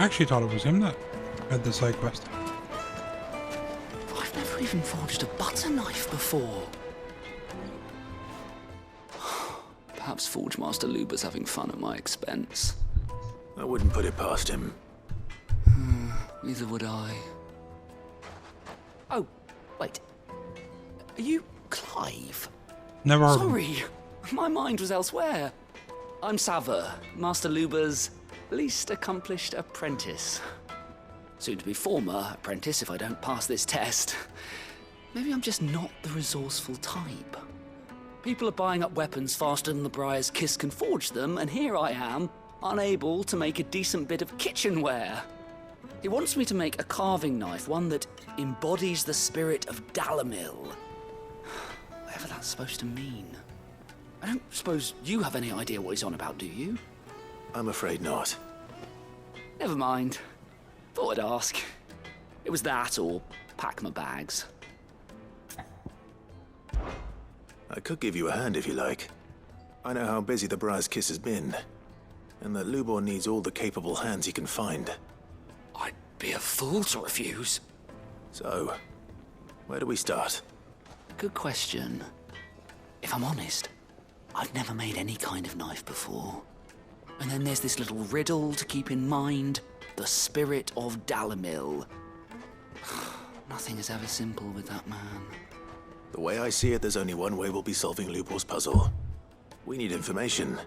I actually thought it was him that had the side quest. I've never even forged a butter knife before. Perhaps Forge Master Luber's having fun at my expense. I wouldn't put it past him. Neither would I. Oh, wait. Are you Clive? Never heard of him. Sorry, my mind was elsewhere. I'm Sava, Master Luber's least accomplished apprentice. Soon to be former apprentice if I don't pass this test. Maybe I'm just not the resourceful type. People are buying up weapons faster than the Briar's Kiss can forge them, and here I am, unable to make a decent bit of kitchenware. He wants me to make a carving knife, one that embodies the spirit of Dalamil. Whatever that's supposed to mean. I don't suppose you have any idea what he's on about, do you? I'm afraid not. Never mind. Thought I'd ask. It was that or pack my bags. I could give you a hand if you like. I know how busy the Briar's Kiss has been, and that Lubor needs all the capable hands he can find. I'd be a fool to refuse. So, where do we start? Good question. If I'm honest, I've never made any kind of knife before. And then there's this little riddle to keep in mind. The spirit of Dalamil. Nothing is ever simple with that man. The way I see it, there's only one way we'll be solving Lubor's puzzle. We need information.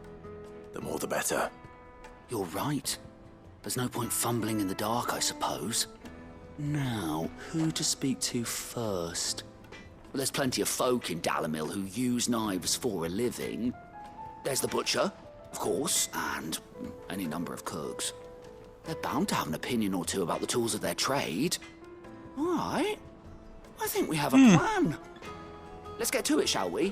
The more the better. You're right. There's no point fumbling in the dark, I suppose. Now, who to speak to first? Well, there's plenty of folk in Dalamil who use knives for a living. There's the butcher, of course, and any number of cooks. They're bound to have an opinion or two about the tools of their trade. All right. I think we have a plan. Let's get to it, shall we?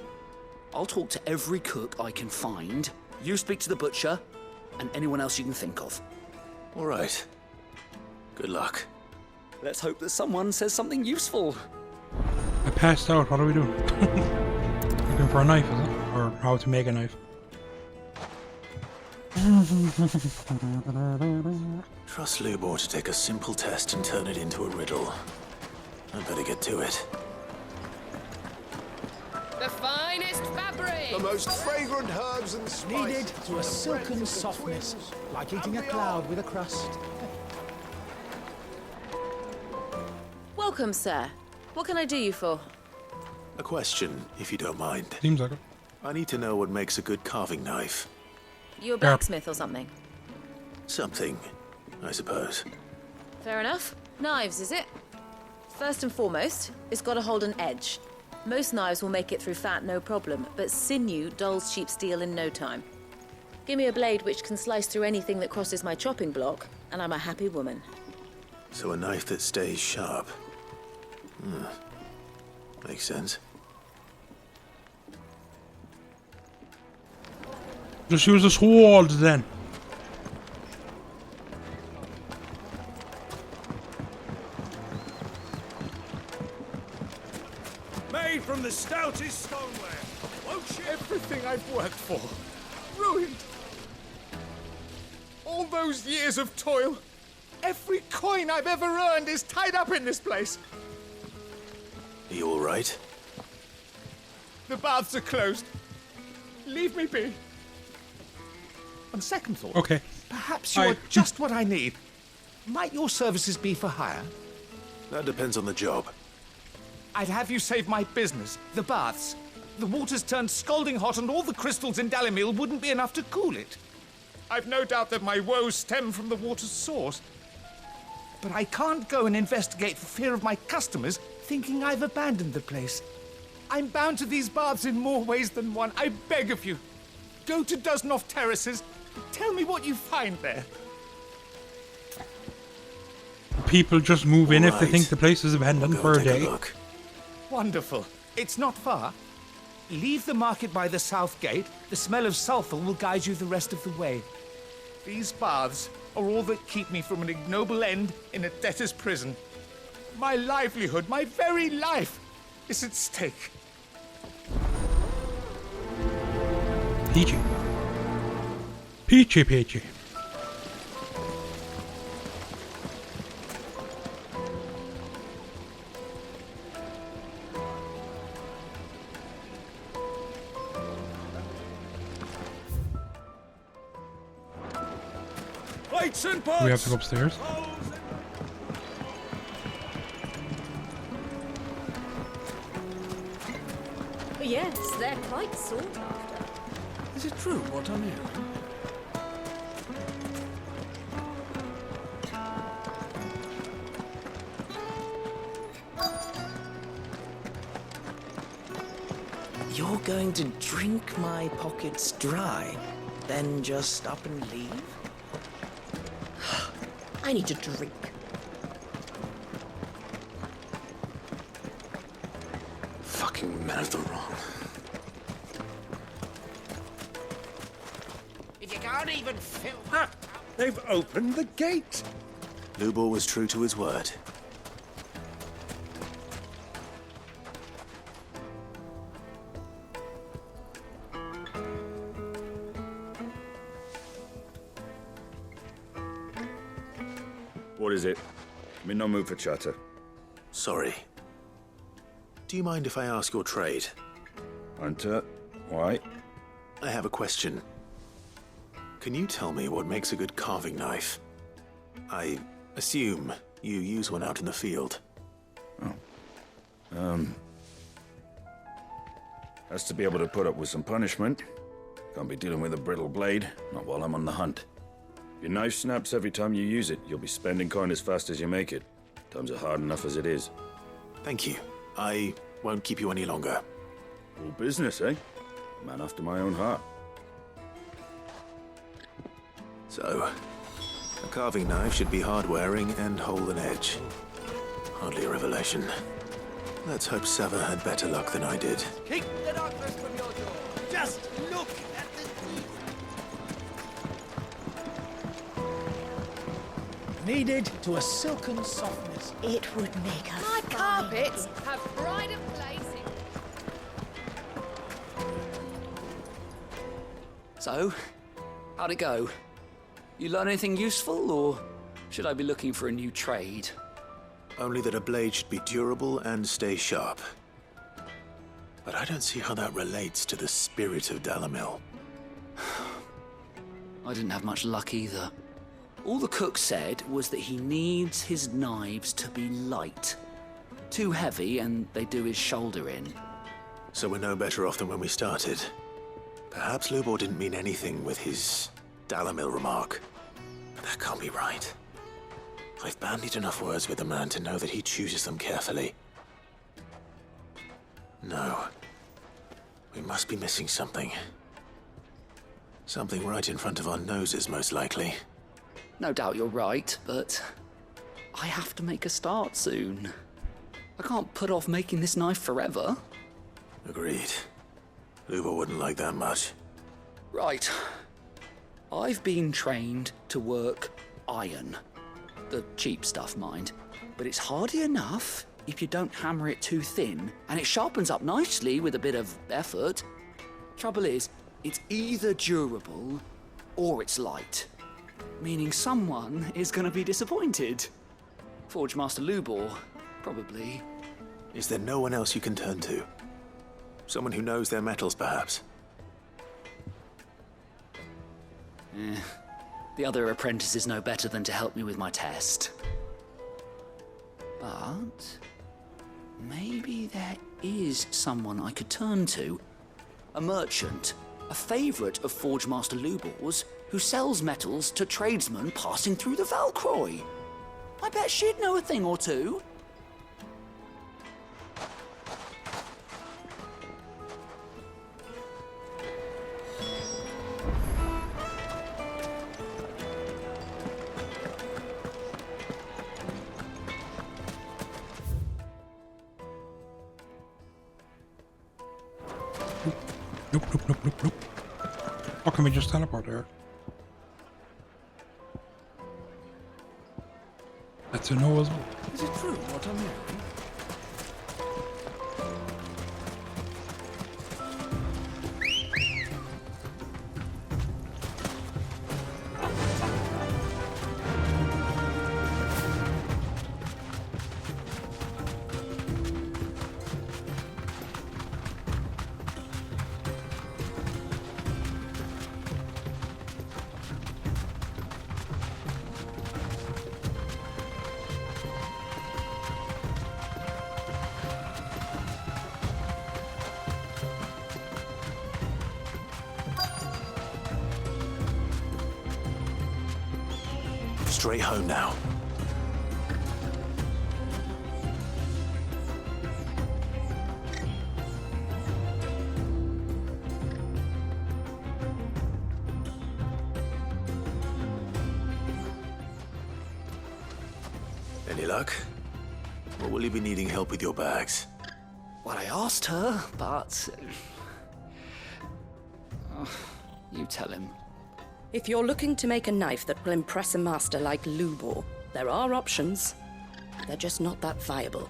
I'll talk to every cook I can find. You speak to the butcher, and anyone else you can think of. All right. Good luck. Let's hope that someone says something useful. I passed out. What do we do? Looking for a knife, is it? Or how to make a knife? Trust Lubor to take a simple test and turn it into a riddle. I better get to it. The finest fabric! The most fragrant herbs and spices. Kneaded to a silken softness, like eating a cloud with a crust. Welcome, sir. What can I do you for? A question, if you don't mind. Seems like it. I need to know what makes a good carving knife. You a blacksmith or something? Something, I suppose. Fair enough. Knives, is it? First and foremost, it's got to hold an edge. Most knives will make it through fat, no problem, but sinew dulls cheap steel in no time. Give me a blade which can slice through anything that crosses my chopping block, and I'm a happy woman. So a knife that stays sharp. Makes sense. Just use the sword then. Made from the stoutest stoneware. Won't you? Everything I've worked for. Ruined. All those years of toil. Every coin I've ever earned is tied up in this place. Are you all right? The baths are closed. Leave me be. On second thought, Okay. perhaps you're just what I need. Might your services be for hire? That depends on the job. I'd have you save my business, the baths. The water's turned scalding hot and all the crystals in Dalamil wouldn't be enough to cool it. I've no doubt that my woes stem from the water's source. But I can't go and investigate for fear of my customers thinking I've abandoned the place. I'm bound to these baths in more ways than one. I beg of you. Go to Dusnoff Terraces. Tell me what you find there. People just move in if they Right. think the place is abandoned Go for a take day. look. Wonderful. It's not far. Leave the market by the south gate. The smell of sulfur will guide you the rest of the way. These baths are all that keep me from an ignoble end in a debtor's prison. My livelihood, my very life, is at stake. Peachy. Peachy peachy. Plates and Do we have to go upstairs? Yes, they're quite sought after. Is it true what I'm hearing? You're going to drink my pockets dry, then just up and leave? I need a drink. Fucking men of the wrong. If you can't even fill... Ah, they've opened the gate. Lubor was true to his word. What is it? I'm in no mood for chatter. Sorry. Do you mind if I ask your trade? Hunter, why? I have a question. Can you tell me what makes a good carving knife? I assume you use one out in the field. Has to be able to put up with some punishment. Can't be dealing with a brittle blade, not while I'm on the hunt. If your knife snaps every time you use it, you'll be spending coin as fast as you make it. Times are hard enough as it is. Thank you. I won't keep you any longer. All business, eh? Man after my own heart. So, a carving knife should be hard-wearing and hold an edge. Hardly a revelation. Let's hope Sava had better luck than I did. Keep the darkness from your door. Just look at the teeth. Kneaded to a silken softness. It would make a My fine carpets gift. have pride of place in... So, how'd it go? You learn anything useful, or should I be looking for a new trade? Only that a blade should be durable and stay sharp. But I don't see how that relates to the spirit of Dalamil. I didn't have much luck either. All the cook said was that he needs his knives to be light. Too heavy and they do his shoulder in. So we're no better off than when we started. Perhaps Lubor didn't mean anything with his Dalamil remark. But that can't be right. I've bandied enough words with the man to know that he chooses them carefully. No. We must be missing something. Something right in front of our noses, most likely. No doubt you're right, but I have to make a start soon. I can't put off making this knife forever. Agreed. Lubor wouldn't like that much. Right. I've been trained to work iron. The cheap stuff, mind. But it's hardy enough if you don't hammer it too thin, and it sharpens up nicely with a bit of effort. Trouble is, it's either durable or it's light. Meaning someone is going to be disappointed. Forge Master Lubor, probably. Is there no one else you can turn to? Someone who knows their metals, perhaps? The other apprentices know better than to help me with my test. But maybe there is someone I could turn to. A merchant, a favourite of Forge Master Lubor's, who sells metals to tradesmen passing through the Valcroy. I bet she'd know a thing or two. Nope, nope, nope, nope, nope. How can we just teleport there? That's a no as well. Is it true what I'm hearing? Straight home now. Any luck? Or will you be needing help with your bags? Well, I asked her, but... you tell him. If you're looking to make a knife that will impress a master like Lubor, there are options. They're just not that viable.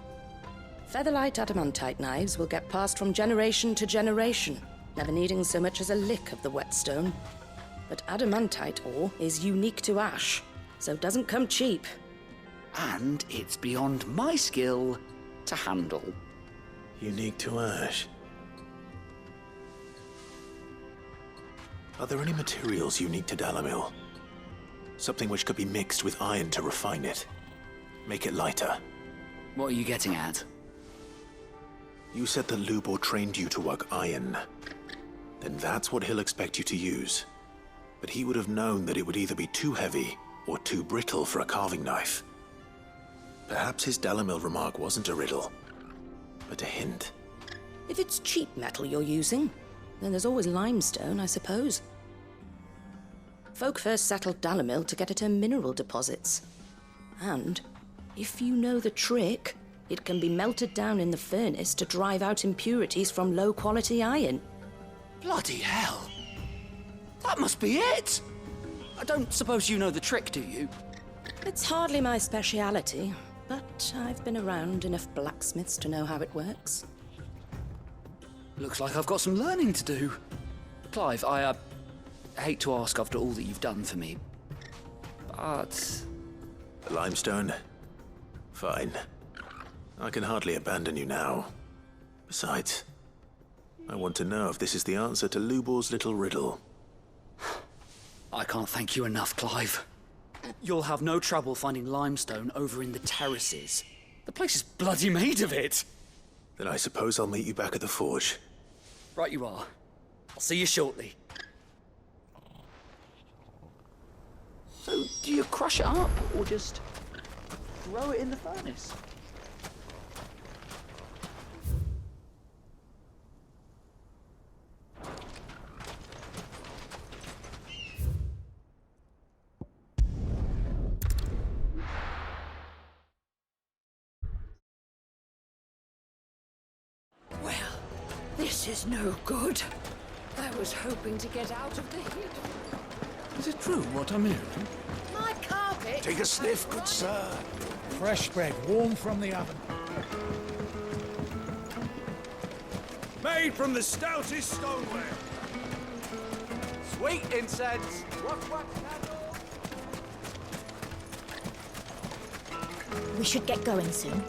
Featherlight adamantite knives will get passed from generation to generation, never needing so much as a lick of the whetstone. But adamantite ore is unique to ash, so it doesn't come cheap. And it's beyond my skill to handle. Unique to ash. Are there any materials unique to Dalamil? Something which could be mixed with iron to refine it. Make it lighter. What are you getting at? You said that Lubor trained you to work iron. Then that's what he'll expect you to use. But he would have known that it would either be too heavy or too brittle for a carving knife. Perhaps his Dalamil remark wasn't a riddle, but a hint. If it's cheap metal you're using, then there's always limestone, I suppose. Folk first settled Dalamil to get at her mineral deposits. And, if you know the trick, it can be melted down in the furnace to drive out impurities from low-quality iron. Bloody hell! That must be it! I don't suppose you know the trick, do you? It's hardly my speciality, but I've been around enough blacksmiths to know how it works. Looks like I've got some learning to do. Clive, I hate to ask after all that you've done for me, but... Limestone? Fine. I can hardly abandon you now. Besides, I want to know if this is the answer to Lubor's little riddle. I can't thank you enough, Clive. You'll have no trouble finding limestone over in the terraces. The place is bloody made of it. Then I suppose I'll meet you back at the forge. Right you are. I'll see you shortly. So, do you crush it up, or just throw it in the furnace? Well, this is no good. I was hoping to get out of the heat. Is it true what I'm hearing? My carpet! Take a sniff, good sir. Fresh bread, warm from the oven. Made from the stoutest stoneware. Sweet incense! We should get going soon.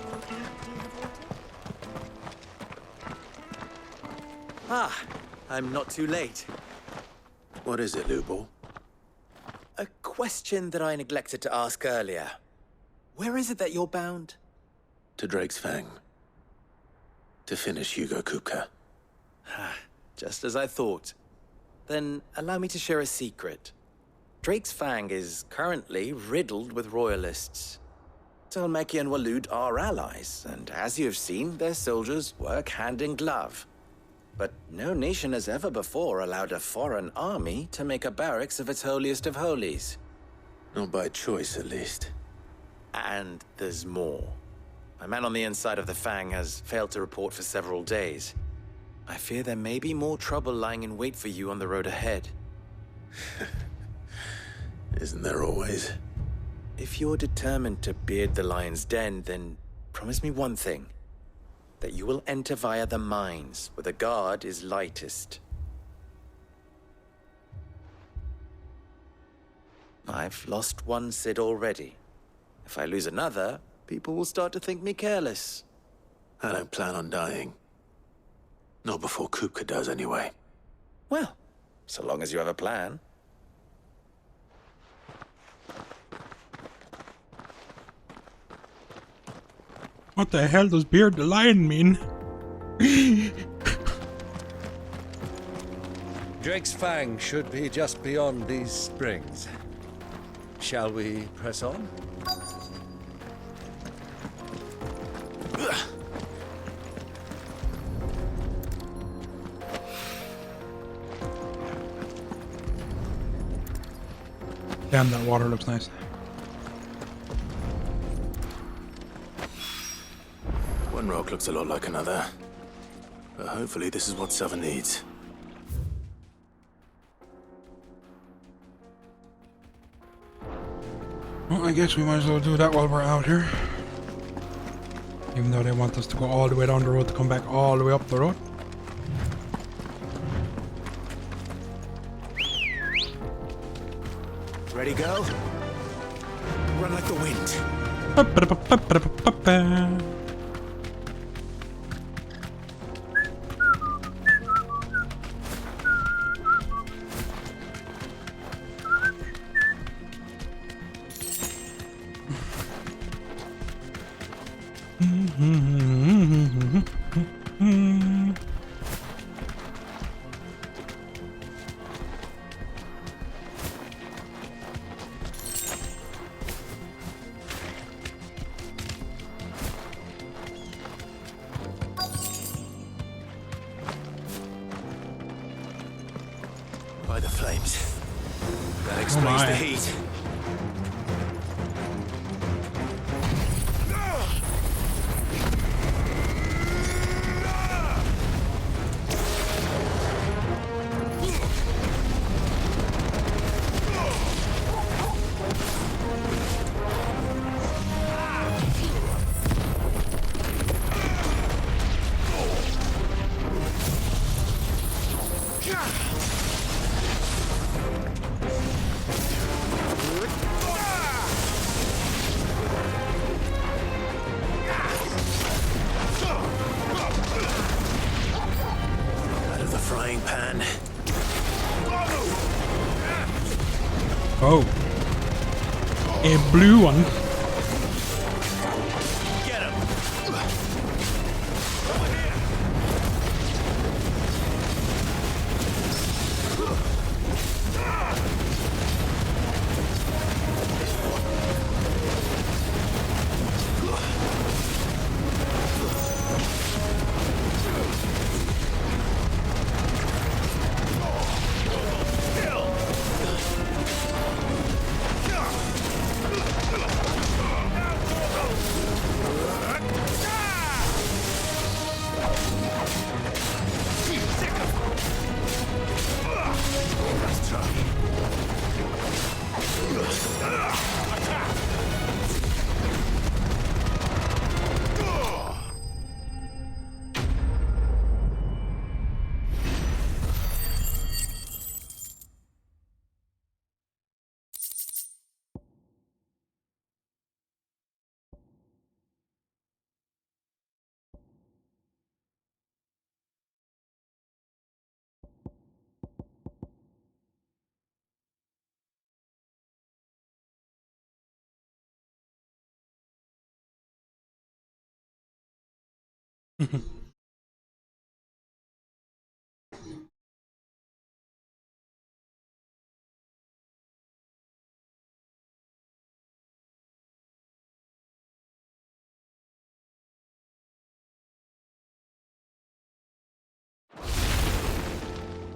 Ah, I'm not too late. What is it, Lubor? A question that I neglected to ask earlier. Where is it that you're bound? To Drake's Fang. To finish Hugo Kupka. Just as I thought. Then allow me to share a secret. Drake's Fang is currently riddled with royalists. Tolmeki and Walud are allies, and as you have seen, their soldiers work hand in glove. But no nation has ever before allowed a foreign army to make a barracks of its holiest of holies. Not by choice, at least. And there's more. A man on the inside of the Fang has failed to report for several days. I fear there may be more trouble lying in wait for you on the road ahead. Isn't there always? If you're determined to beard the lion's den, then promise me one thing. That you will enter via the mines, where the guard is lightest. I've lost one Cid already. If I lose another, people will start to think me careless. I don't plan on dying. Not before Kupka does, anyway. Well, so long as you have a plan. What the hell does Beard the Lion mean? Drake's Fang should be just beyond these springs. Shall we press on? Damn, that water looks nice. One rock looks a lot like another. But hopefully this is what Sava needs. Well, I guess we might as well do that while we're out here. Even though they want us to go all the way down the road to come back all the way up the road. Ready, go? Run like the wind. By the flames. That explains the heat. Oh. A blue one. Get him.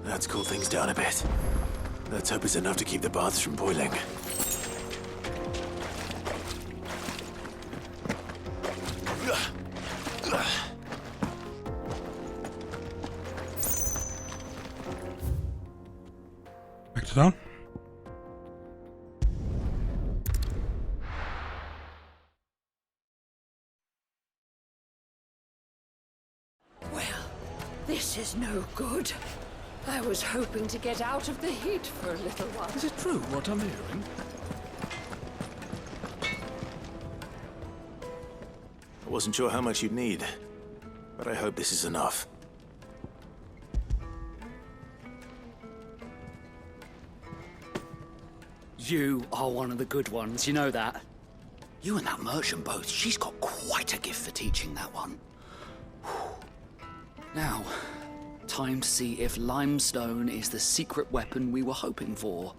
Let's cool things down a bit. Let's hope it's enough to keep the baths from boiling. Back to down. Well, this is no good. I was hoping to get out of the heat for a little while. Is it true what I'm hearing? I wasn't sure how much you'd need, but I hope this is enough. You are one of the good ones, you know that. You and that merchant both, she's got quite a gift for teaching that one. Now, time to see if limestone is the secret weapon we were hoping for.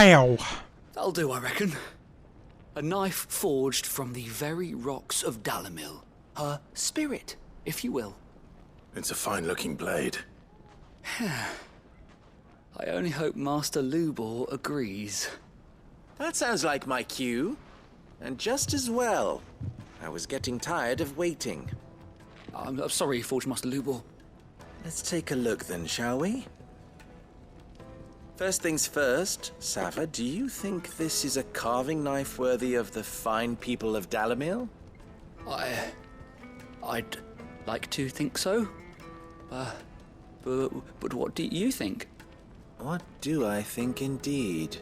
Wow. That'll do, I reckon. A knife forged from the very rocks of Dalamil. Her spirit, if you will. It's a fine-looking blade. I only hope Master Lubor agrees. That sounds like my cue. And just as well. I was getting tired of waiting. I'm sorry, Forge Master Lubor. Let's take a look then, shall we? First things first, Sava, do you think this is a carving knife worthy of the fine people of Dalamil? I'd like to think so. But what do you think? What do I think indeed?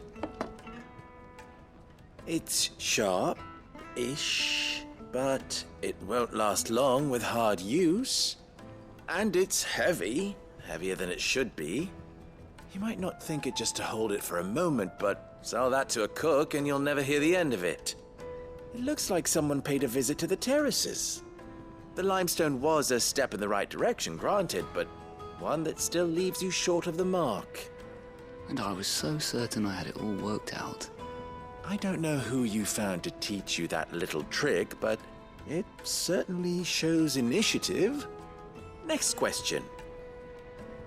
It's sharp-ish, but it won't last long with hard use. And it's heavy, heavier than it should be. You might not think it just to hold it for a moment, but sell that to a cook and you'll never hear the end of it. It looks like someone paid a visit to the terraces. The limestone was a step in the right direction, granted, but one that still leaves you short of the mark. And I was so certain I had it all worked out. I don't know who you found to teach you that little trick, but it certainly shows initiative. Next question.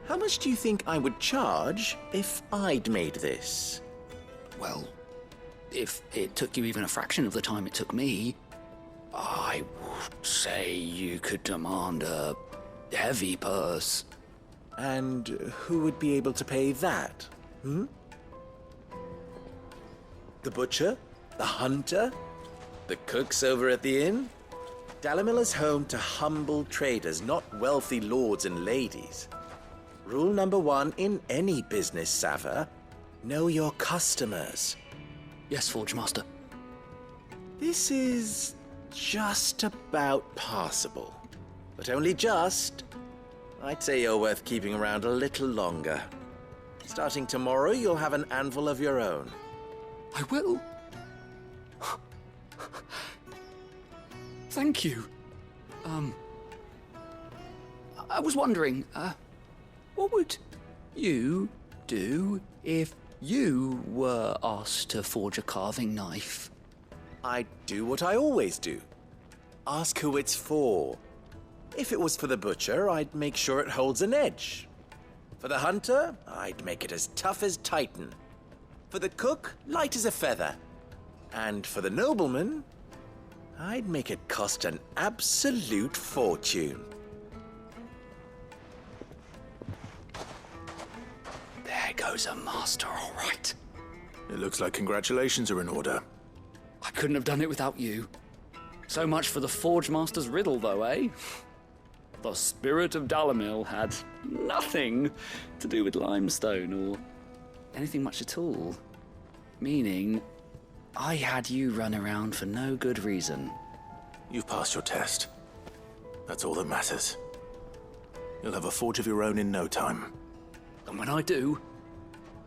How much do you think I would charge if I'd made this? Well, if it took you even a fraction of the time it took me, I would say you could demand a heavy purse. And who would be able to pay that? The butcher? The hunter? The cooks over at the inn? Dalamil is home to humble traders, not wealthy lords and ladies. Rule number 1 in any business, Sava, know your customers. Yes, Forge Master. This is just about passable. But only just. I'd say you're worth keeping around a little longer. Starting tomorrow, you'll have an anvil of your own. I will. Thank you. I was wondering, what would you do if you were asked to forge a carving knife? I'd do what I always do. Ask who it's for. If it was for the butcher, I'd make sure it holds an edge. For the hunter, I'd make it as tough as Titan. For the cook, light as a feather. And for the nobleman, I'd make it cost an absolute fortune. There goes a master, all right. It looks like congratulations are in order. I couldn't have done it without you. So much for the Forge Master's riddle, though, eh? The spirit of Dalamil had nothing to do with limestone or anything much at all. Meaning, I had you run around for no good reason. You've passed your test. That's all that matters. You'll have a forge of your own in no time. And when I do,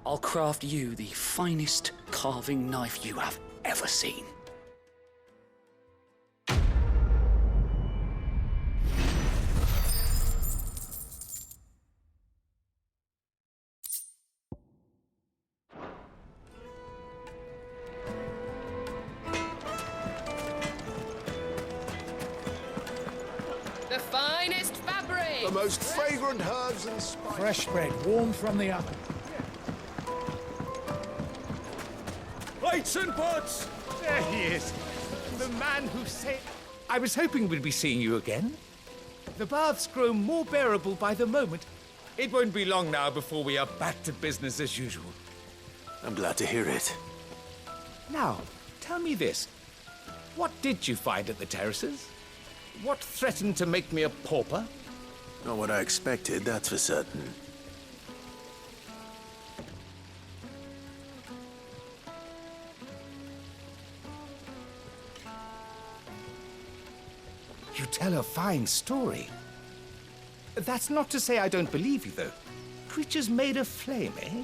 I'll craft you the finest carving knife you have ever seen. The finest fabric! The most fragrant herbs and spices. Fresh bread, warm from the oven. Plates and pots! There he is. The man who saved... I was hoping we'd be seeing you again. The baths grow more bearable by the moment. It won't be long now before we are back to business as usual. I'm glad to hear it. Now, tell me this. What did you find at the terraces? What threatened to make me a pauper? Not what I expected, that's for certain. You tell a fine story. That's not to say I don't believe you, though. Creatures made of flame, eh?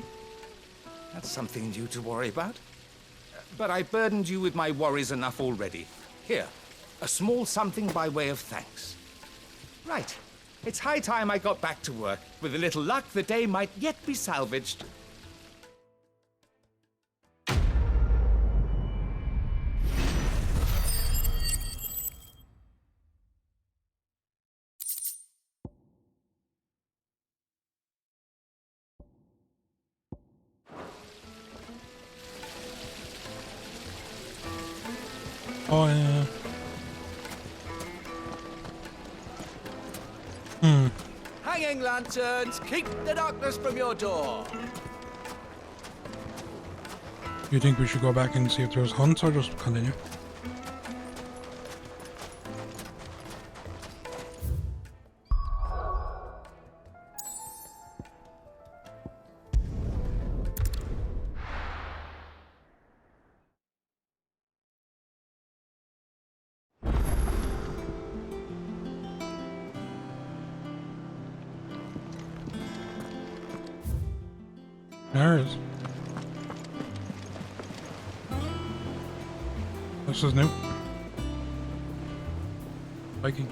That's something new to worry about. But I burdened you with my worries enough already. Here, a small something by way of thanks. Right. It's high time I got back to work. With a little luck, the day might yet be salvaged. Oh, yeah. Hanging lanterns, keep the darkness from your door. You think we should go back and see if there's hunts or just continue? There it is. This is new. Viking.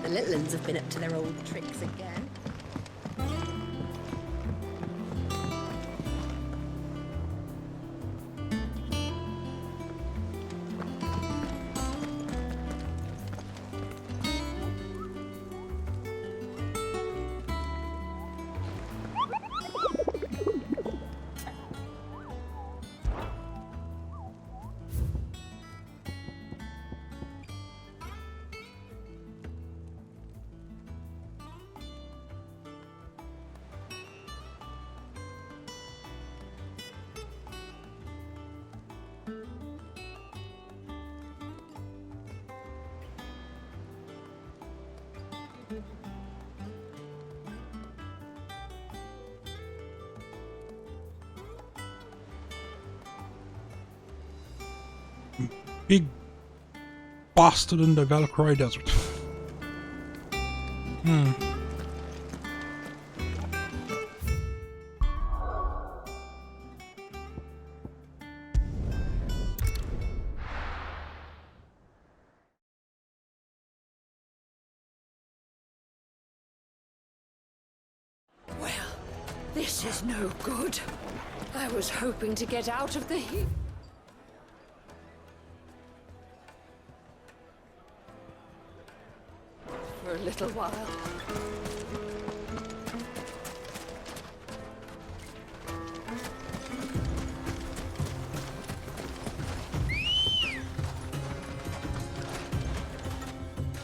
The little uns have been up to their old tricks again. Big bastard in the Valkyrie Desert. Well, this is no good. I was hoping to get out of the heat. For a little while.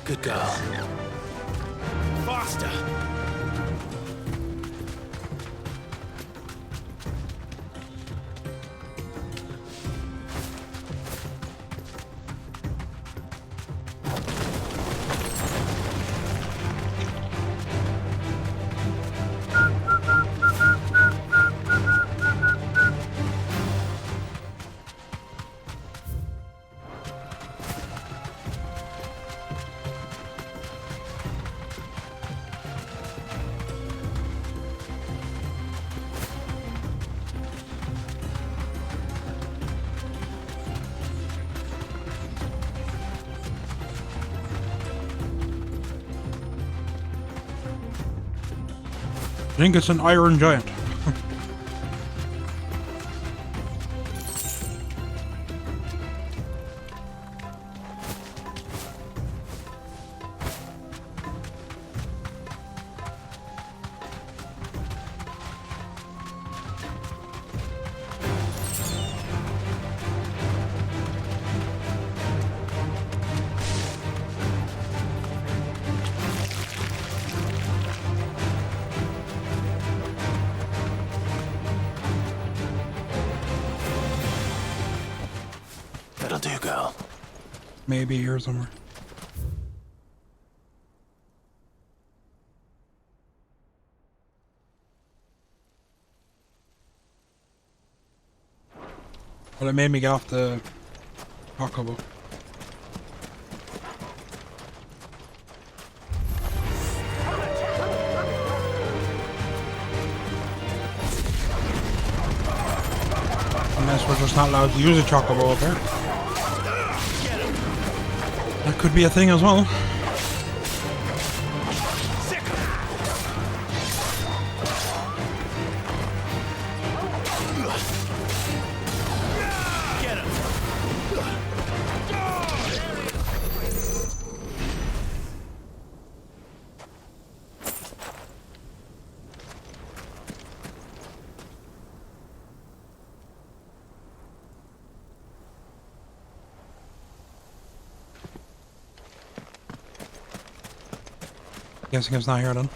Good girl. Faster! I think it's an iron giant. That'll do, girl. Maybe here somewhere. Well, it made me get off the chocobo. Unless we're just not allowed to use a chocobo up here. That could be a thing as well. Guessing it's not here then.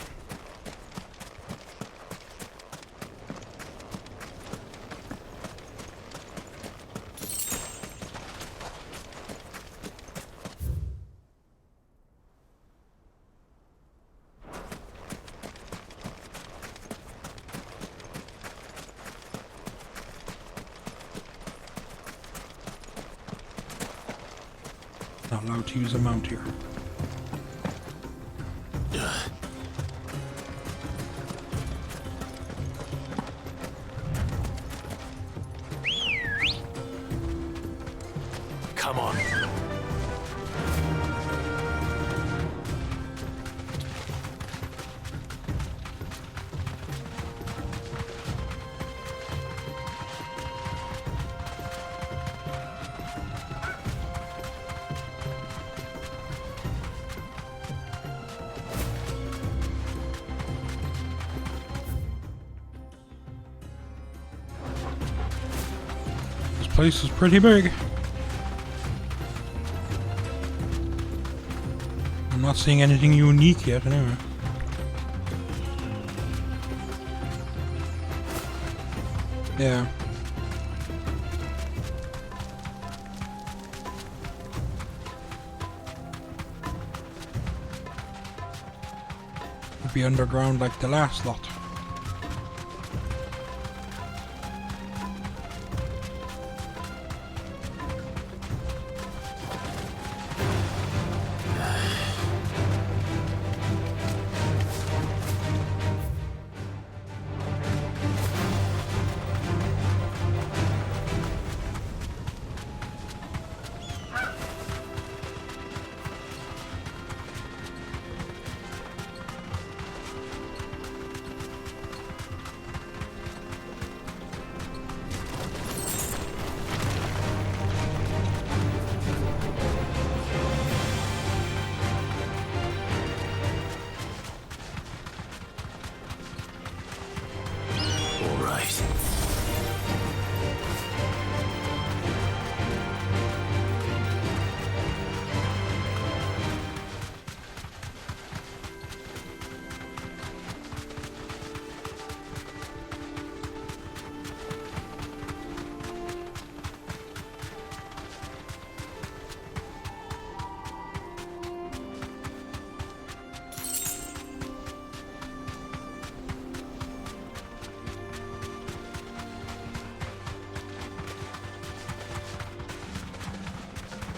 Not allowed to use a mount here. Come on. This place is pretty big. I'm not seeing anything unique yet, anyway. Yeah. Could be underground like the last lot.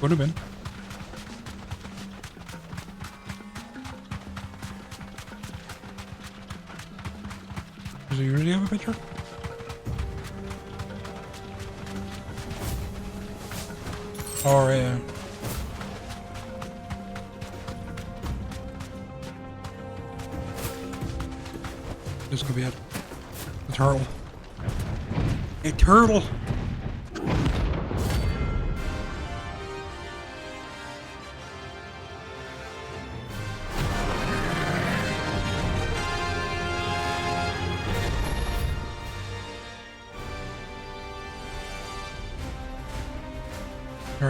Would have been. Does he really have a picture? Oh, yeah. This could be it. A turtle. A turtle!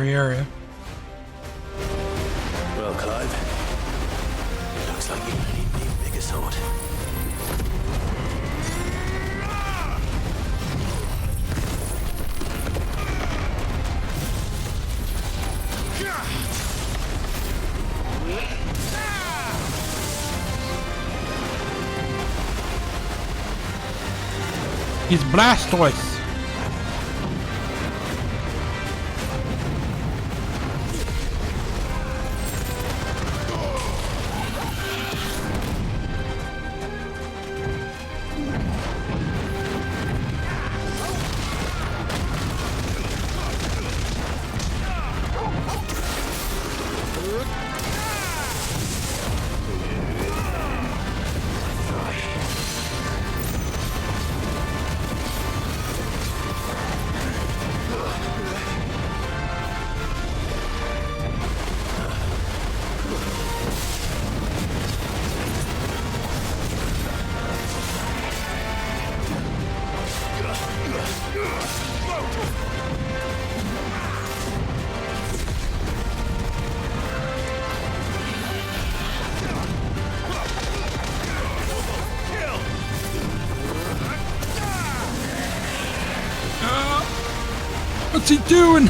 Area. Well, Clive, looks like you need a bigger sword. He's Blastoise. What's he doing?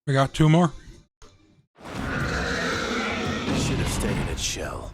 We got two more. Should have stayed in its shell.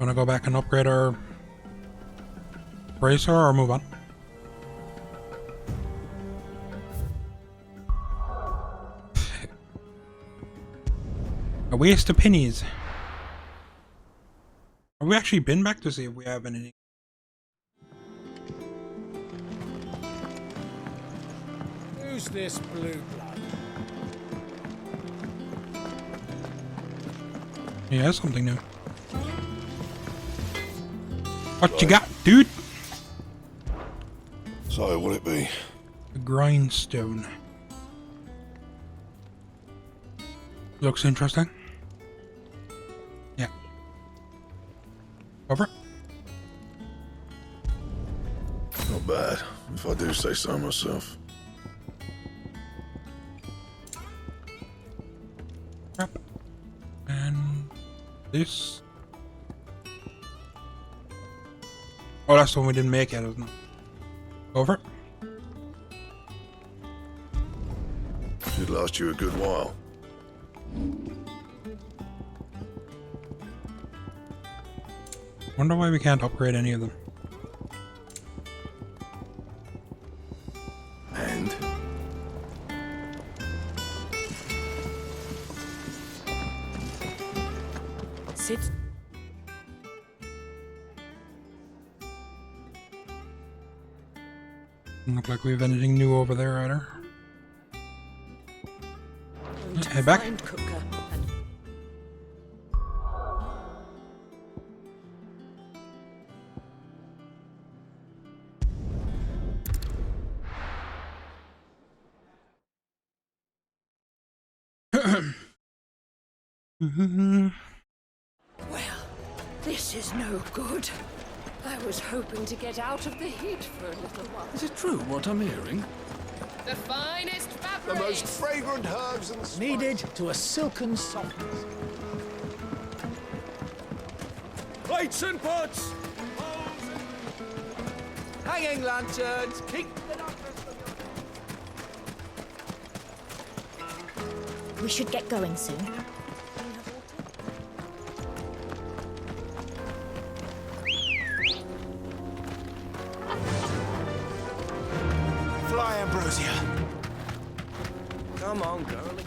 Gonna go back and upgrade our bracer or move on? A waste of pennies. Have we actually been back to see if we have anything? Who's this blue blood? Yeah, something new. What you got, dude? So, what'll it be? A grindstone. Looks interesting. Yeah. Over. Not bad, if I do say so myself. Yep. And this. Oh, that's the one we didn't make yet, isn't it? Over. Should last you a good while. Wonder why we can't upgrade any of them. And? Sit. Doesn't look like we have anything new over there either. Head back. Find cooker and Well, this is no good. I was hoping to get out of the heat for a little while. Is it true what I'm hearing? The finest The fabric! most fragrant herbs and spices. Kneaded to a silken softness. Plates and pots! Hanging lanterns! Keep the darkness from We should get going soon. Fly, Ambrosia. Come on, girlie.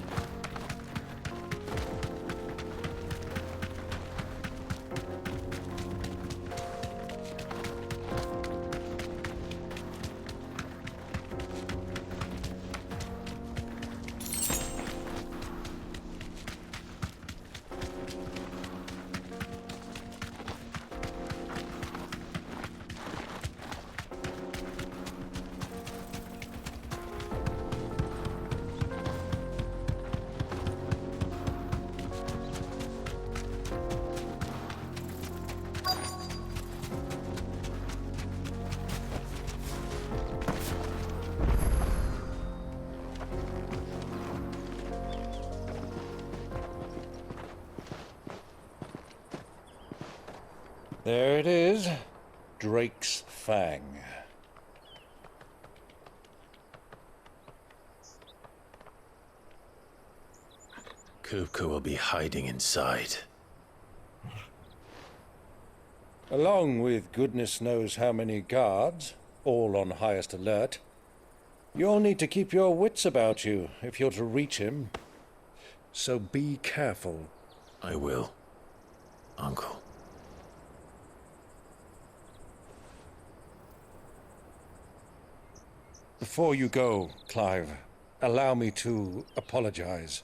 There it is. Drake's Fang. Kupka will be hiding inside. Along with goodness knows how many guards, all on highest alert. You'll need to keep your wits about you if you're to reach him. So be careful. I will, Uncle. Before you go, Clive, allow me to apologize.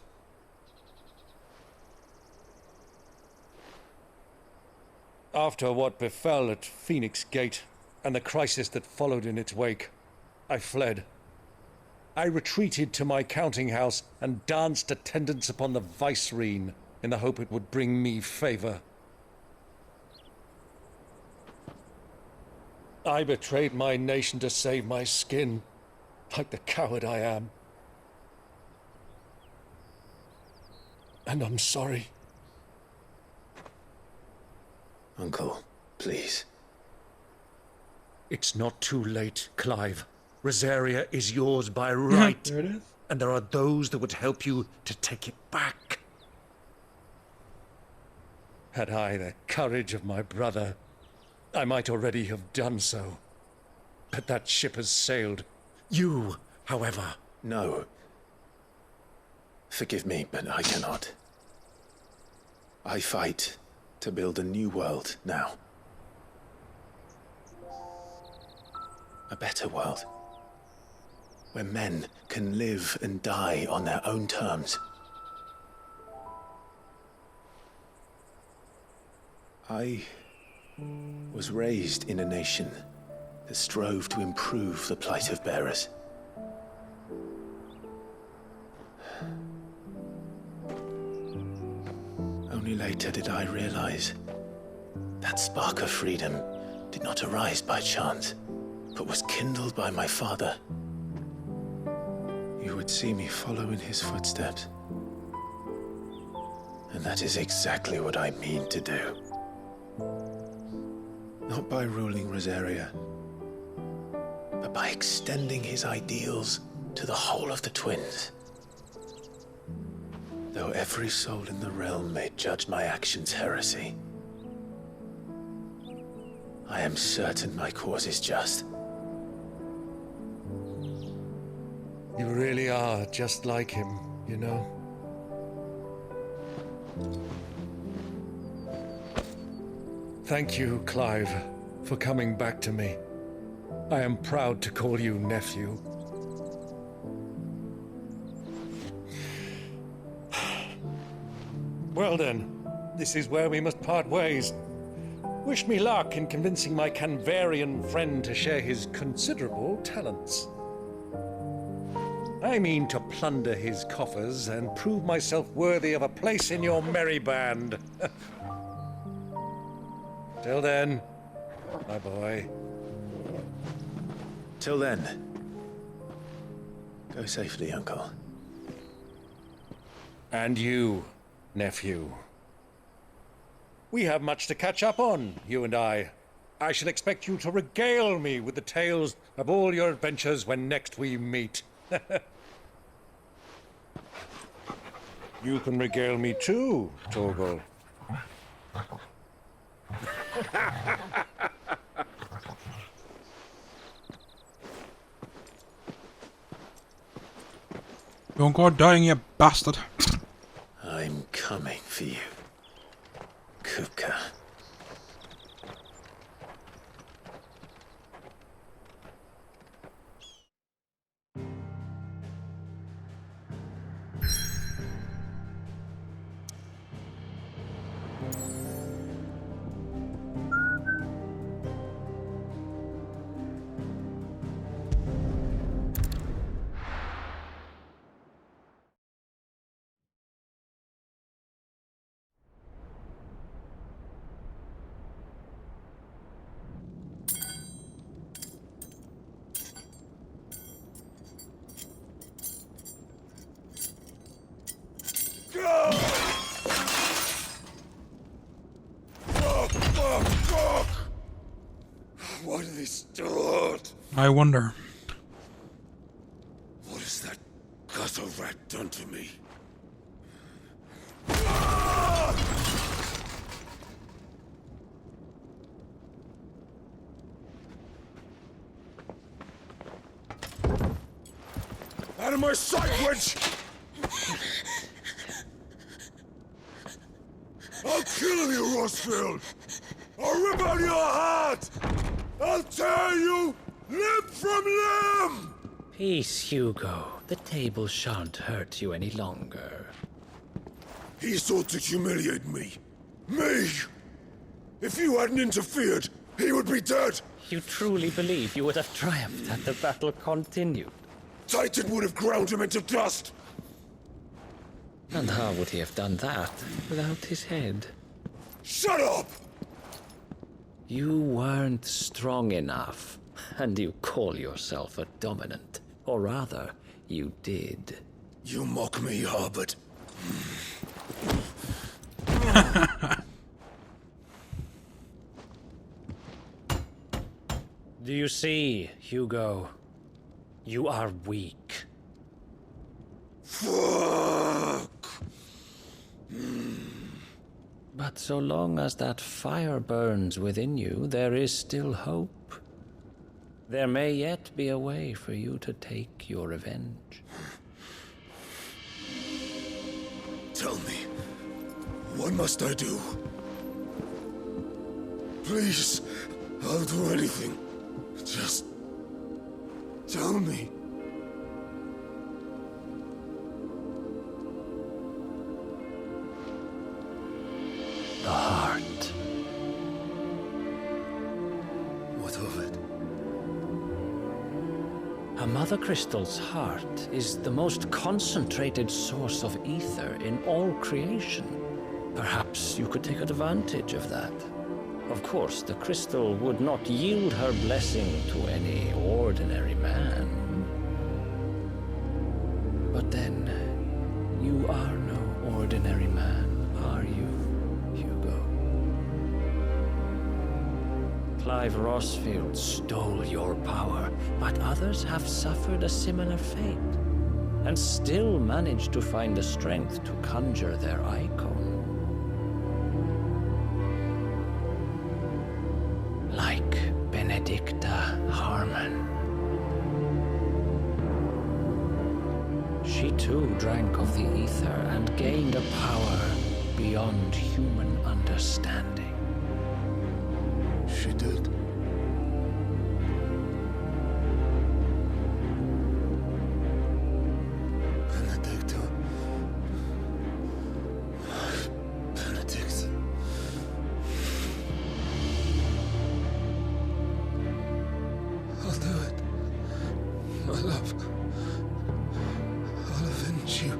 After what befell at Phoenix Gate and the crisis that followed in its wake, I fled. I retreated to my counting house and danced attendance upon the vicereine in the hope it would bring me favor. I betrayed my nation to save my skin, like the coward I am. And I'm sorry. Uncle, please. It's not too late, Clive. Rosaria is yours by right. There it is. And there are those that would help you to take it back. Had I the courage of my brother, I might already have done so. But that ship has sailed. You, however... No. Forgive me, but I cannot. I fight to build a new world now. A better world. Where men can live and die on their own terms. I was raised in a nation that strove to improve the plight of bearers. Only later did I realize that spark of freedom did not arise by chance, but was kindled by my father. You would see me follow in his footsteps. And that is exactly what I mean to do. Not by ruling Rosaria, but by extending his ideals to the whole of the twins. Though every soul in the realm may judge my actions heresy, I am certain my cause is just. You really are just like him, you know? Thank you, Clive, for coming back to me. I am proud to call you nephew. Well then, this is where we must part ways. Wish me luck in convincing my Canvarian friend to share his considerable talents. I mean to plunder his coffers and prove myself worthy of a place in your merry band. Till then, my boy. Till then, go safely, Uncle. And you, nephew. We have much to catch up on, you and I. I shall expect you to regale me with the tales of all your adventures when next we meet. You can regale me too, Torgal. Don't go dying, you bastard. I'm coming for you, Kupka. What did they start? I wonder. What has that gutter rat done to me? Out of my sight, wench! I'll kill you, Rossfield! I'll rip out your heart! I'll tear you limb from limb! Peace, Hugo. The table shan't hurt you any longer. He sought to humiliate me. Me! If you hadn't interfered, he would be dead! You truly believe you would have triumphed had the battle continued? Titan would have ground him into dust! And how would he have done that without his head? Shut up! You weren't strong enough, and you call yourself a dominant. Or rather, you did. You mock me, Harbert. Do you see, Hugo? You are weak. Fuck! But But so long as that fire burns within you, there is still hope. There may yet be a way for you to take your revenge. Tell me, what must I do? Please, I'll do anything. Just tell me. The heart. What of it? A Mother Crystal's heart is the most concentrated source of ether in all creation. Perhaps you could take advantage of that. Of course, the crystal would not yield her blessing to any ordinary man. But then, you are no ordinary man, are you, Hugo? Clive Rossfield stole your power, but others have suffered a similar fate, and still managed to find the strength to conjure their icon. Like Benedicta Harmon. She too drank of the ether and gained a power beyond human understanding. She did. Benedicta. Benedict. I'll do it. My love. I'll avenge you.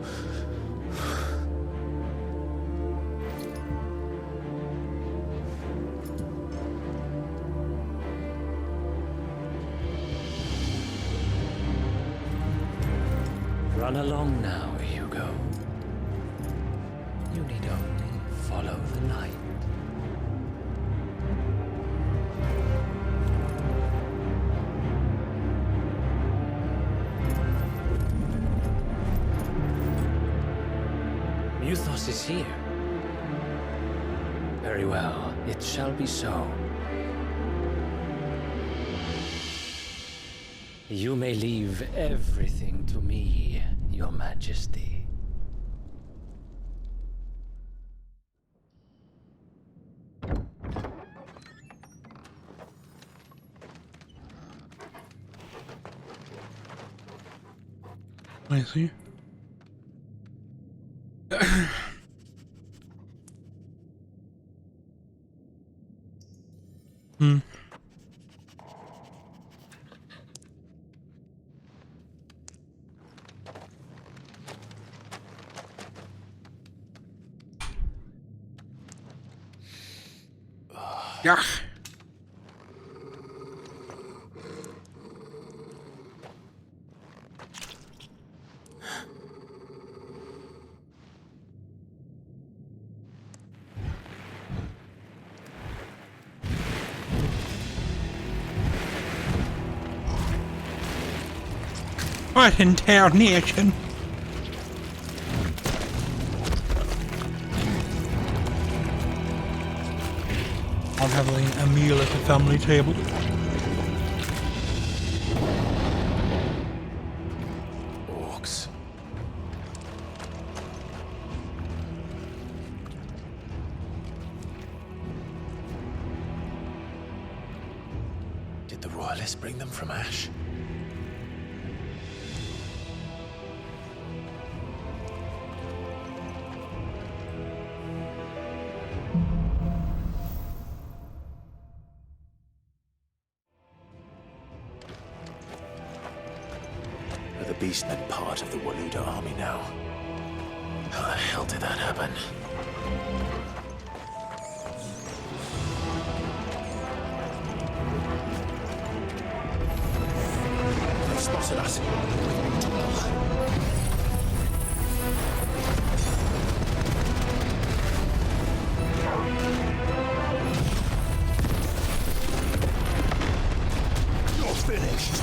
Run along now, Hugo. You need only follow the light. Muthos is here. Very well, it shall be so. You may leave everything to me, Your Majesty. I see. Yeah. What in tarnation? I'm having a meal at the family table. Orcs. Did the Royalists bring them from Ash? The Beastmen part of the Waluda army now. How the hell did that happen? They've spotted us. We've been too You're finished.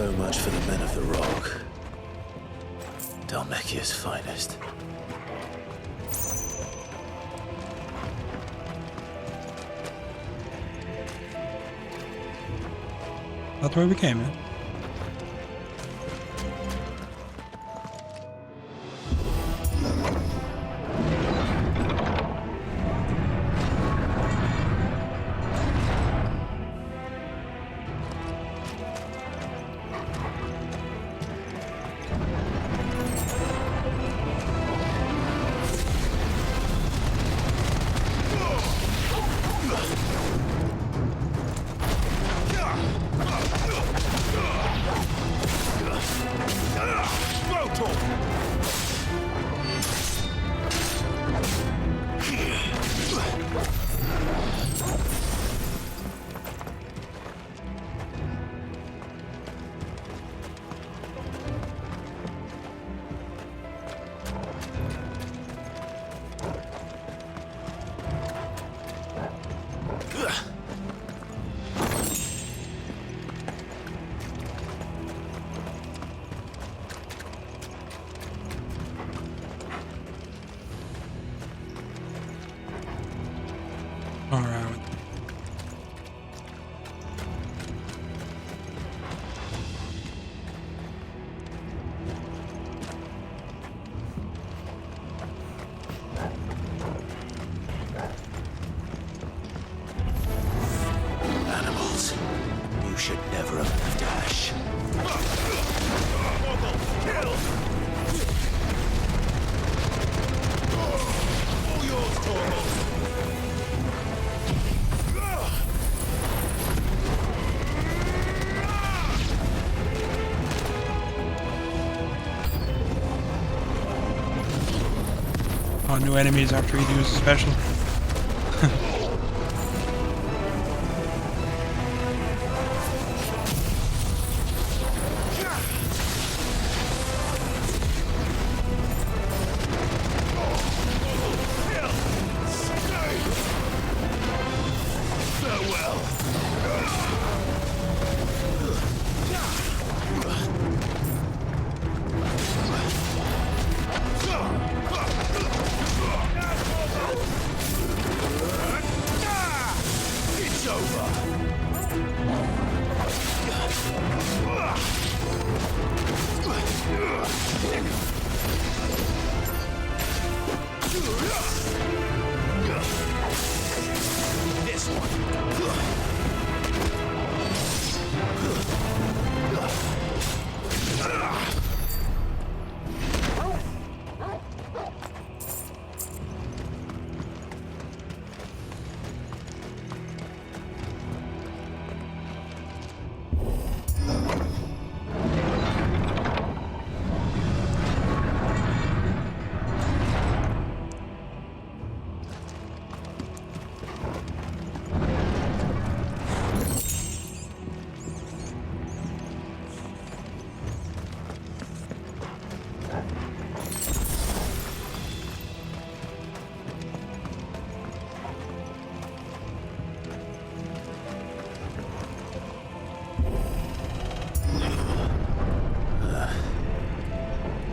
So much for the men of the Rock. Dhalmekia's finest. That's where we came in. Alright. Animals. You should never have left Ash. All yours, Torvald. Oh, new enemies after he uses special.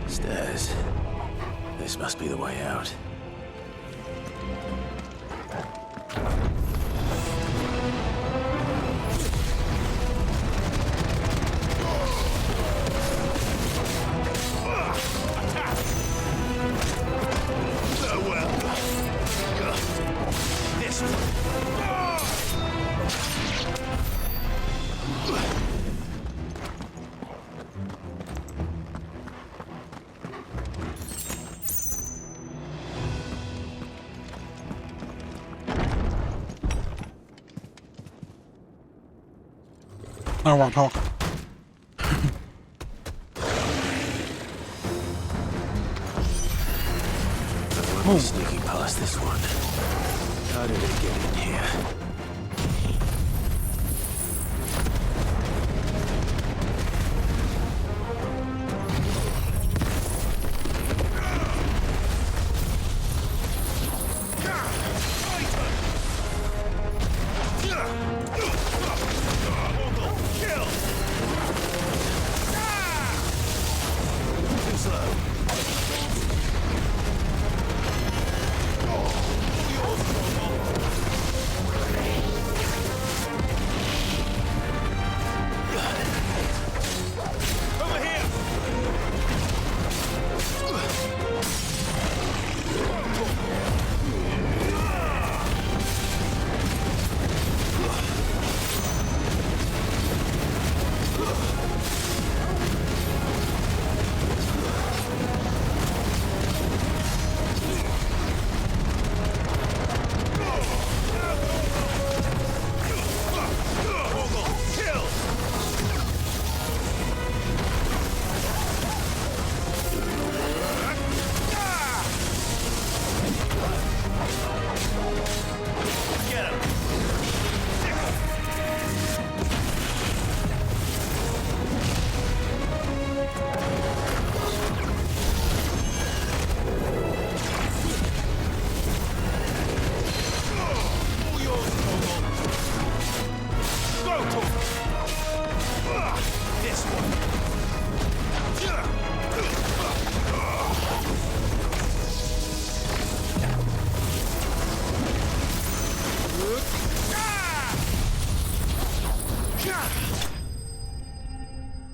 Stairs. This must be the way out. I don't want to talk. We're sneaking past this one. How did it get in here?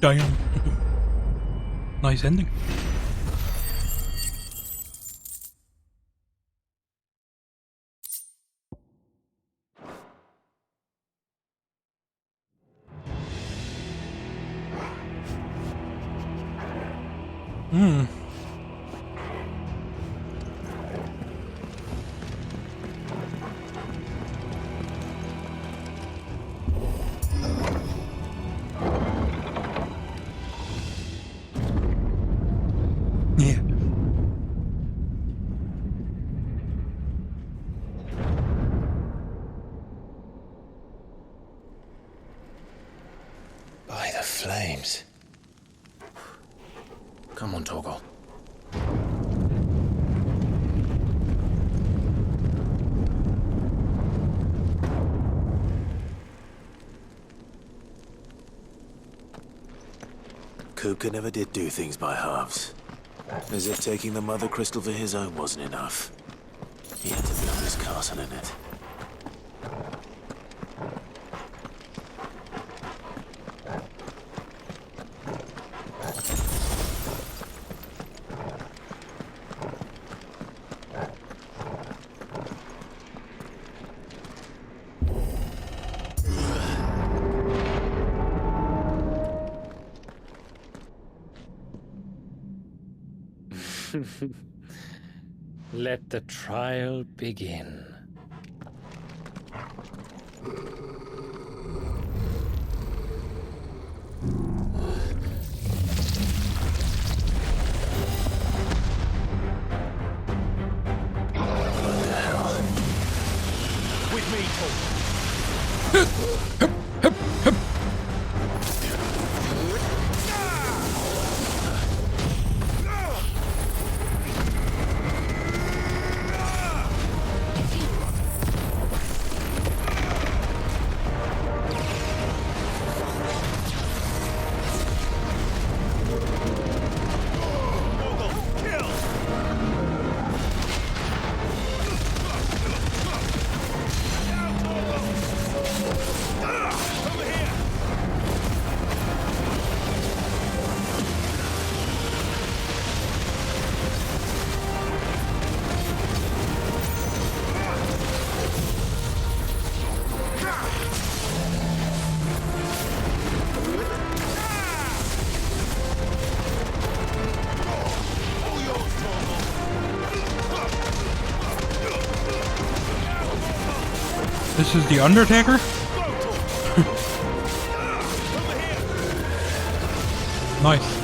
Damn. Nice ending. Yeah. By the flames. Come on, Torgal. Kupka never did do things by halves. As if taking the Mother Crystal for his own wasn't enough. He had to build his castle in it. Let the trial begin. What the hell? With me, Torgal. This is the Undertaker? Nice.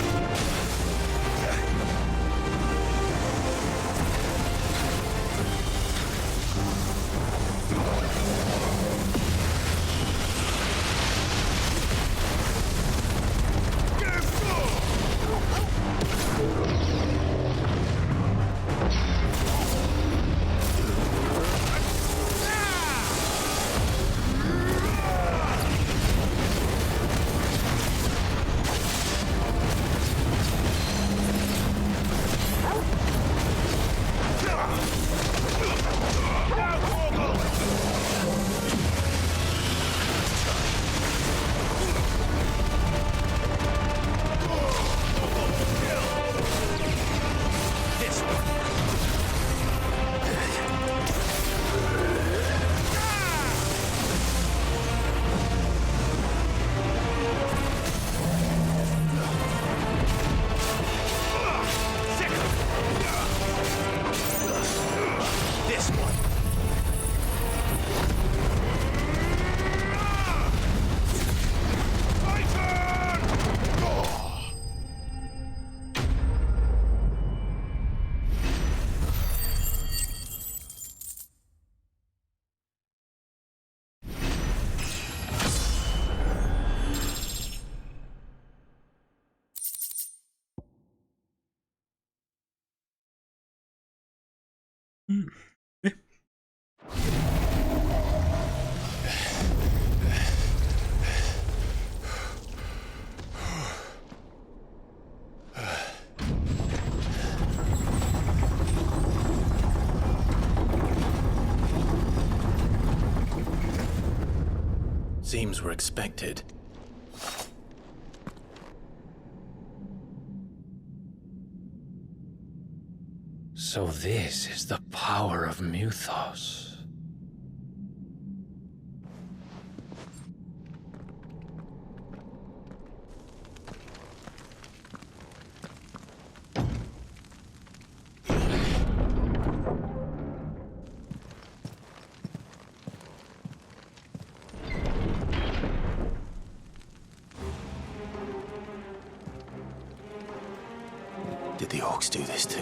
Seems we're expected. So this is the power of Mythos. Did the orcs do this too?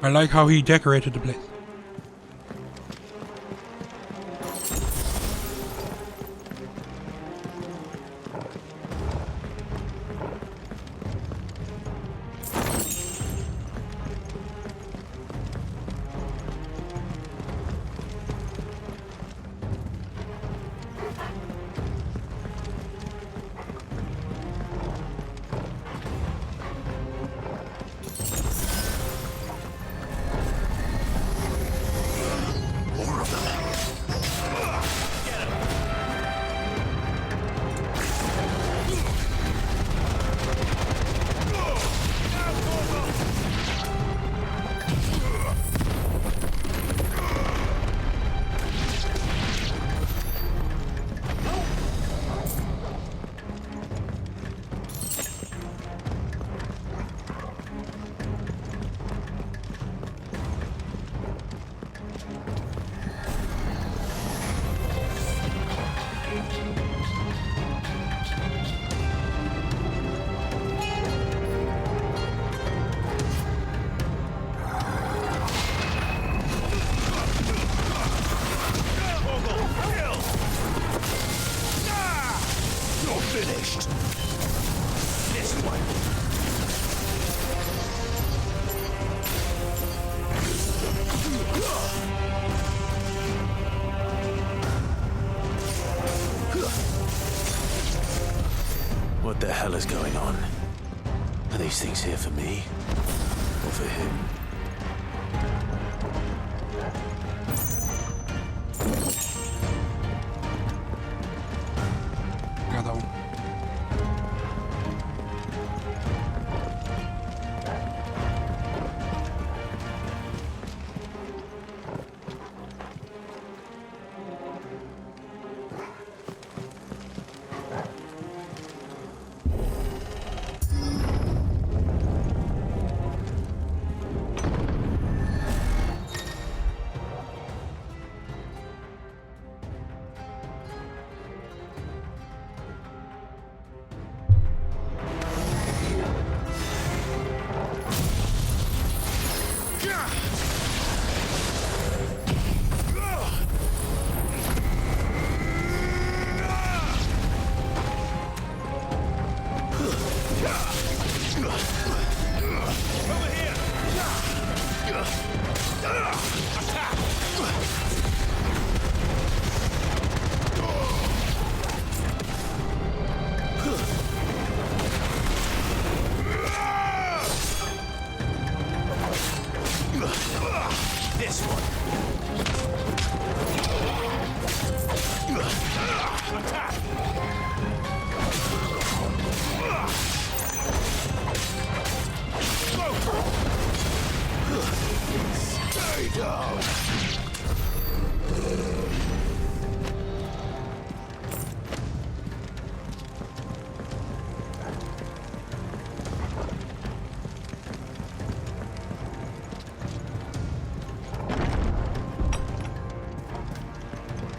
I like how he decorated the place. What the hell is going on? Are these things here for me? Or for him? Got that one.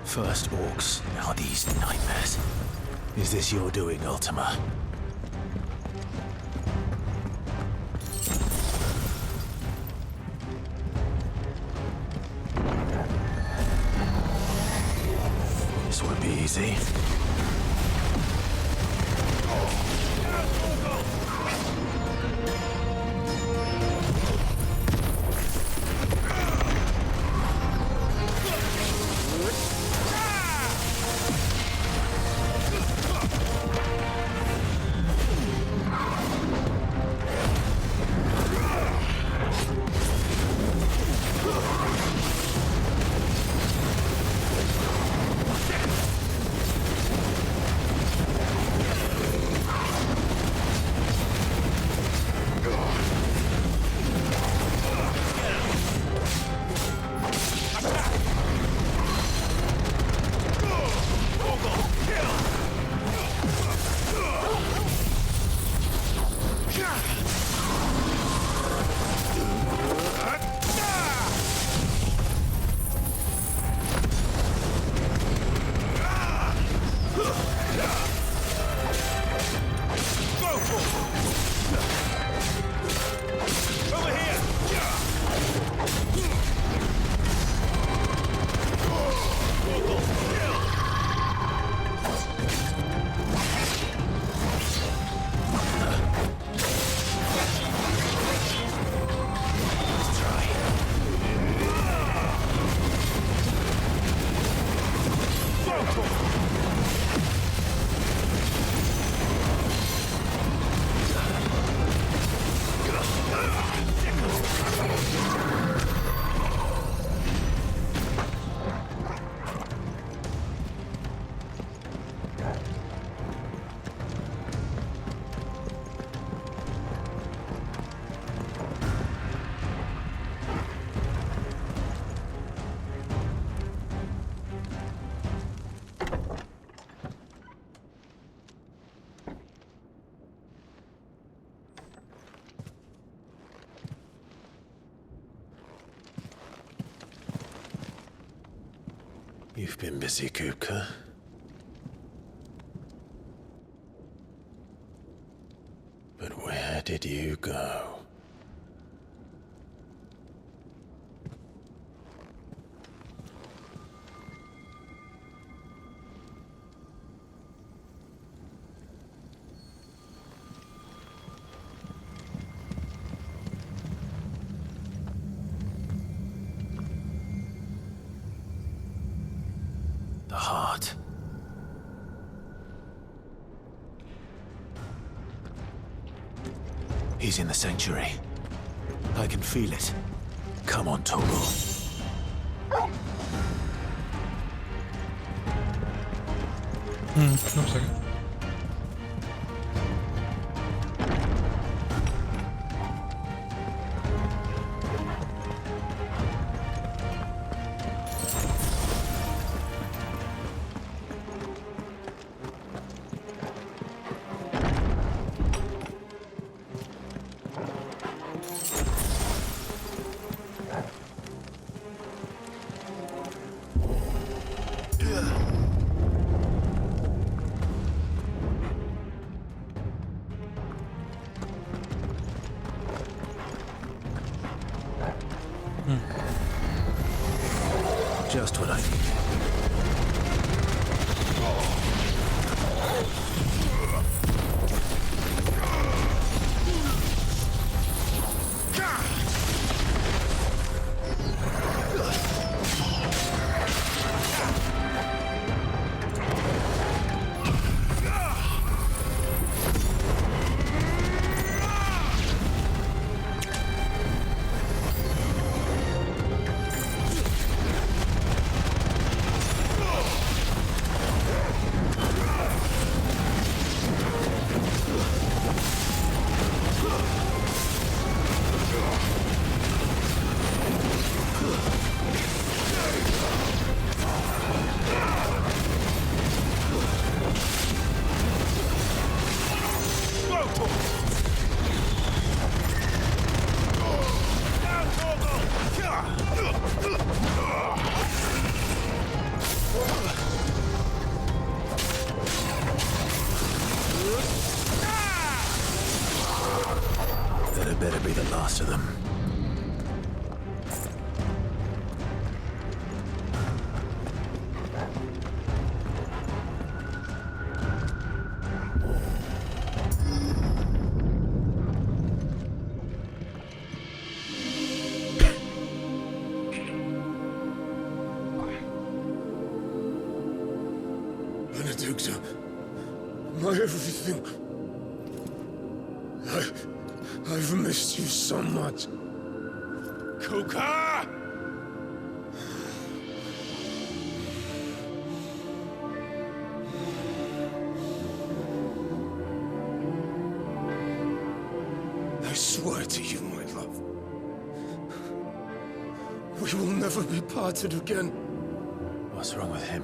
First orcs, now these nightmares. Is this your doing, Ultima? This won't be easy. You've been busy, Kupka. But where did you go? The heart. He's in the sanctuary. I can feel it. Come on, Togo. No second. Just what I need. That better be the last of them. Benedicta, my everything. I've missed you so much. Kuka! I swear to you, my love, we will never be parted again. What's wrong with him?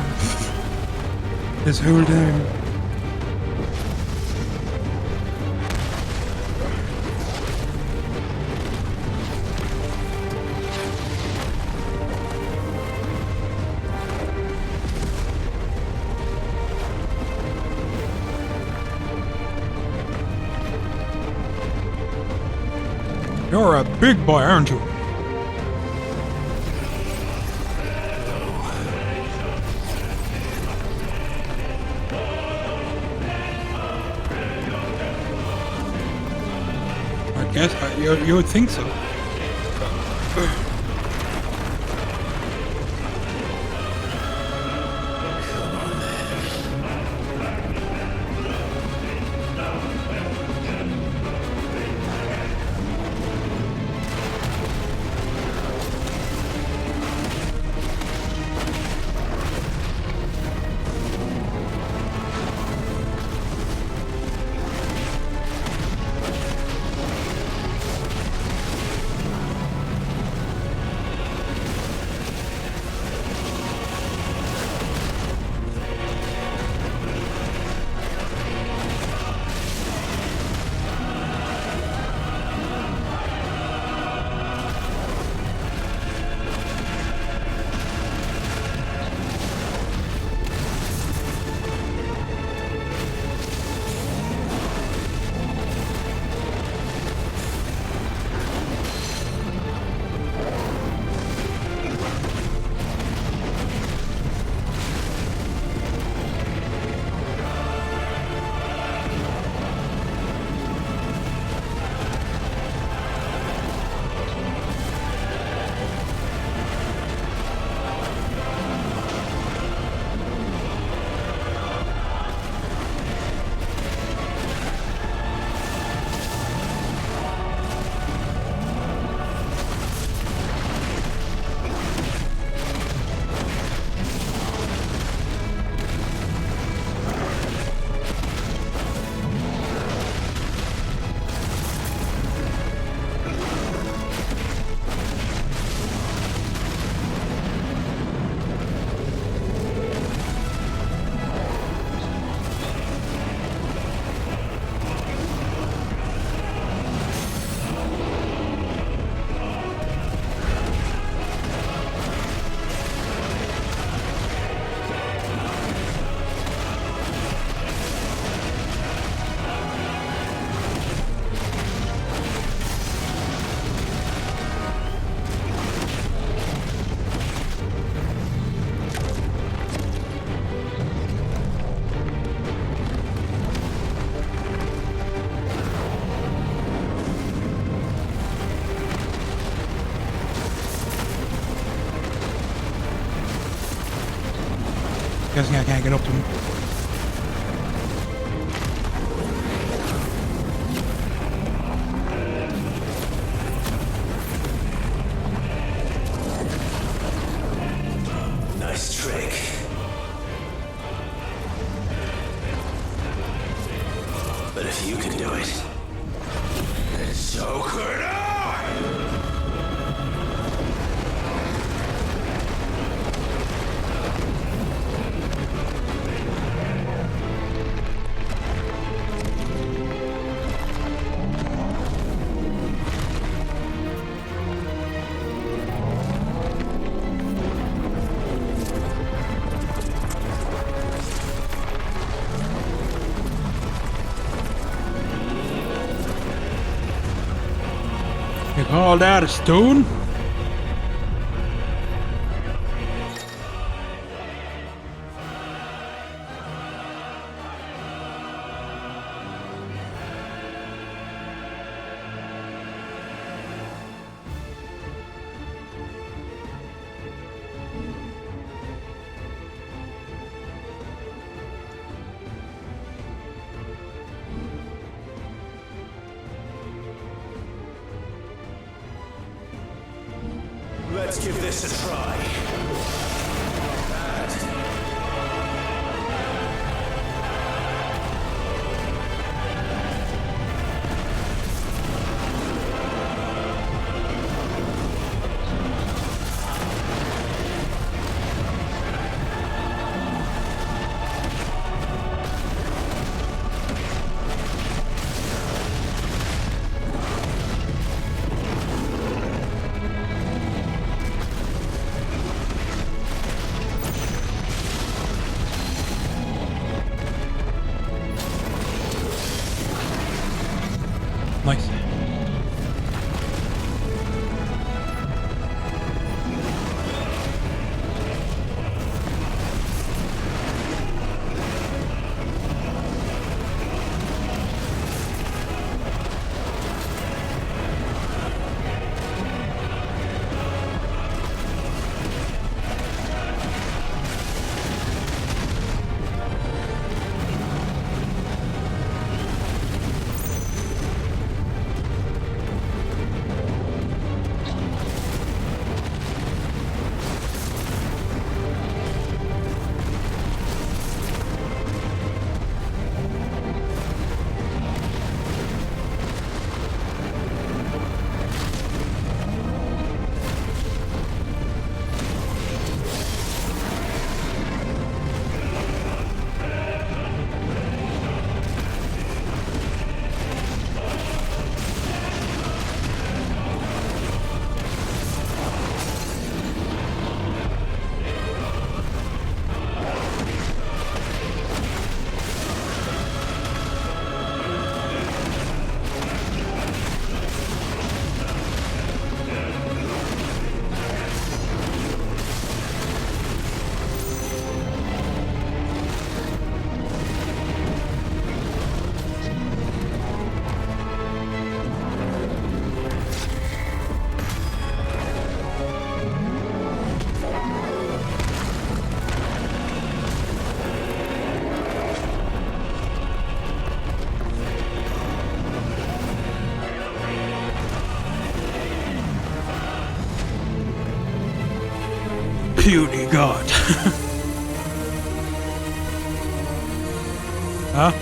there. This whole time. You're a big boy, aren't you? I guess you would think so. Guessing I can't get up to him. Nice trick. But if you can do it, then so could I! You call that a stone? Let's give this a try. puny god. Huh?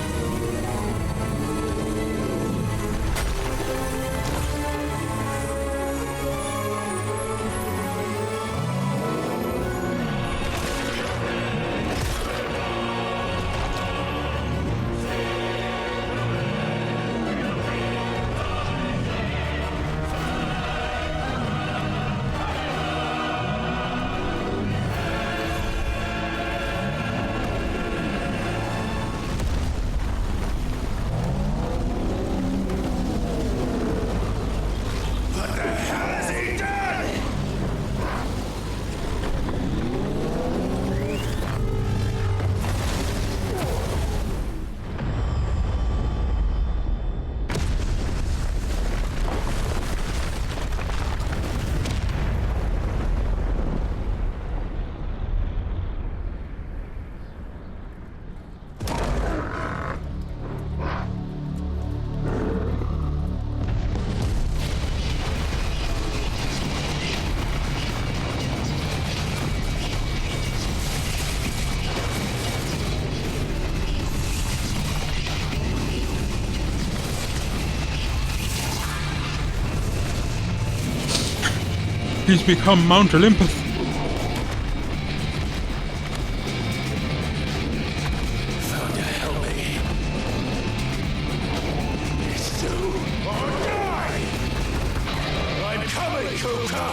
He's become Mount Olympus. Thunder, help me. It's you or die! I'm coming, Kuka!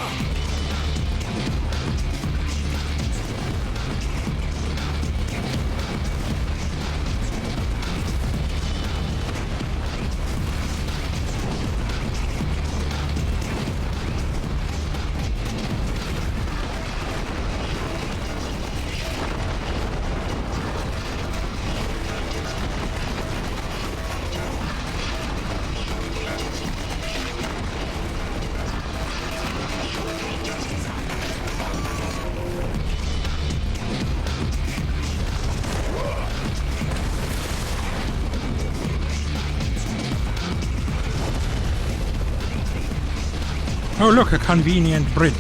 Oh look, a convenient bridge.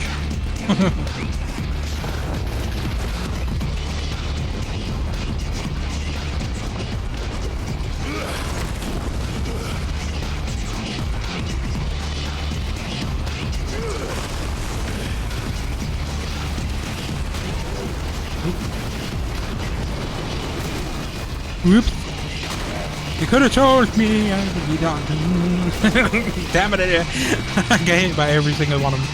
Whoops. You could have told me I would be done. Damn it, I get hit by every single one of them.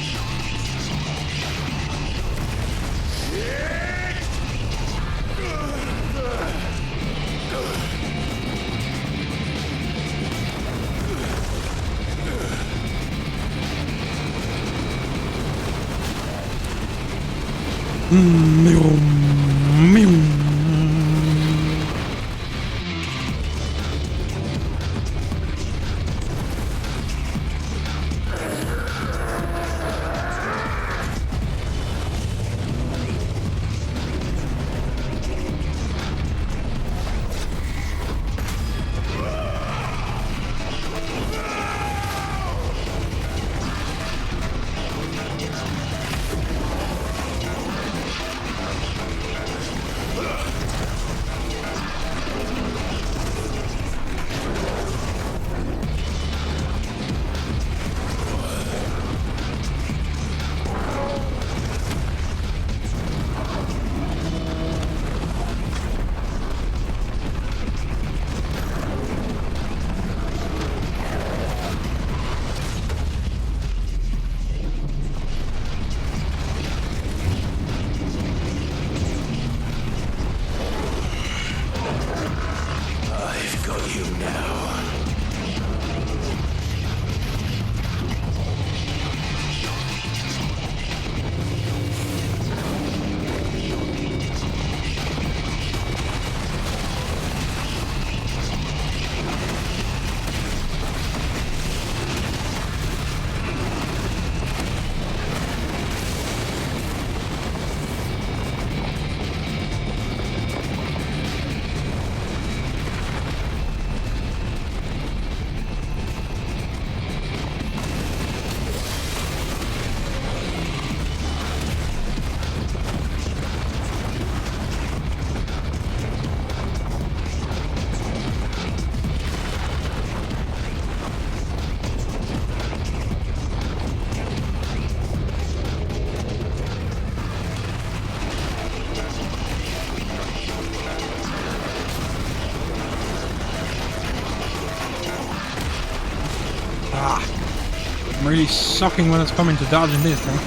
really sucking when it's coming to dodging this thing.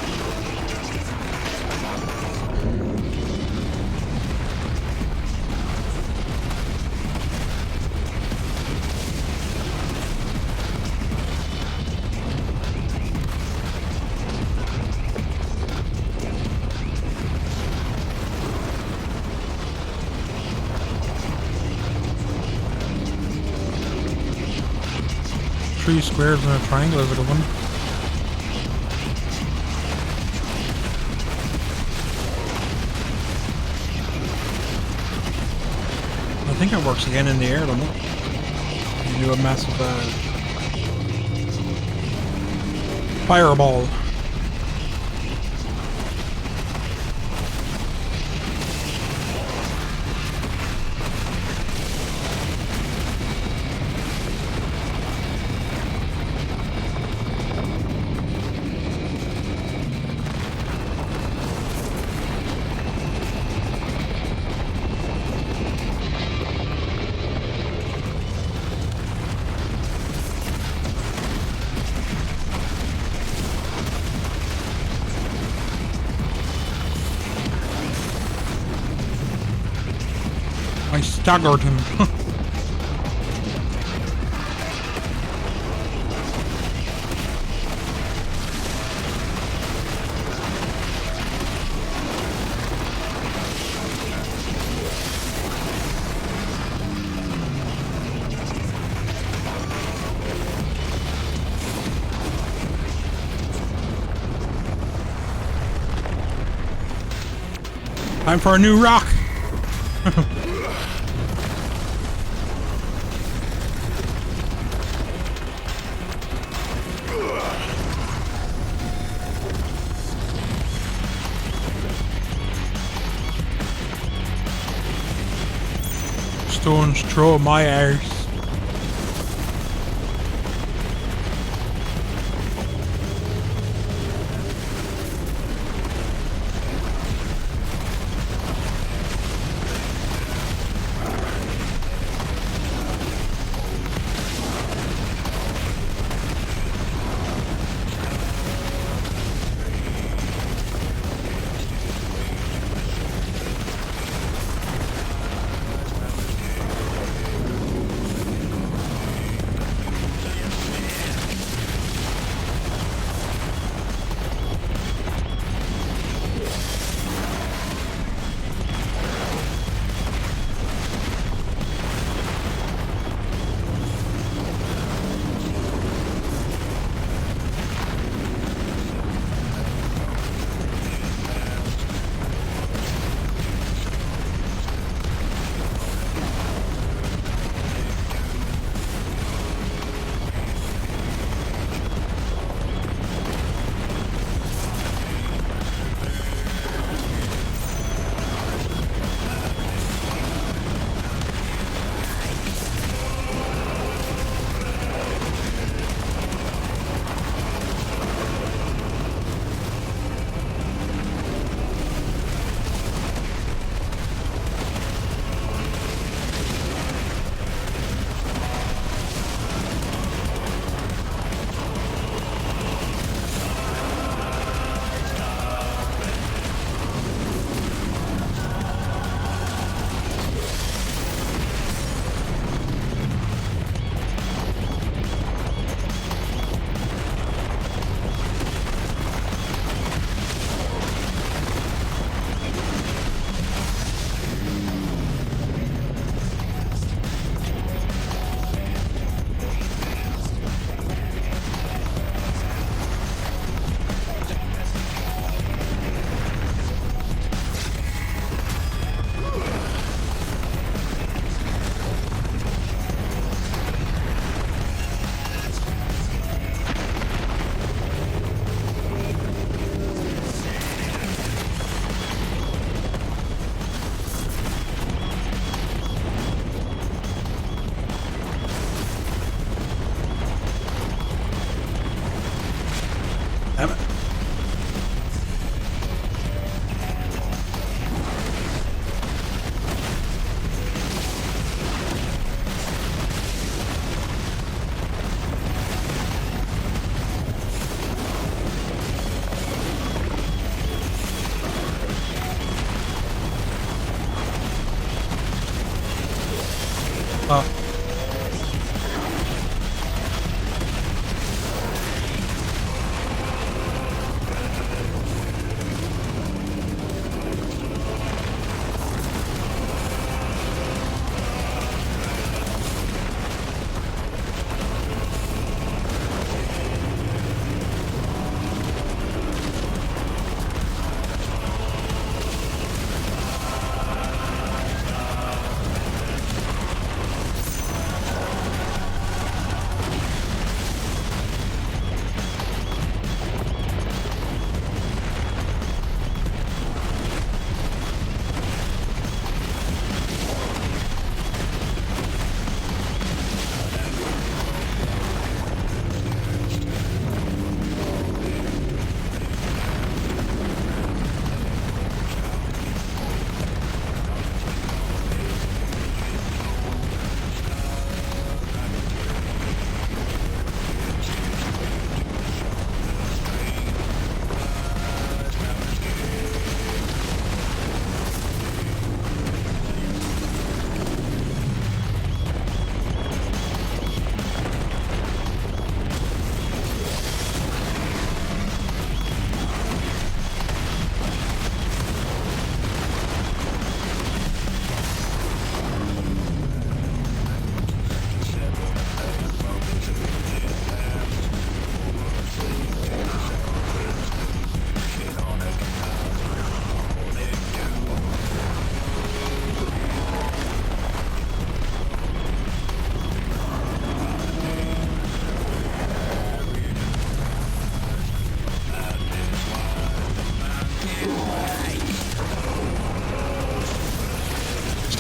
Three squares and a triangle is a good one. I think it works again in the air, doesn't it? You do a massive fireball. I staggered him. Time for a new rock. Stones throw my arse.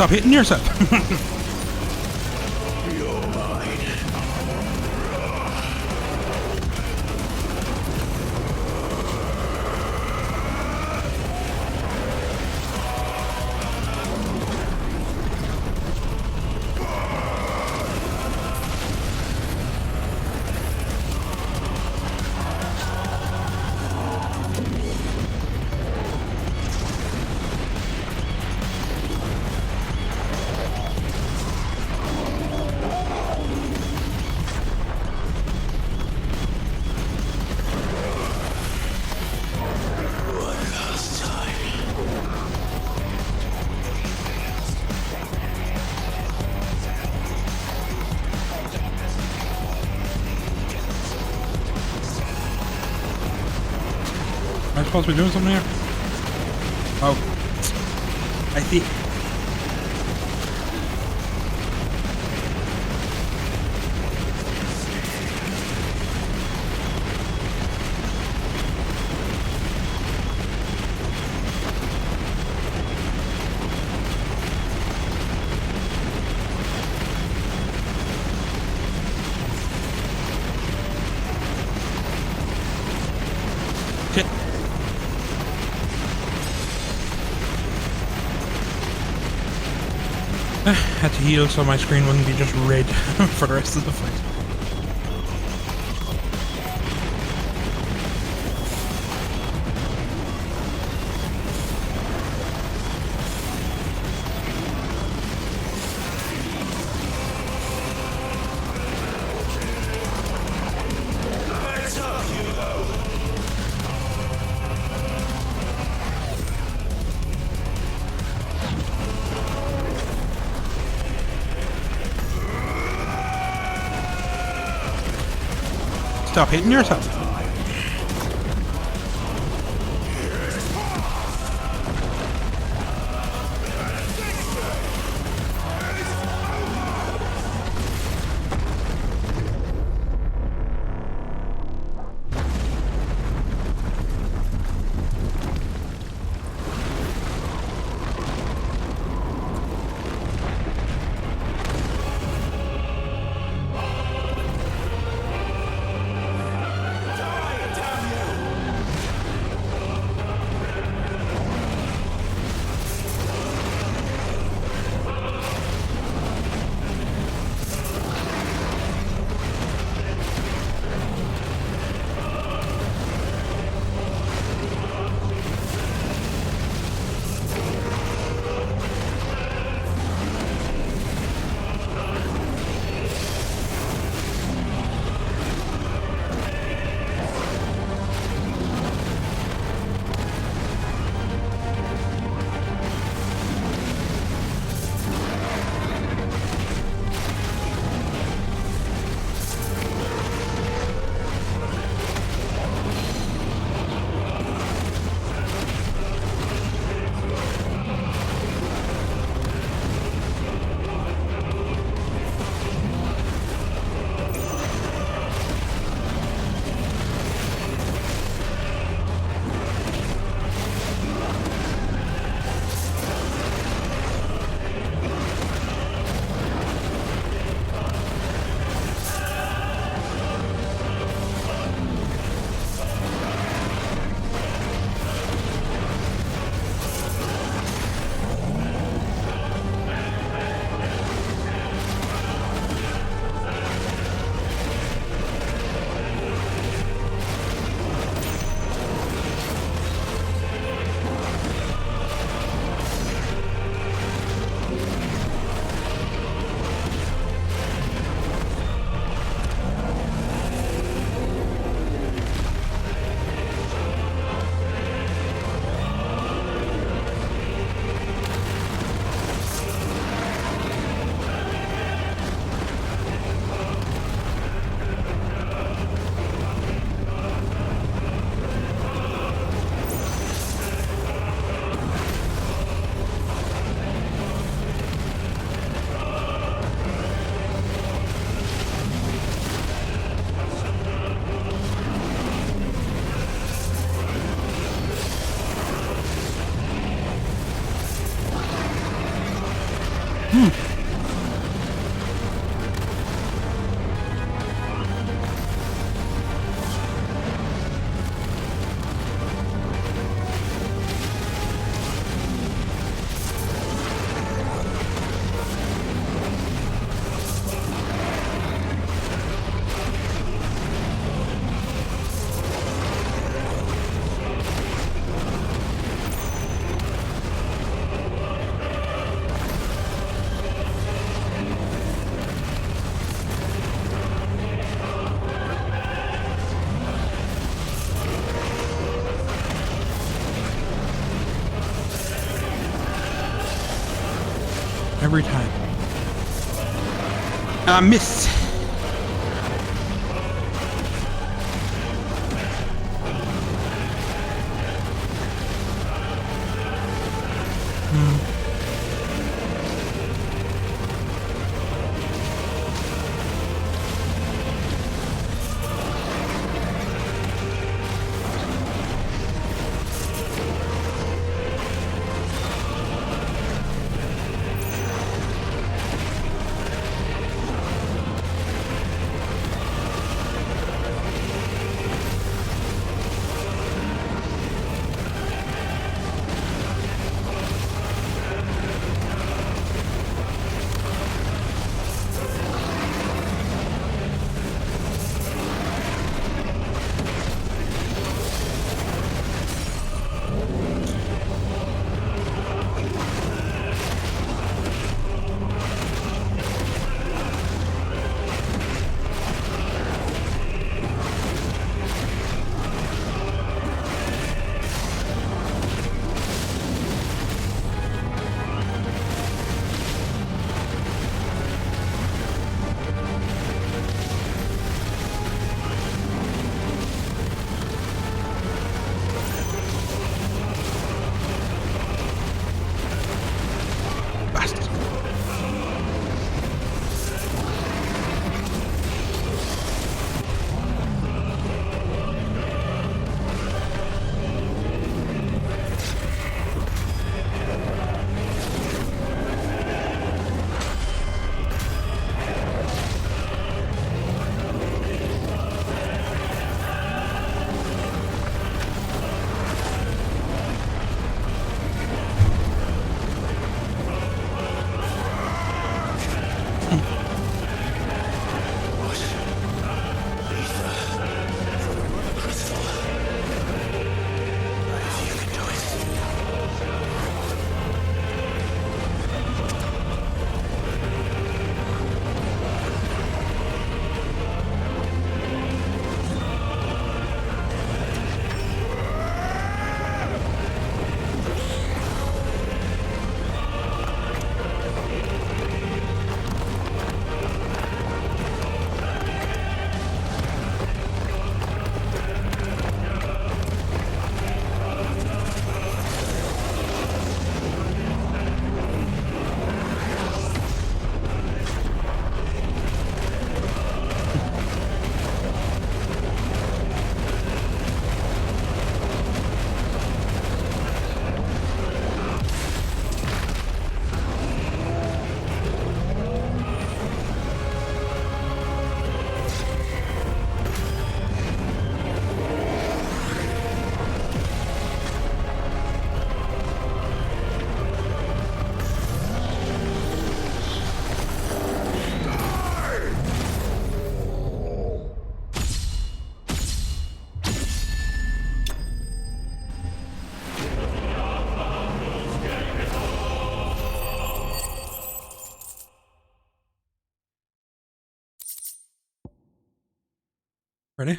Stop hitting yourself. Am I supposed to be doing something here? Oh. I see. Shit. Had to heal so my screen wouldn't be just red for the rest of the fight. Stop hitting yourself. Every time. I miss. Ready?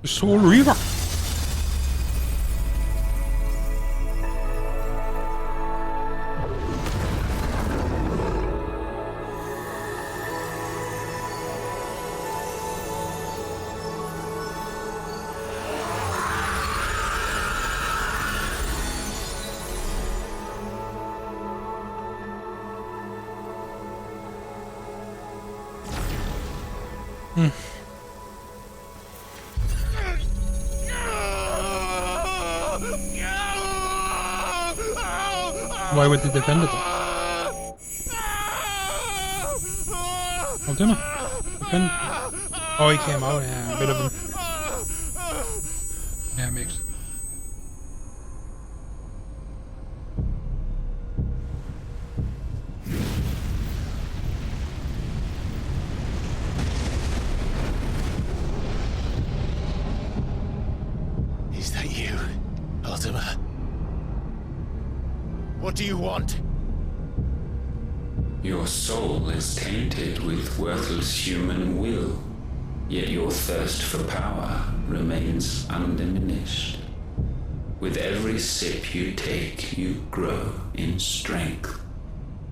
Soul Reaver. Why would they defend it? Well, don't defend. Oh, he came out. Yeah, a bit of him. Yeah, it makes. Is that you, Ultima? What do you want? Your soul is tainted with worthless human will, yet your thirst for power remains undiminished. With every sip you take, you grow in strength,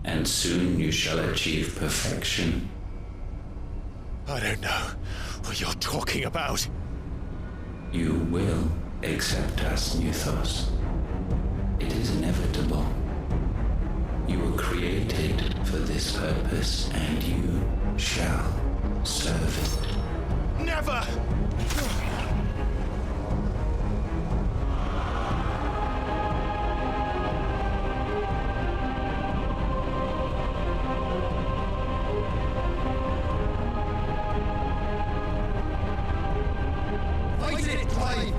and soon you shall achieve perfection. I don't know what you're talking about. You will accept us, Nuthos. It is inevitable. You were created for this purpose, and you shall serve it. Never! Fight it, Clive!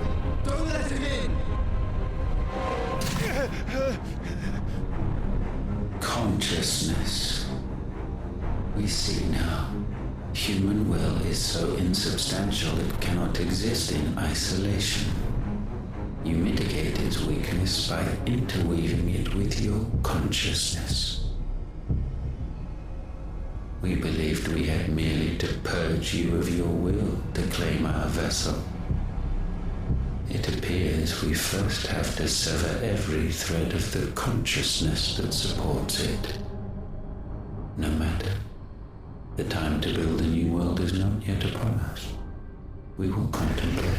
Don't let him in! Consciousness. We see now. Human will is so insubstantial it cannot exist in isolation. You mitigate its weakness by interweaving it with your consciousness. We believed we had merely to purge you of your will to claim our vessel. It appears we first have to sever every thread of the consciousness that supports it. No matter. The time to build a new world is not yet upon us. We will contemplate.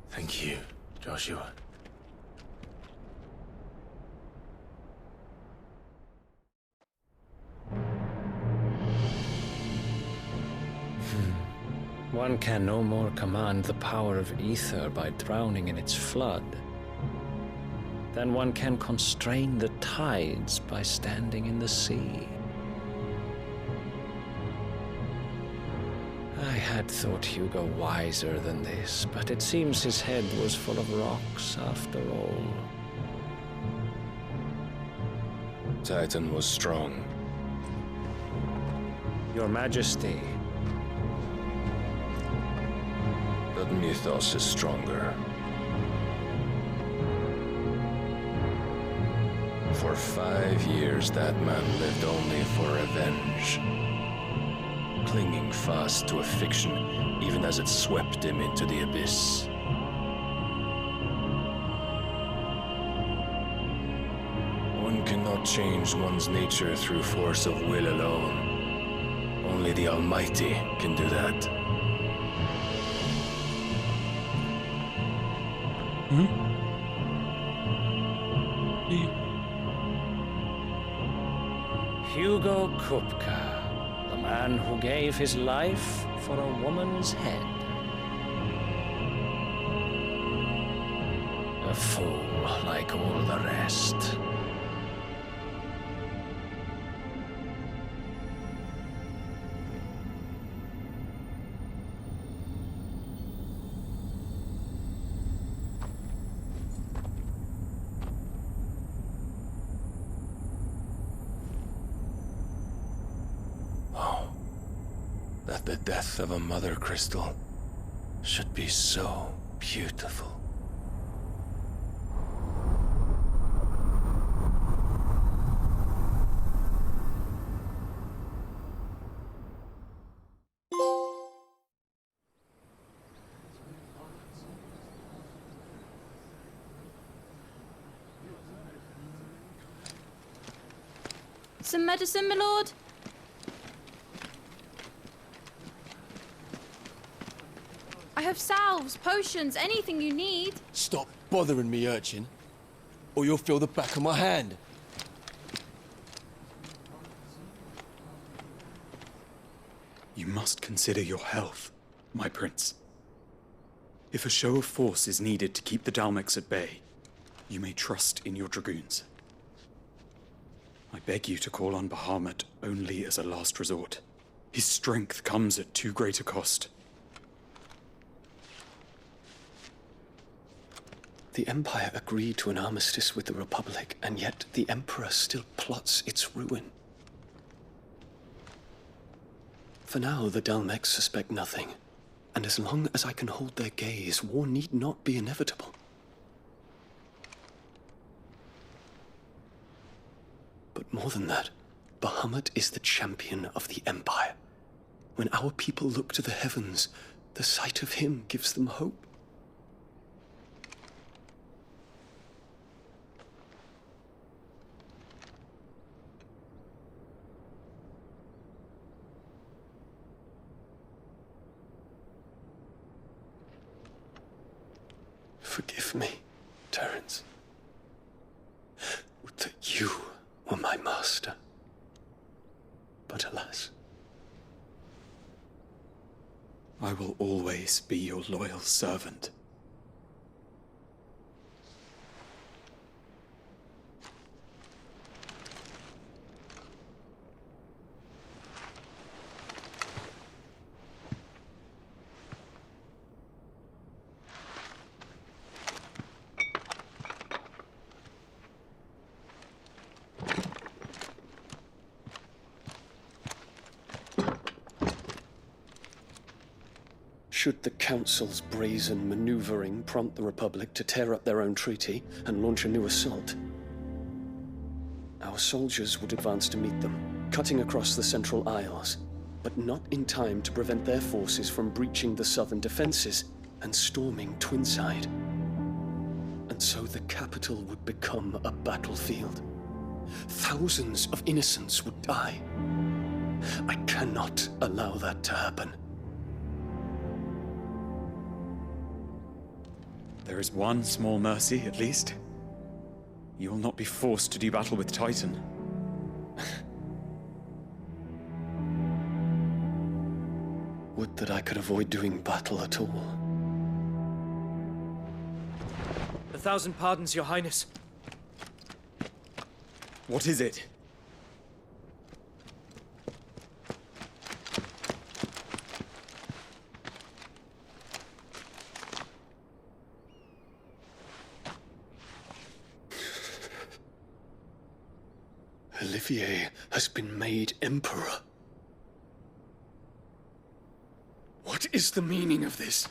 Thank you, Joshua. One can no more command the power of ether by drowning in its flood than one can constrain the tides by standing in the sea. I had thought Hugo wiser than this, but it seems his head was full of rocks after all. Titan was strong. Your Majesty. But Mythos is stronger. For 5 years, that man lived only for revenge. Clinging fast to a fiction, even as it swept him into the abyss. One cannot change one's nature through force of will alone. Only the Almighty can do that. Hugo Kupka, the man who gave his life for a woman's head. A fool like all the rest. That the death of a mother crystal should be so beautiful. Some medicine, my lord? I have salves, potions, anything you need. Stop bothering me, urchin, or you'll feel the back of my hand. You must consider your health, my prince. If a show of force is needed to keep the Dalmex at bay, you may trust in your dragoons. I beg you to call on Bahamut only as a last resort. His strength comes at too great a cost. The Empire agreed to an armistice with the Republic, and yet the Emperor still plots its ruin. For now, the Dalmex suspect nothing, and as long as I can hold their gaze, war need not be inevitable. But more than that, Bahamut is the champion of the Empire. When our people look to the heavens, the sight of him gives them hope. Forgive me, Terence. Would that you were my master. But alas. I will always be your loyal servant. Should the Council's brazen maneuvering prompt the Republic to tear up their own treaty and launch a new assault, our soldiers would advance to meet them, cutting across the Central Isles, but not in time to prevent their forces from breaching the southern defenses and storming Twinside. And so the capital would become a battlefield. Thousands of innocents would die. I cannot allow that to happen. There is one small mercy, at least. You will not be forced to do battle with Titan. Would that I could avoid doing battle at all. 1,000 pardons, Your Highness. What is it? Olivier has been made Emperor. What is the meaning of this?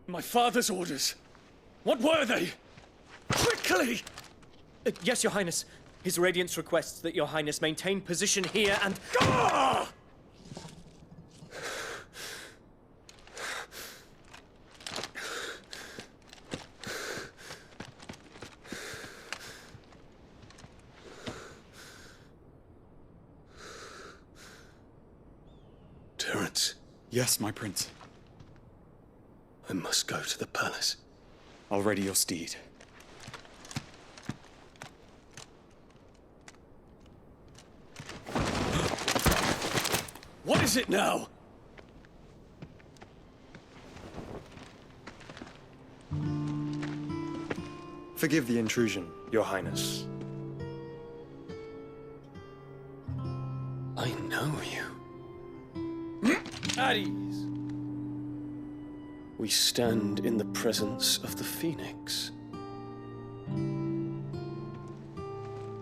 My father's orders. What were they? Quickly! Yes, Your Highness. His Radiance requests that Your Highness maintain position here and... Ah! Terence. Yes, my prince. I must go to the palace. I'll ready your steed. What is it now? Forgive the intrusion, Your Highness. I know you. At ease. We stand in the presence of the Phoenix.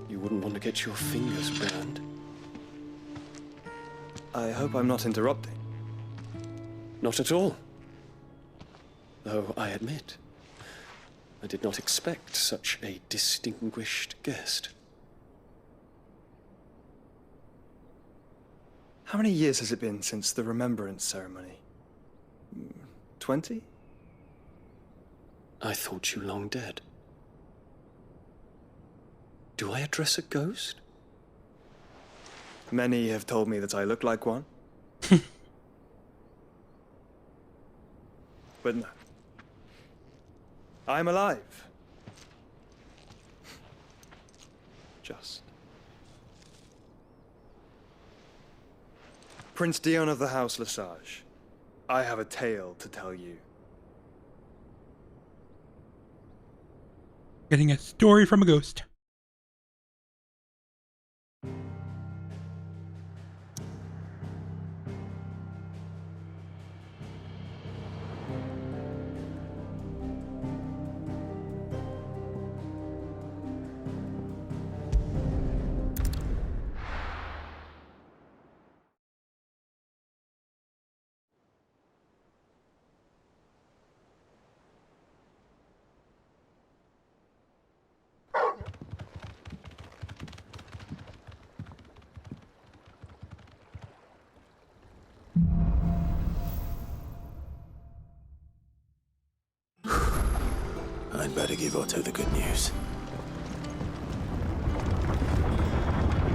You wouldn't want to get your fingers burned. I hope I'm not interrupting. Not at all. Though I admit, I did not expect such a distinguished guest. How many years has it been since the Remembrance ceremony? 20? I thought you long dead. Do I address a ghost? Many have told me that I look like one. But no. I'm alive. Just. Prince Dion of the House Lesage, I have a tale to tell you. Getting a story from a ghost. I'd better give Otto the good news.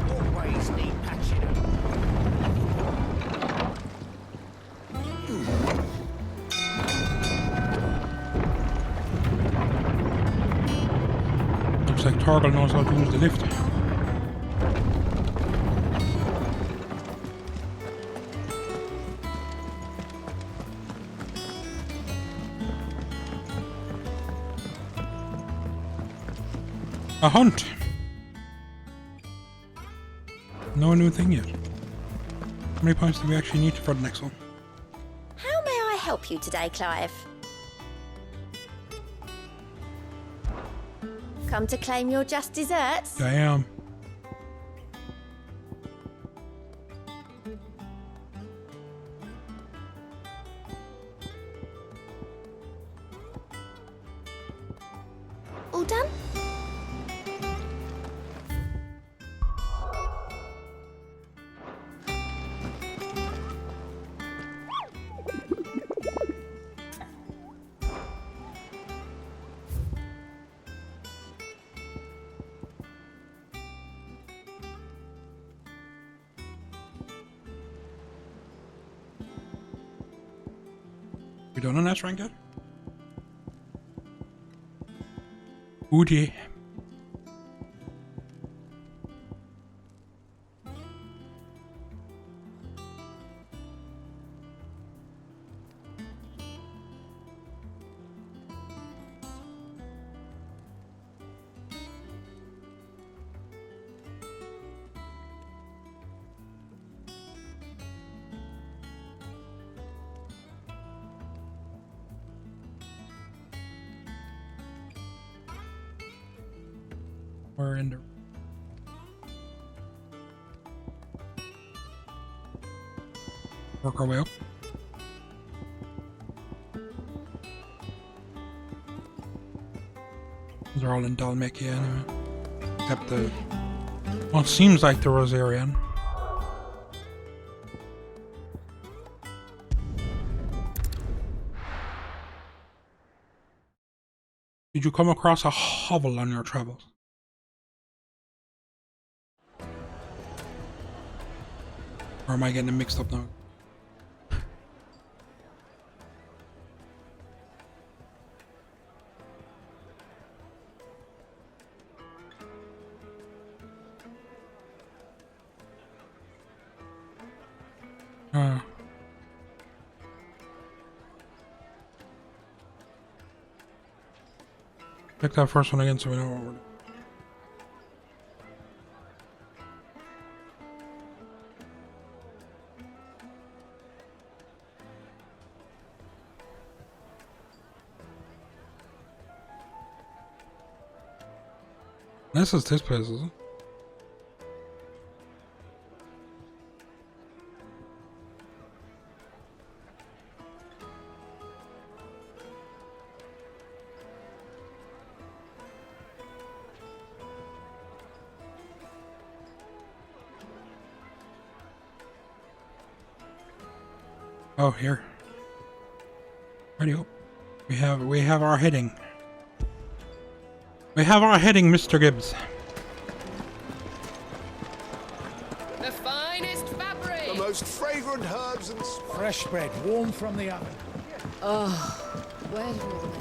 Always need patching up. Looks like Torgal knows how to use the lift. A hunt. No new thing yet. How many points do we actually need for the next one? How may I help you today, Clive? Come to claim your just desserts? I am. All done? We done on S rank yet? Oh dear. We're in the work our way up. They're all in Dalmatia anyway. Except the... Well, it seems like the Rosarian. Did you come across a hovel on your travels? Or am I getting it mixed up now? Pick that first one again so we know what we're doing. This is this place, is it? Oh, here. Radio. We have our heading. We have our heading, Mr. Gibbs. The finest fabric. The most fragrant herbs and fresh bread, warm from the oven. Oh, where did all the money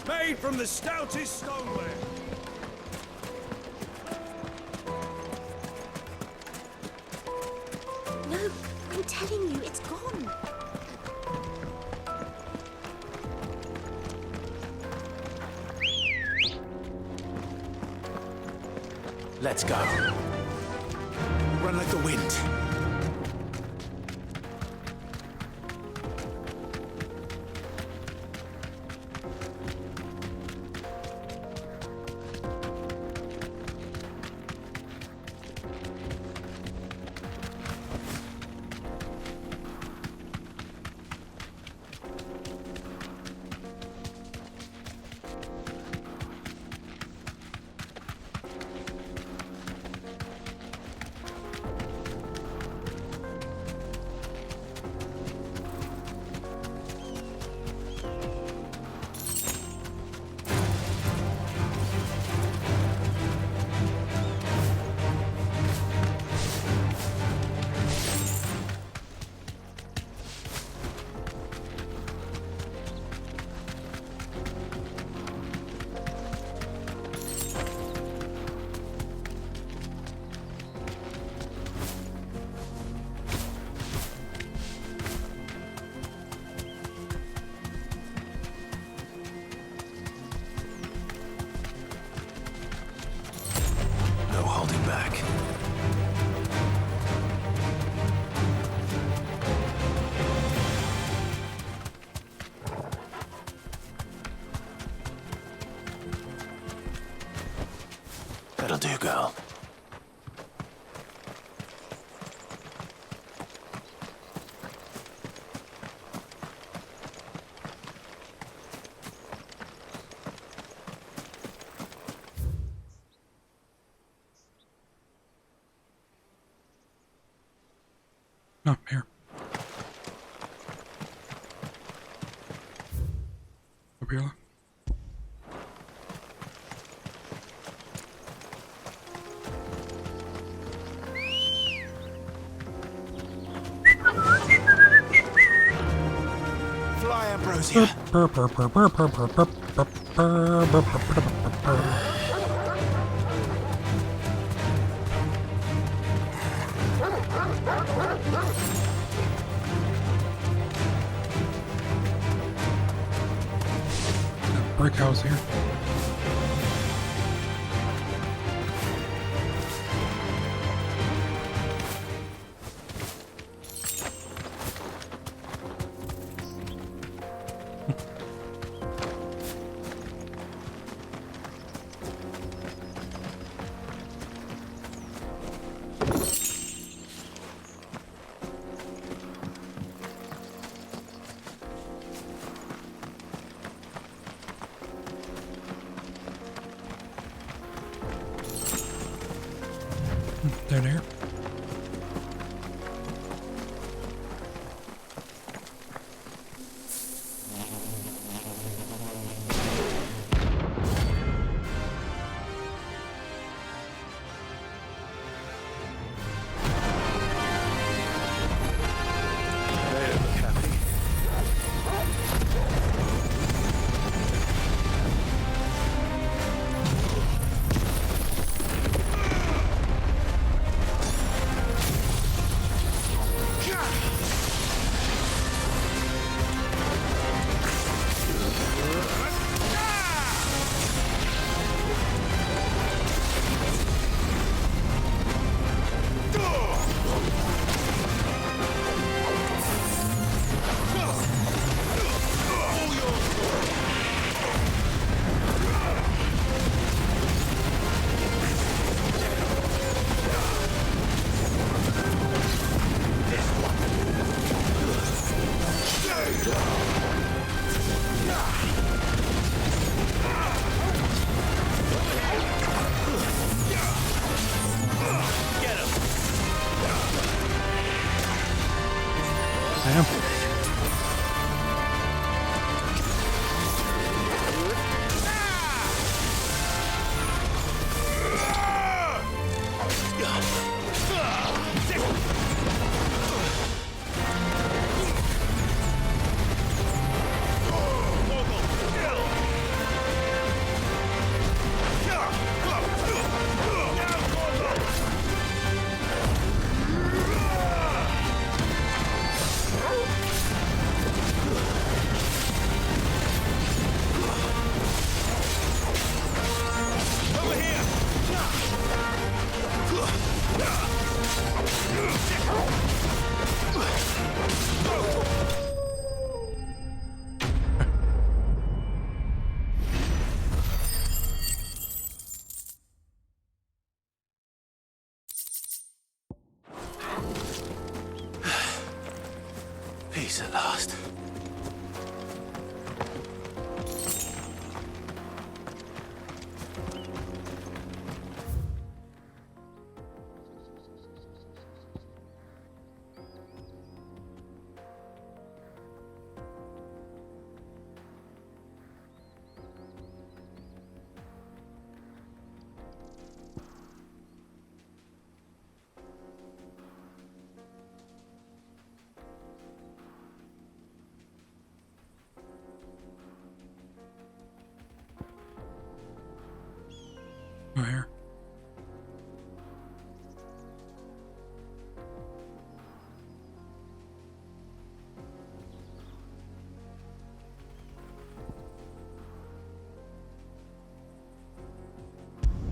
go? Made from the stoutest stoneware. No, I'm telling you, it's gone. Let's go. Run like the wind. No holding back. That'll do, girl. Oh, here. Gabriella. Fly, Ambrosia. Brick house here. There. Peace at last. Where?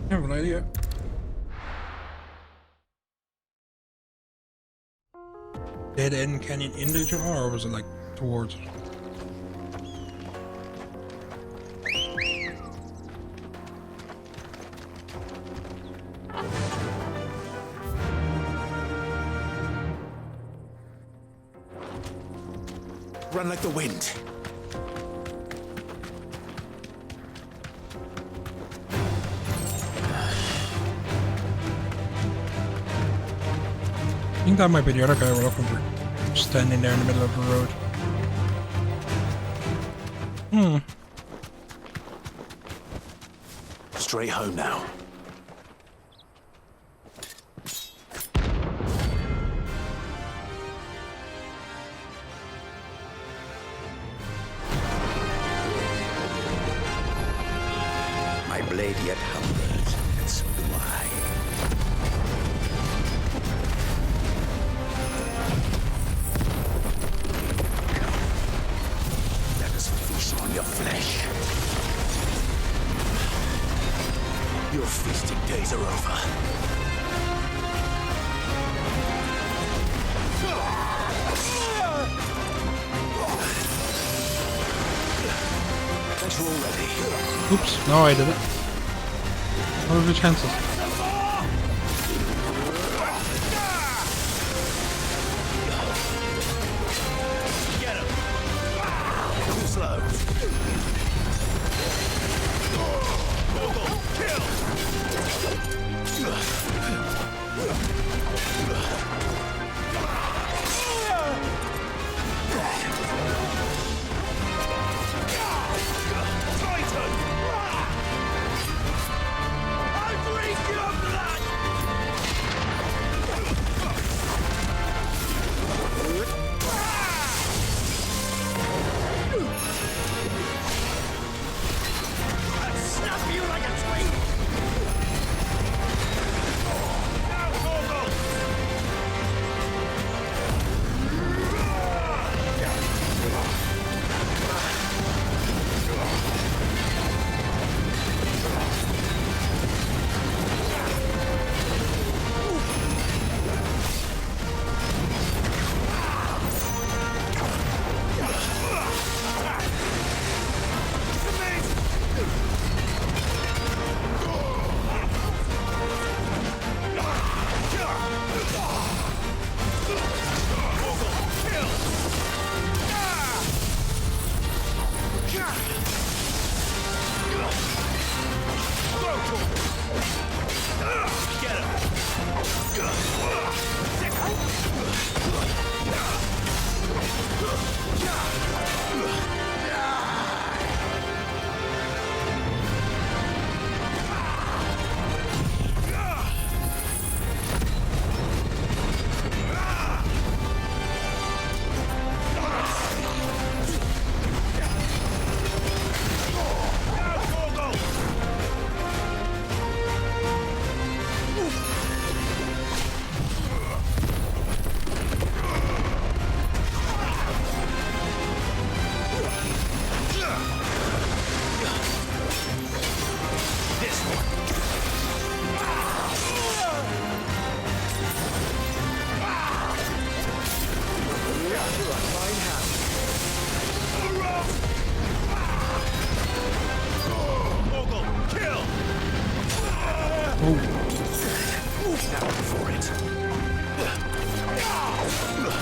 I have an idea. Dead end canyon in the jar, or was it like towards it? Run like the wind. I think that might be the other guy we're looking for. Standing there in the middle of the road. Straight home now. My blade yet hungers, and so do I. Let us feast on your flesh. Your feasting days are over. Bet you're all ready. Oops, no, I did it. What are the chances? Get him. Too slow.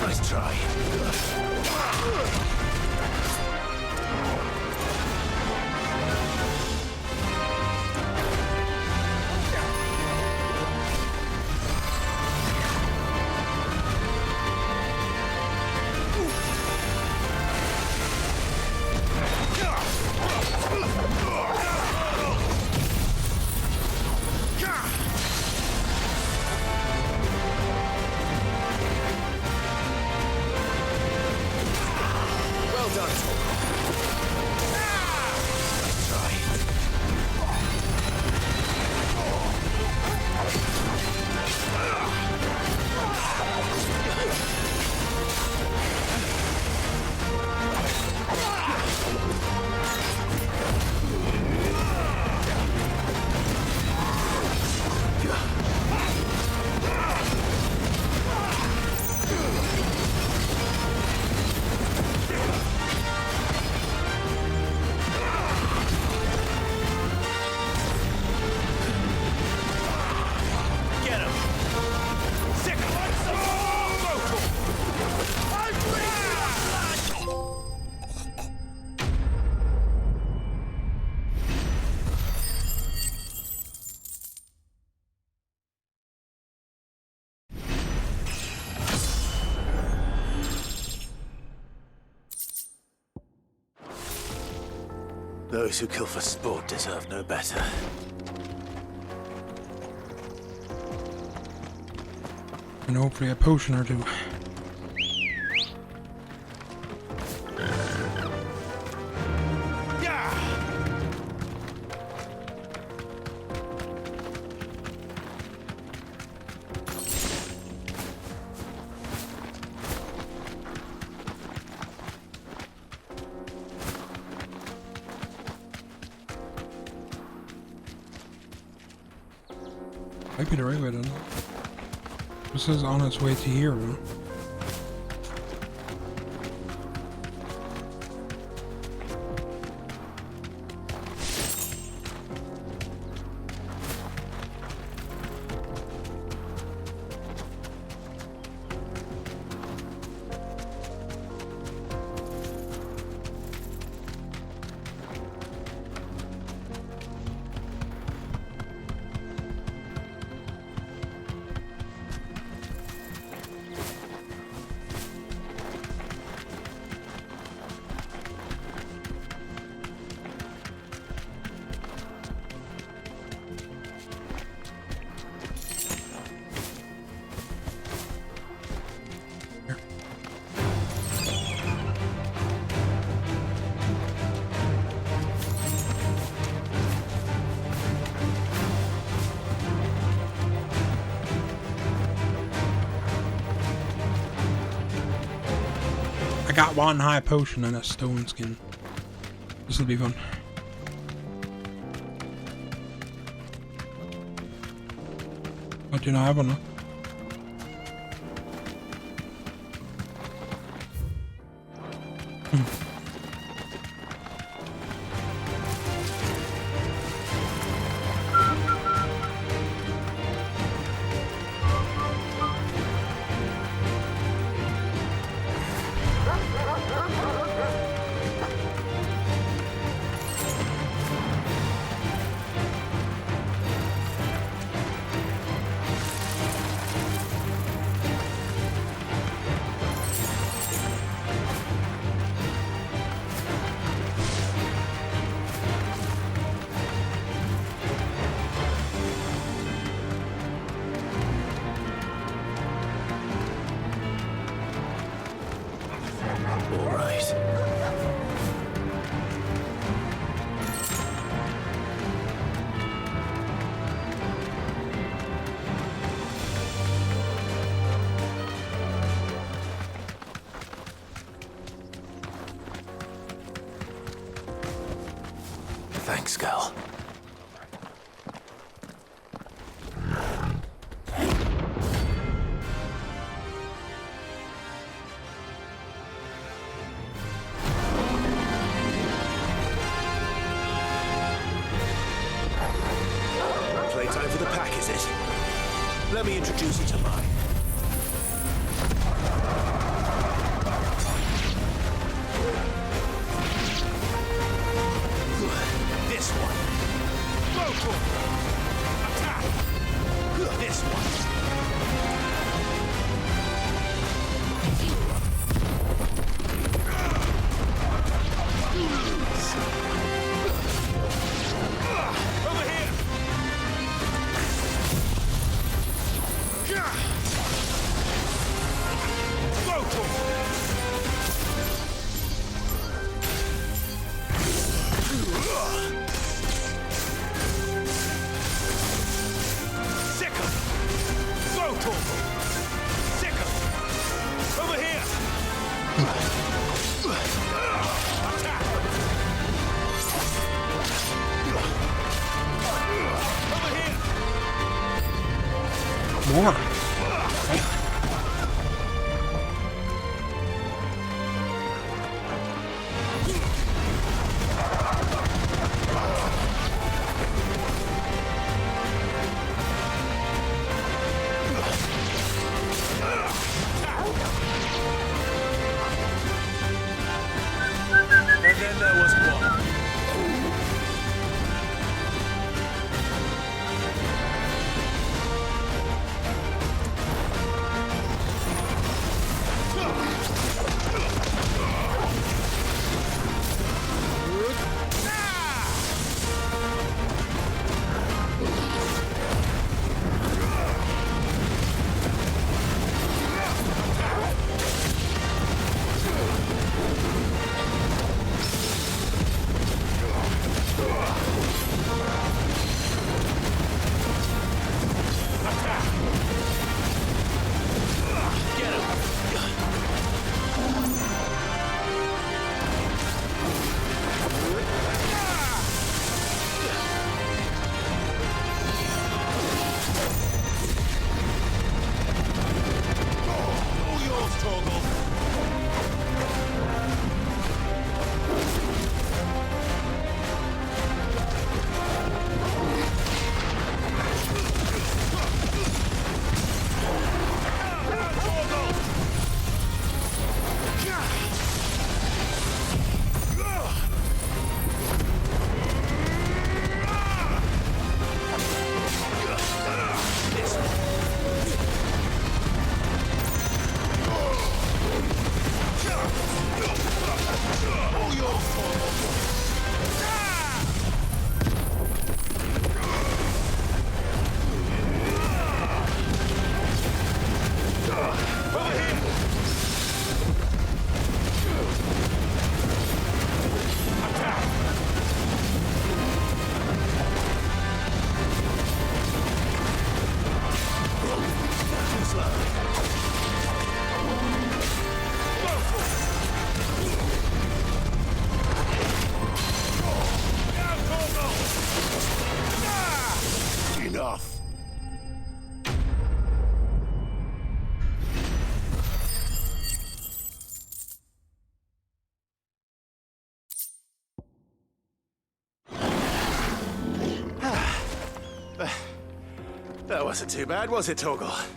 Nice try. Those who kill for sport deserve no better. And hopefully a potion or two. Might be the right way, then. This is on its way to here, man. I got one high potion and a stone skin. This will be fun. What do you not have one? Huh? Thanks, girl. Playtime for the pack, is it? Let me introduce you to mine. Over here! More. And then there was one. Enough. That wasn't too bad, was it, Torgal?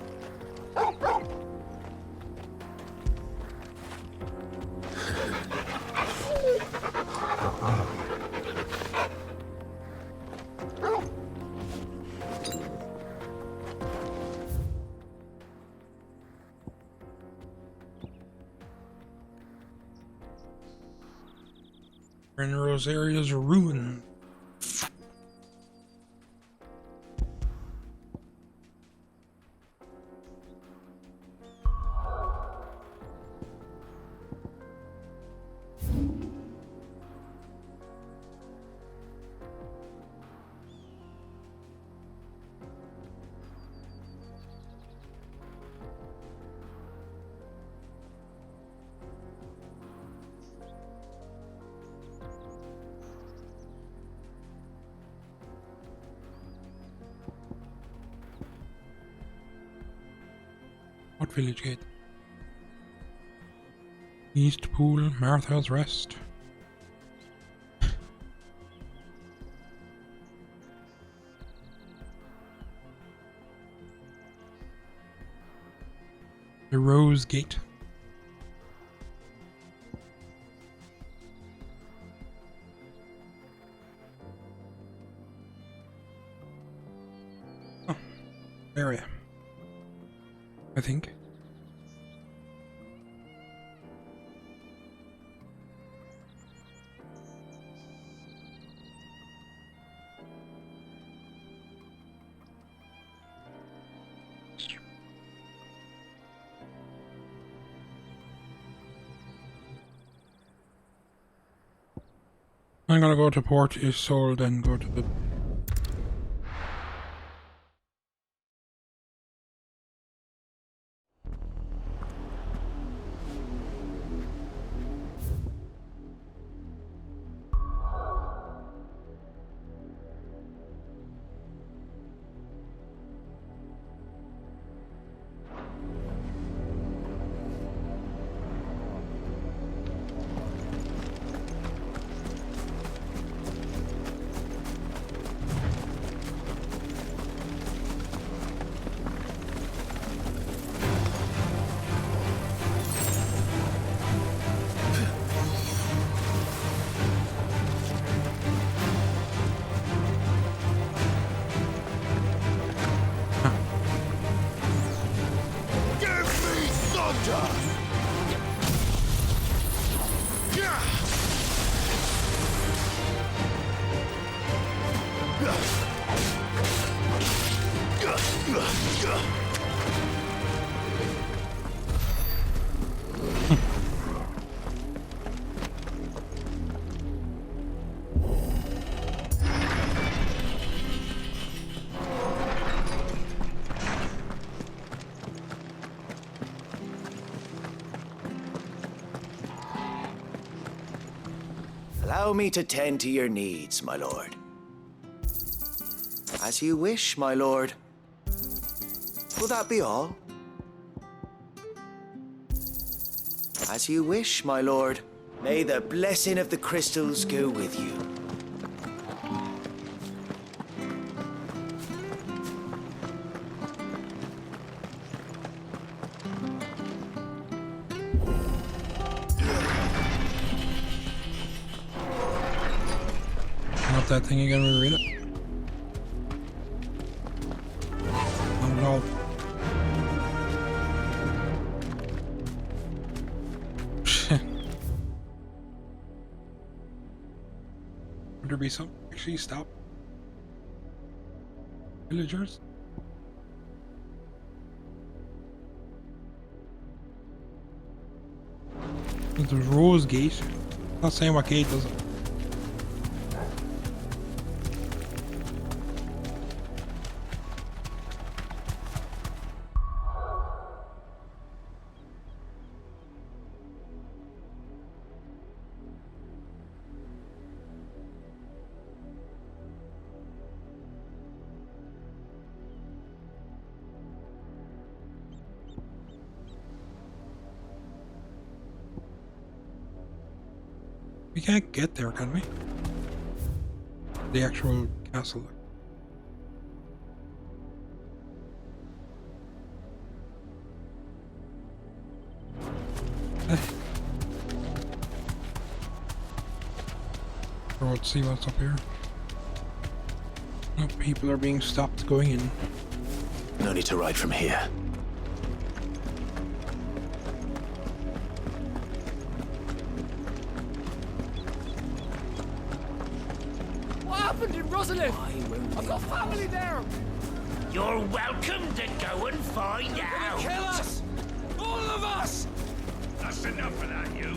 Those areas are ruined. What village gate? East Pool, Martha's Rest. The Rose Gate. Oh, area. I think. I'm gonna go to Port Isolde and go to the Allow me to tend to your needs, my lord. As you wish, my lord. Will that be all? As you wish, my lord. May the blessing of the crystals go with you. Not that thing again, reread it. Oh no. Would there be some actually stop villagers? There's Rose Gate. Not saying what gate does it. We can't get there, can we? The actual castle. Hey. Let's see what's up here. Oh, people are being stopped going in. No need to ride from here. What happened in Rosalind? I've got family there. You're welcome to go and find They're out. gonna kill us! All of us! That's enough of that, you.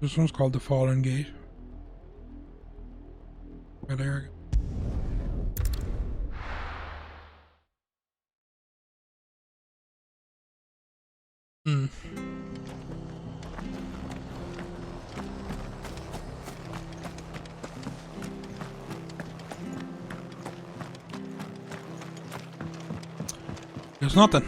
This one's called the Fallen Gate. Right there. Hmm. There's nothing.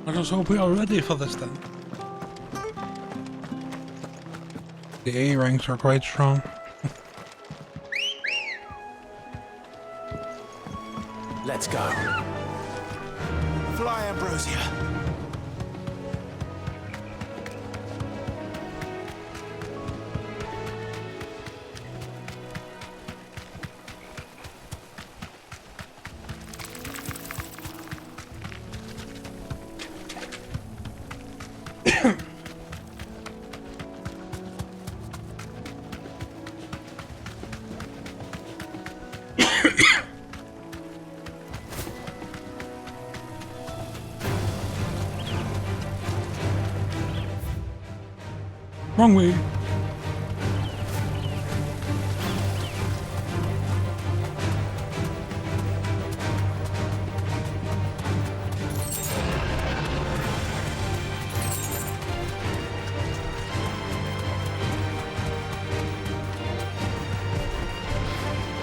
I just hope we are ready for this then. The A ranks are quite strong. Let's go. Fly, Ambrosia. Wrong way.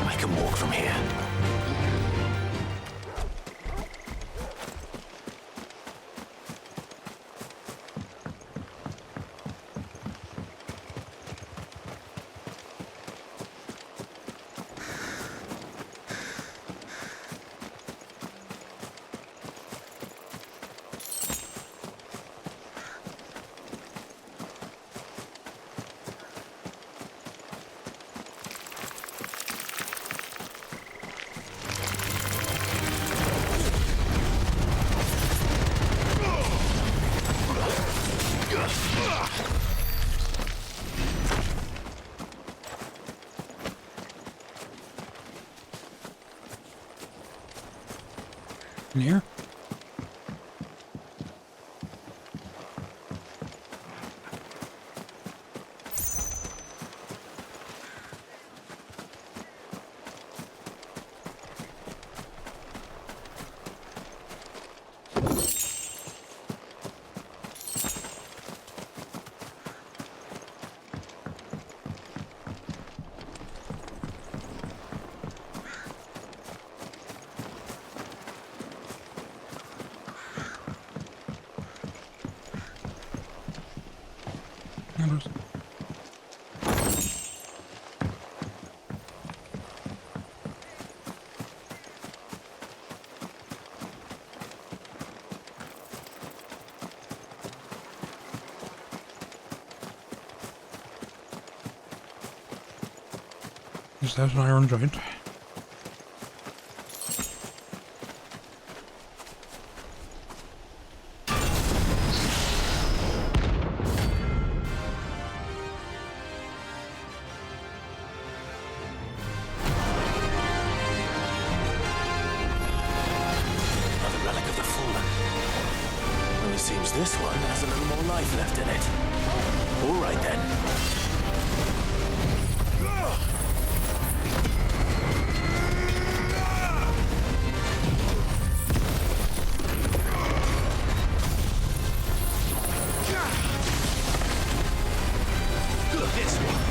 I can walk from here. In here? Just has an iron joint. Seems this one has a little more life left in it. All right then. This one.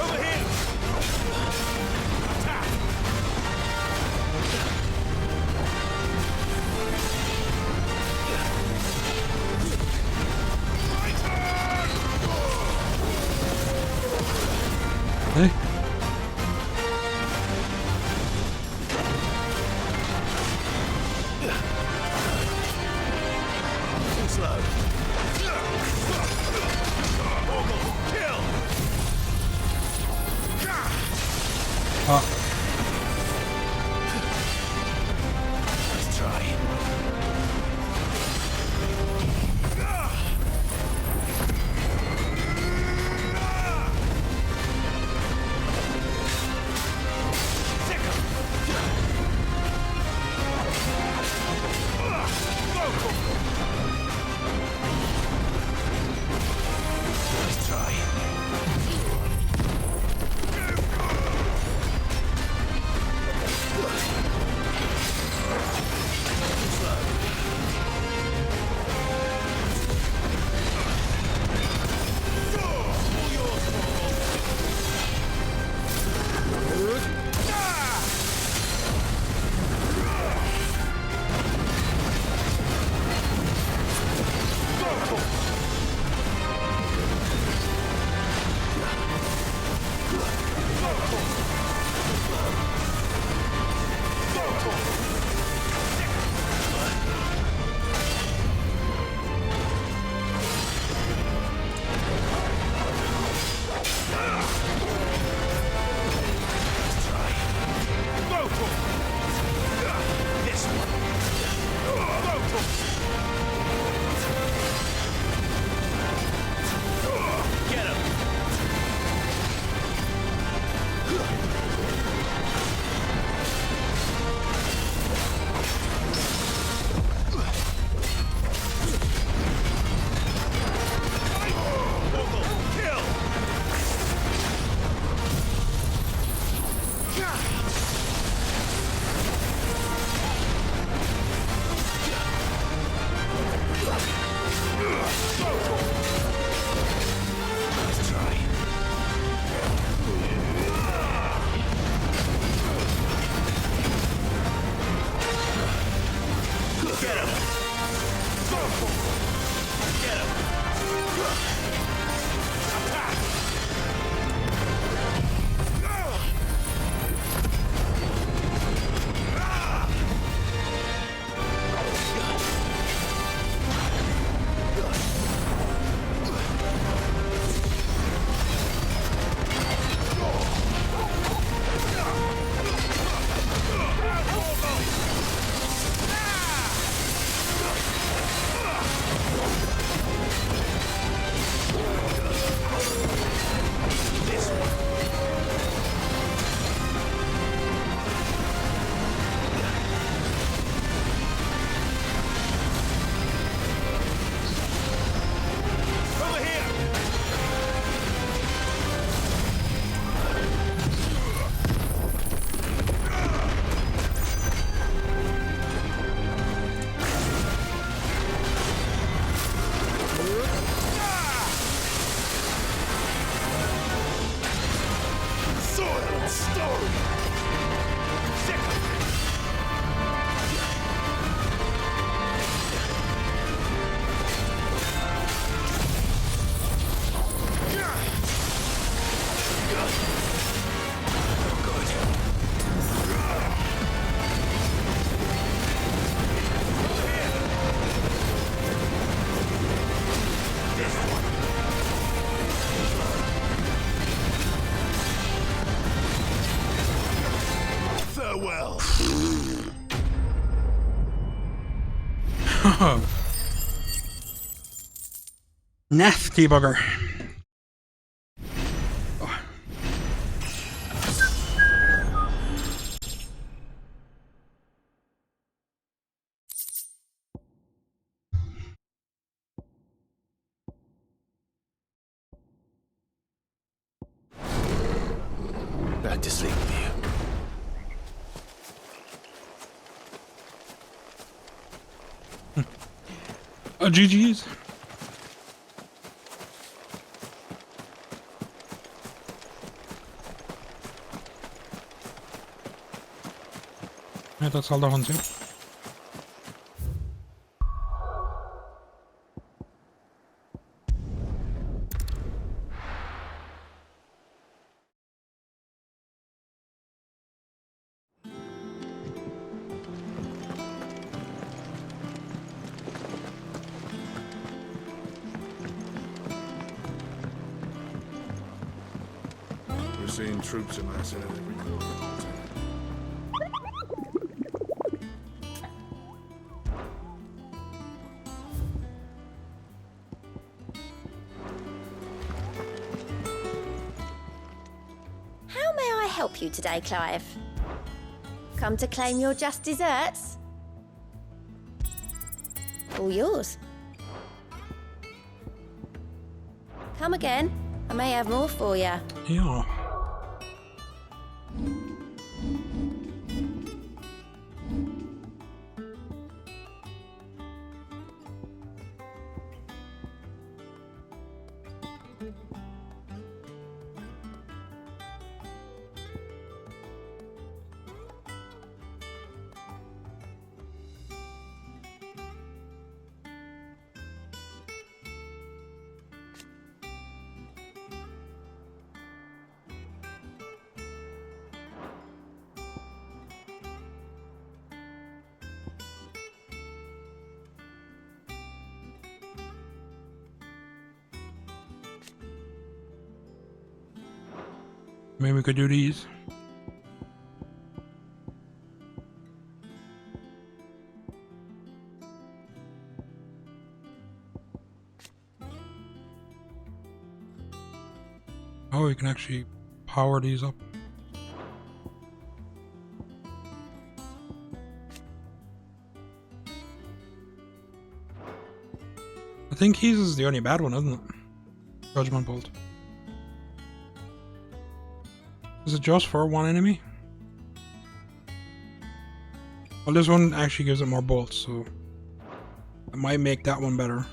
Over here! Attack! Hey. Too slow. Kill! Let's try. Let's try. Farewell. Nasty bugger. Back to sleep with you. GG's. Yeah, that's all the hunting. We're seeing troops amassing at every corner. How may I help you today, Clive? Come to claim your just desserts? All yours. Come again. I may have more for you. Yeah. Maybe we could do these. Oh, we can actually power these up. I think his is the only bad one, isn't it? Judgment Bolt. Is it just for one enemy? Well, this one actually gives it more bolts, so it might make that one better.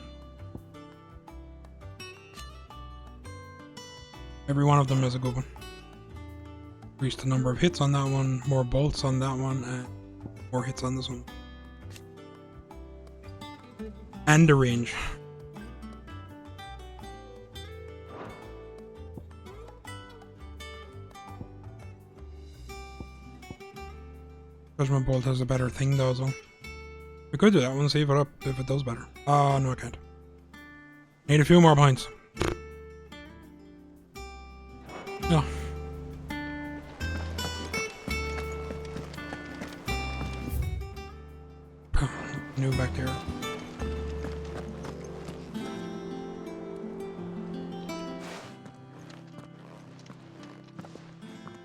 Every one of them is a good one. Increase the number of hits on that one, more bolts on that one, and more hits on this one. And the range. Judgment Bolt has a better thing though, so we could do that one, save it up if it does better. Oh, no I can't. Need a few more points. No. New bacteria.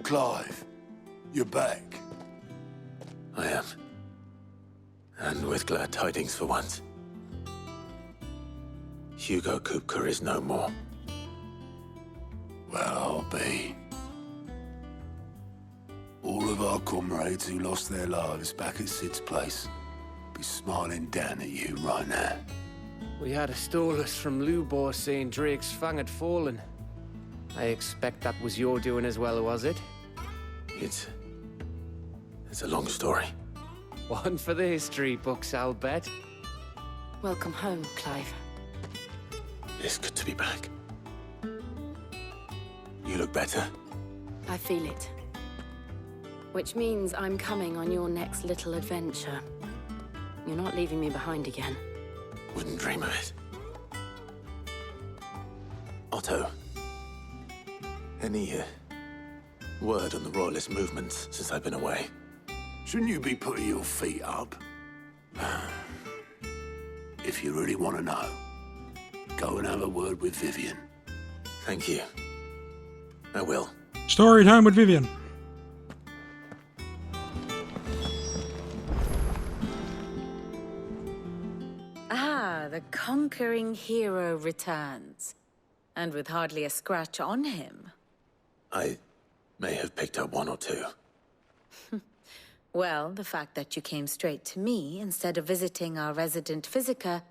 Clive, you're back. I am. And with glad tidings for once. Hugo Kupka is no more. Well, I'll be. All of our comrades who lost their lives back at Sid's place be smiling down at you right now. We had a stolus from Lubor saying Drake's Fang had fallen. I expect that was your doing as well, was it? It's a long story. One for the history books, I'll bet. Welcome home, Clive. It's good to be back. You look better. I feel it. Which means I'm coming on your next little adventure. You're not leaving me behind again. Wouldn't dream of it. Otto, any word on the Royalist movements since I've been away? Shouldn't you be putting your feet up? If you really want to know, go and have a word with Vivian. Thank you. I will. Story time with Vivian. Ah, the conquering hero returns. And with hardly a scratch on him. I may have picked up one or two. Well, the fact that you came straight to me instead of visiting our resident physiker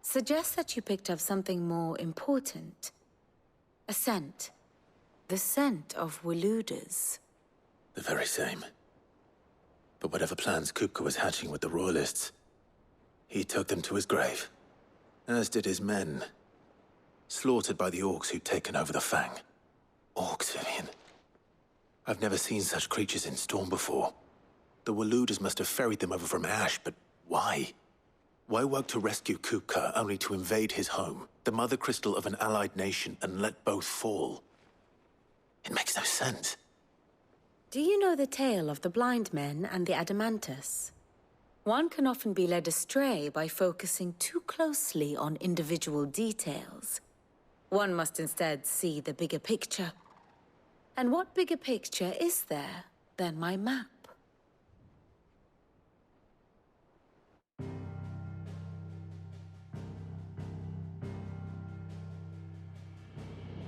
suggests that you picked up something more important. A scent. The scent of Walooders. The very same. But whatever plans Kupka was hatching with the Royalists, he took them to his grave. As did his men. Slaughtered by the Orcs who'd taken over the Fang. Orcs, Vivian. I've never seen such creatures in Storm before. The Walooders must have ferried them over from Ash, but why? Why work to rescue Kupka only to invade his home, the mother crystal of an allied nation, and let both fall? It makes no sense. Do you know the tale of the blind men and the Adamantus? One can often be led astray by focusing too closely on individual details. One must instead see the bigger picture. And what bigger picture is there than my map?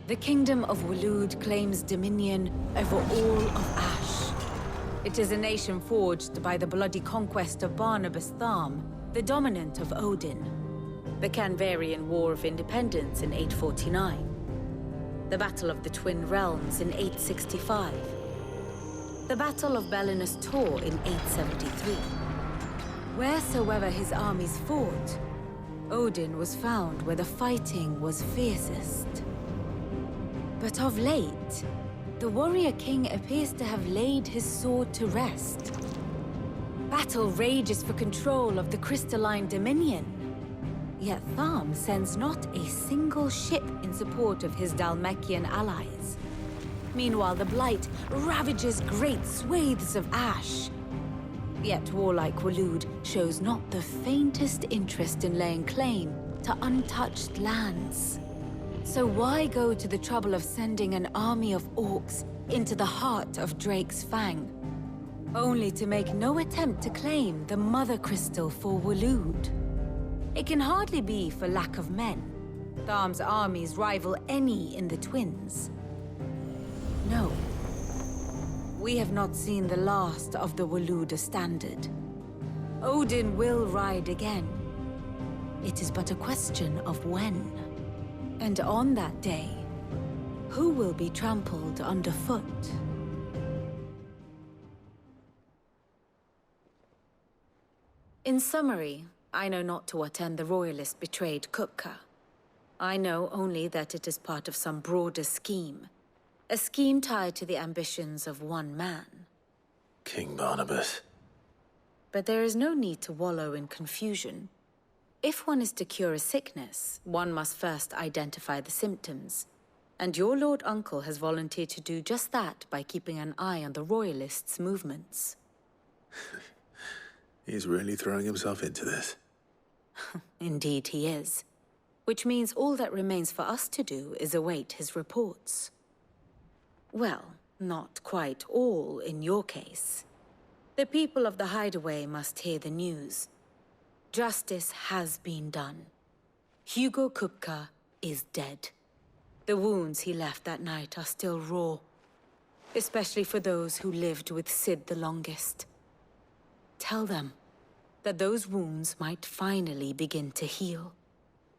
The Kingdom of Waloed claims dominion over all of Ash. It is a nation forged by the bloody conquest of Barnabas Tharm, the dominant of Odin. The Canvarian War of Independence in 849. The Battle of the Twin Realms in 865. The Battle of Belinus Tor in 873. Wheresoever his armies fought, Odin was found where the fighting was fiercest. But of late, the warrior king appears to have laid his sword to rest. Battle rages for control of the crystalline dominion. Yet Tharm sends not a single ship in support of his Dhalmekian allies. Meanwhile, the Blight ravages great swathes of Ash. Yet warlike Waloed shows not the faintest interest in laying claim to untouched lands. So why go to the trouble of sending an army of orcs into the heart of Drake's Fang, only to make no attempt to claim the Mother Crystal for Waloed? It can hardly be for lack of men. Tharm's armies rival any in the Twins. No. We have not seen the last of the Walooder standard. Odin will ride again. It is but a question of when. And on that day, who will be trampled underfoot? In summary, I know not to what end the Royalists betrayed Kupka. I know only that it is part of some broader scheme. A scheme tied to the ambitions of one man. King Barnabas. But there is no need to wallow in confusion. If one is to cure a sickness, one must first identify the symptoms. And your Lord Uncle has volunteered to do just that by keeping an eye on the Royalists' movements. He's really throwing himself into this. Indeed he is. Which means all that remains for us to do is await his reports. Well, not quite all in your case. The people of the Hideaway must hear the news. Justice has been done. Hugo Kupka is dead. The wounds he left that night are still raw, especially for those who lived with Sid the longest. Tell them that those wounds might finally begin to heal.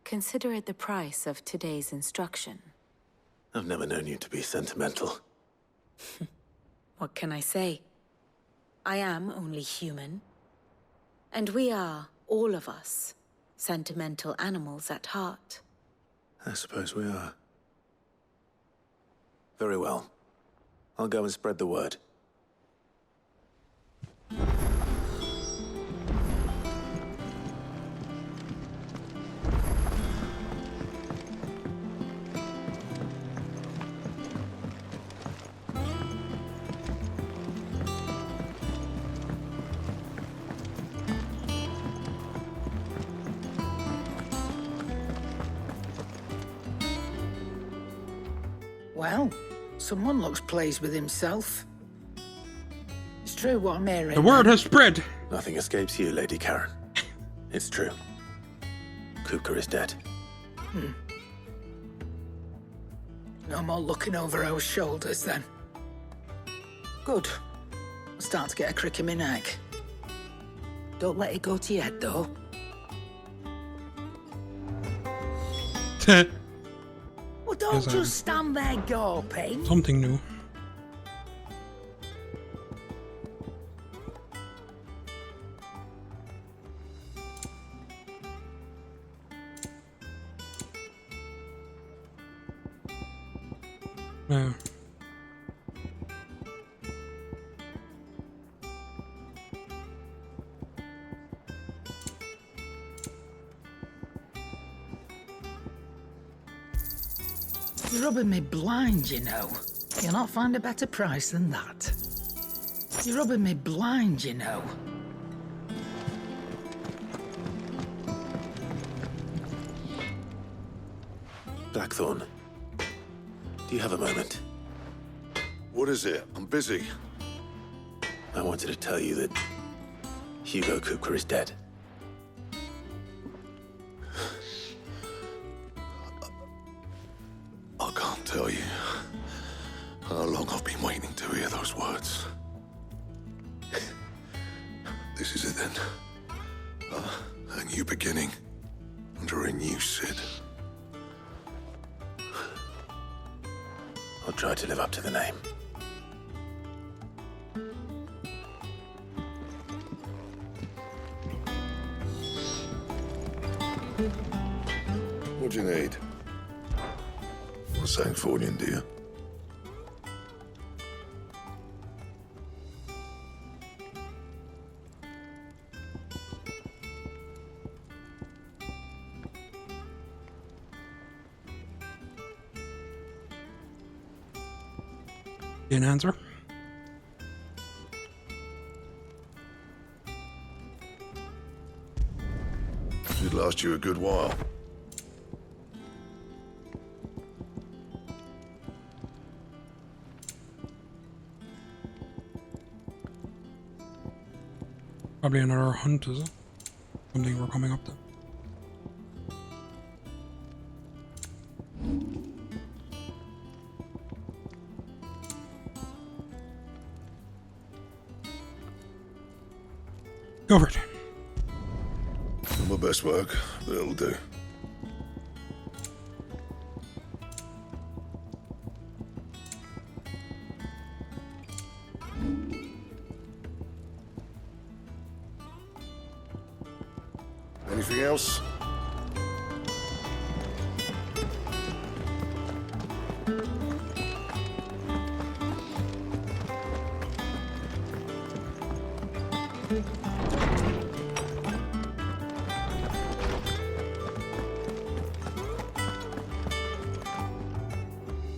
Consider it the price of today's instruction. I've never known you to be sentimental. What can I say? I am only human. And we are, all of us, sentimental animals at heart. I suppose we are. Very well. I'll go and spread the word. Well, someone looks pleased with himself. It's true what I'm hearing. The word has spread. Nothing escapes you, Lady Karen. It's true. Kupka is dead. No more looking over our shoulders, then. Good. I'm starting to get a crick in my neck. Don't let it go to your head, though. Well, don't Yes, just stand there gawping. Something new. Yeah. You're rubbing me blind, you know. You'll not find a better price than that. You're rubbing me blind, you know. Blackthorn, do you have a moment? What is it? I'm busy. I wanted to tell you that Hugo Kupka is dead. I can't tell you how long I've been waiting to hear those words. This is it then. A new beginning under a new Sid. I'll try to live up to the name. What do you need? A Sanctfordian, do you? Didn't answer. Should last you a good while. Probably another hunt, is it? Something we're coming up to. Go for it. Not my best work, but it'll do. Anything else?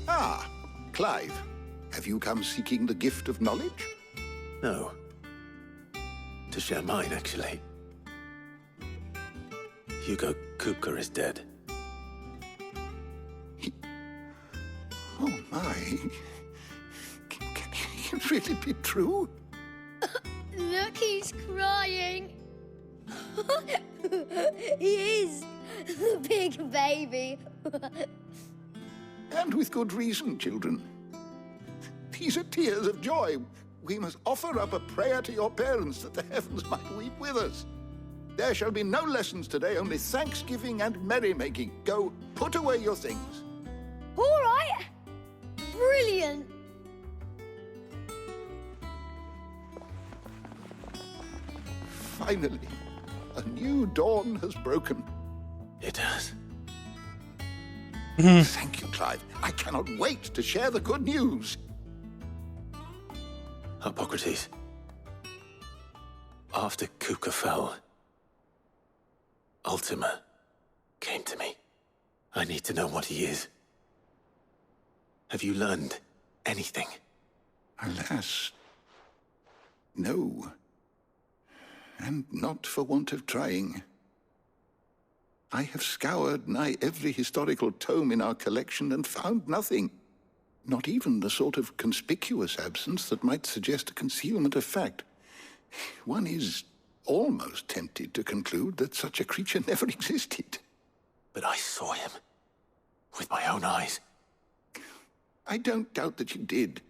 Ah, Clive. Have you come seeking the gift of knowledge? No. To share mine, actually. Hugo Kupka is dead. Oh my. Can it really be true? Look, he's crying. He is. The big baby. And with good reason, children. These are tears of joy. We must offer up a prayer to your parents that the heavens might weep with us. There shall be no lessons today, only thanksgiving and merrymaking. Go, put away your things. All right. Brilliant. Finally, a new dawn has broken. It has. Thank you, Clive. I cannot wait to share the good news. Hippocrates. After Kupka fell, Ultima came to me. I need to know what he is. Have you learned anything? Alas, no. And not for want of trying. I have scoured nigh every historical tome in our collection and found nothing. Not even the sort of conspicuous absence that might suggest a concealment of fact. One is almost tempted to conclude that such a creature never existed. But I saw him. With my own eyes. I don't doubt that you did.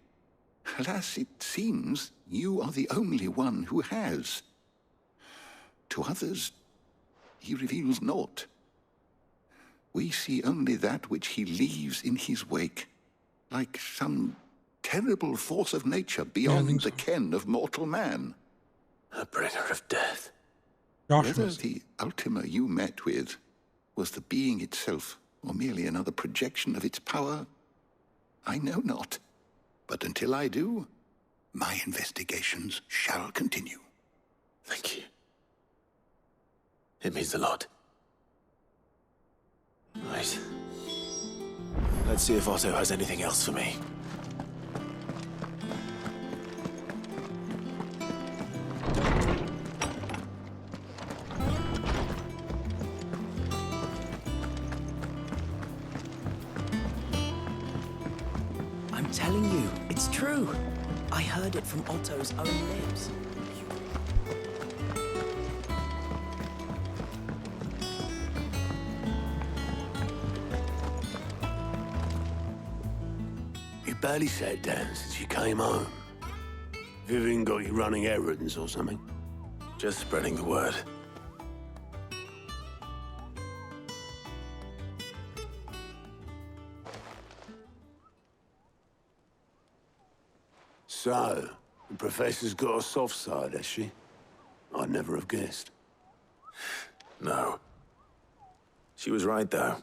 Alas, it seems you are the only one who has. To others, he reveals naught. we see only that which he leaves in his wake, like some terrible force of nature beyond the ken of mortal man. A bringer of death. Whether the Ultima you met with was the being itself, or merely another projection of its power, I know not. But until I do, my investigations shall continue. Thank you. It means a lot. Right. Let's see if Otto has anything else for me. I'm telling you, it's true. I heard it from Otto's own lips. You barely sat down since you came home. Vivian got you running errands or something? Just spreading the word. So, the Professor's got a soft side, has she? I'd never have guessed. No. She was right, though.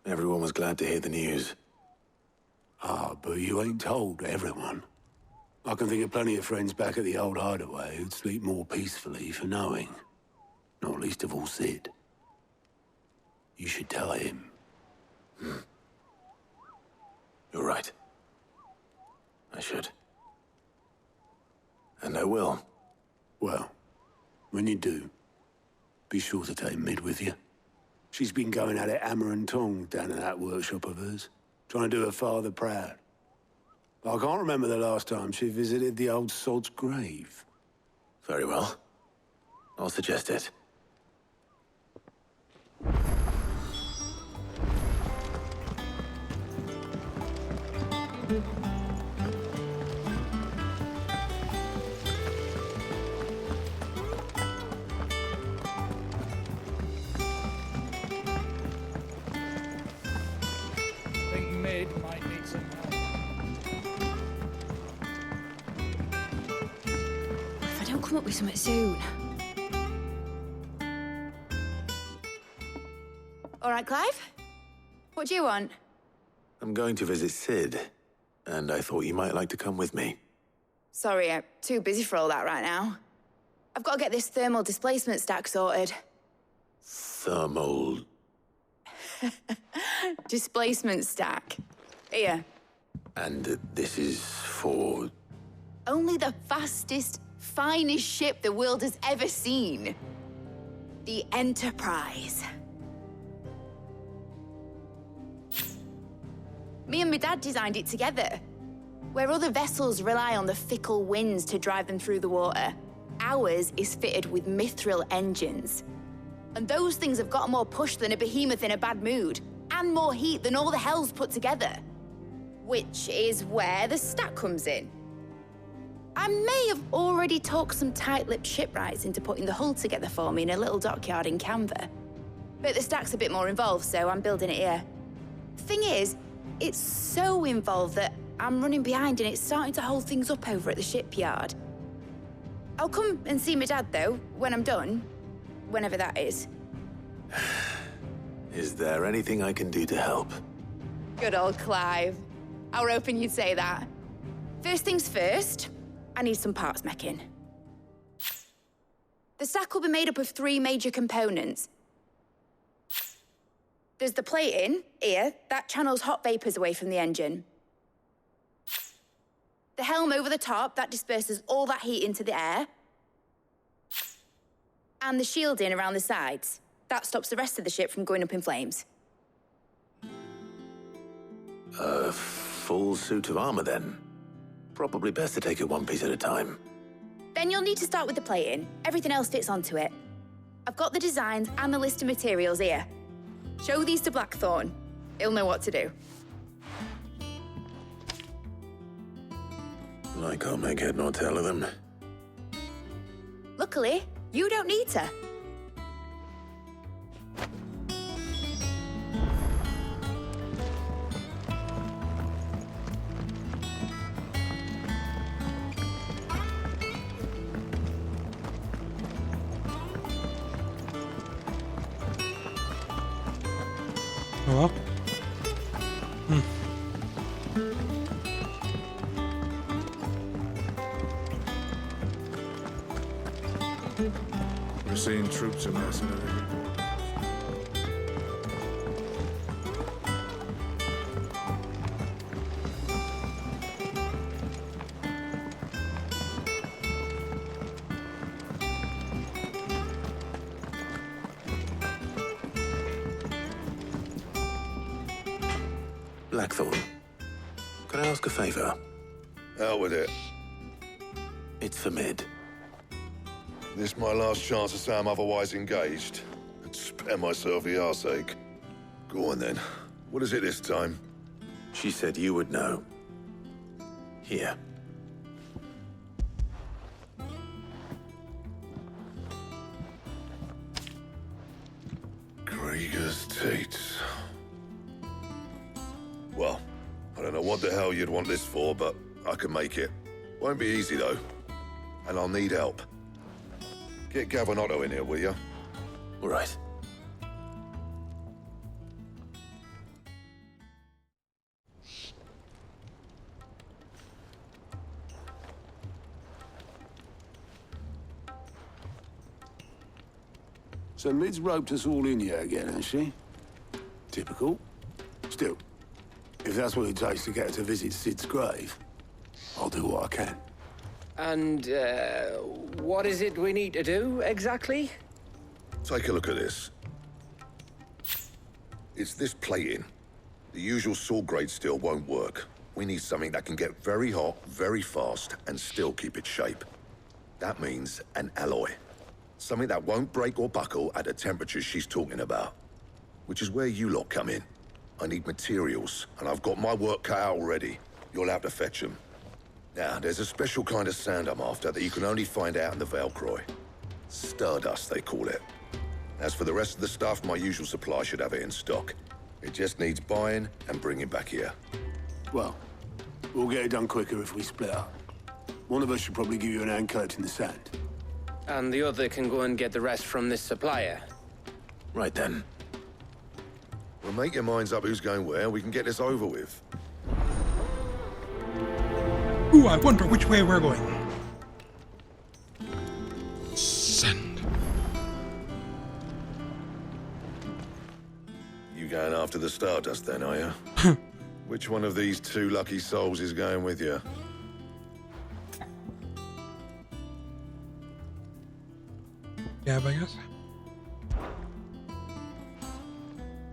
Everyone was glad to hear the news. Ah, but you ain't told everyone. I can think of plenty of friends back at the old hideaway who'd sleep more peacefully for knowing. Not least of all Sid. You should tell him. You're right. I should. And I will. Well, when you do, be sure to take Mid with you. She's been going at it hammer and tong down in that workshop of hers, trying to do her father proud. I can't remember the last time she visited the old sod's grave. Very well. I'll suggest it. Mid might need some help. If I don't come up with something soon. All right, Clive? What do you want? I'm going to visit Sid, and I thought you might like to come with me. Sorry, I'm too busy for all that right now. I've got to get this thermal displacement stack sorted. Thermal... Displacement stack. Here. And this is for... Only the fastest, finest ship the world has ever seen. The Enterprise. Me and my dad designed it together. Where other vessels rely on the fickle winds to drive them through the water, ours is fitted with mithril engines. And those things have got more push than a behemoth in a bad mood, and more heat than all the hells put together. Which is where the stack comes in. I may have already talked some tight-lipped shipwrights into putting the hull together for me in a little dockyard in Canva. But the stack's a bit more involved, so I'm building it here. Thing is, it's so involved that I'm running behind and it's starting to hold things up over at the shipyard. I'll come and see my dad, though, when I'm done. Whenever that is. Is there anything I can do to help? Good old Clive. I were hoping you'd say that. First things first, I need some parts meching. The stack will be made up of 3 major components. There's the plating, here, that channels hot vapors away from the engine. The helm over the top, that disperses all that heat into the air. And the shielding around the sides. That stops the rest of the ship from going up in flames. A full suit of armor, then. Probably best to take it one piece at a time. Then you'll need to start with the plating. Everything else fits onto it. I've got the designs and the list of materials here. Show these to Blackthorn. He'll know what to do. I can't make head nor tail of them. Luckily, you don't need to. well. We're seeing troops amassing everywhere. Blackthorn, can I ask a favor? Out with it. It's for Mid. This my last chance to say I'm otherwise engaged. And spare myself the arseache. Go on then. What is it this time? She said you would know. Here. Krieger's Tates. Well, I don't know what the hell you'd want this for, but I can make it. Won't be easy, though. And I'll need help. Get Gavin Otto in here, will you? All right. So Mid's roped us all in here again, has she? Typical. Still, if that's what it takes to get her to visit Sid's grave, I'll do what I can. And, what is it we need to do, exactly? Take a look at this. It's this plating. The usual sword grade steel won't work. We need something that can get very hot, very fast, and still keep its shape. That means an alloy. Something that won't break or buckle at the temperatures she's talking about. Which is where you lot come in. I need materials, and I've got my work cut out already. You'll have to fetch them. Now, there's a special kind of sand I'm after that you can only find out in the Velcroy. Stardust, they call it. As for the rest of the stuff, my usual supply should have it in stock. It just needs buying and bringing back here. Well, we'll get it done quicker if we split up. One of us should probably give you an hand collecting the sand. And the other can go and get the rest from this supplier. Right then. Well, make your minds up who's going where, and we can get this over with. Ooh, I wonder which way we're going. Send. You going after the Stardust then, are you? Which one of these two lucky souls is going with you? Gav, I guess.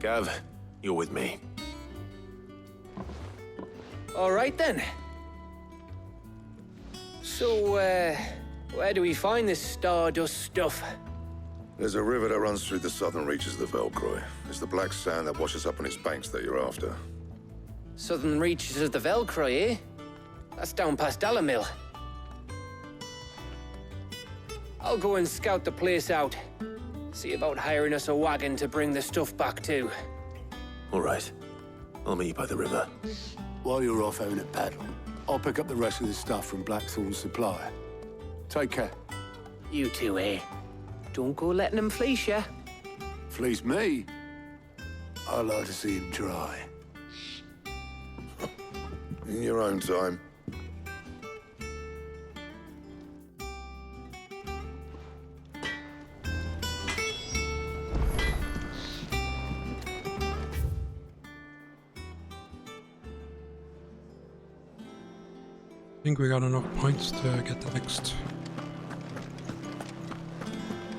Gav, you're with me. All right, then. So, where do we find this Stardust stuff? There's a river that runs through the southern reaches of the Velcroy. It's the black sand that washes up on its banks that you're after. Southern reaches of the Velcroy, eh? That's down past Dalamil. I'll go and scout the place out. See about hiring us a wagon to bring the stuff back to. All right. I'll meet you by the river. While you're off having a paddle, I'll pick up the rest of the stuff from Blackthorn's supplier. Take care. You two, eh? Don't go letting them fleece ya. Fleece me? I like to see him try. In your own time. I think we got enough points to get the next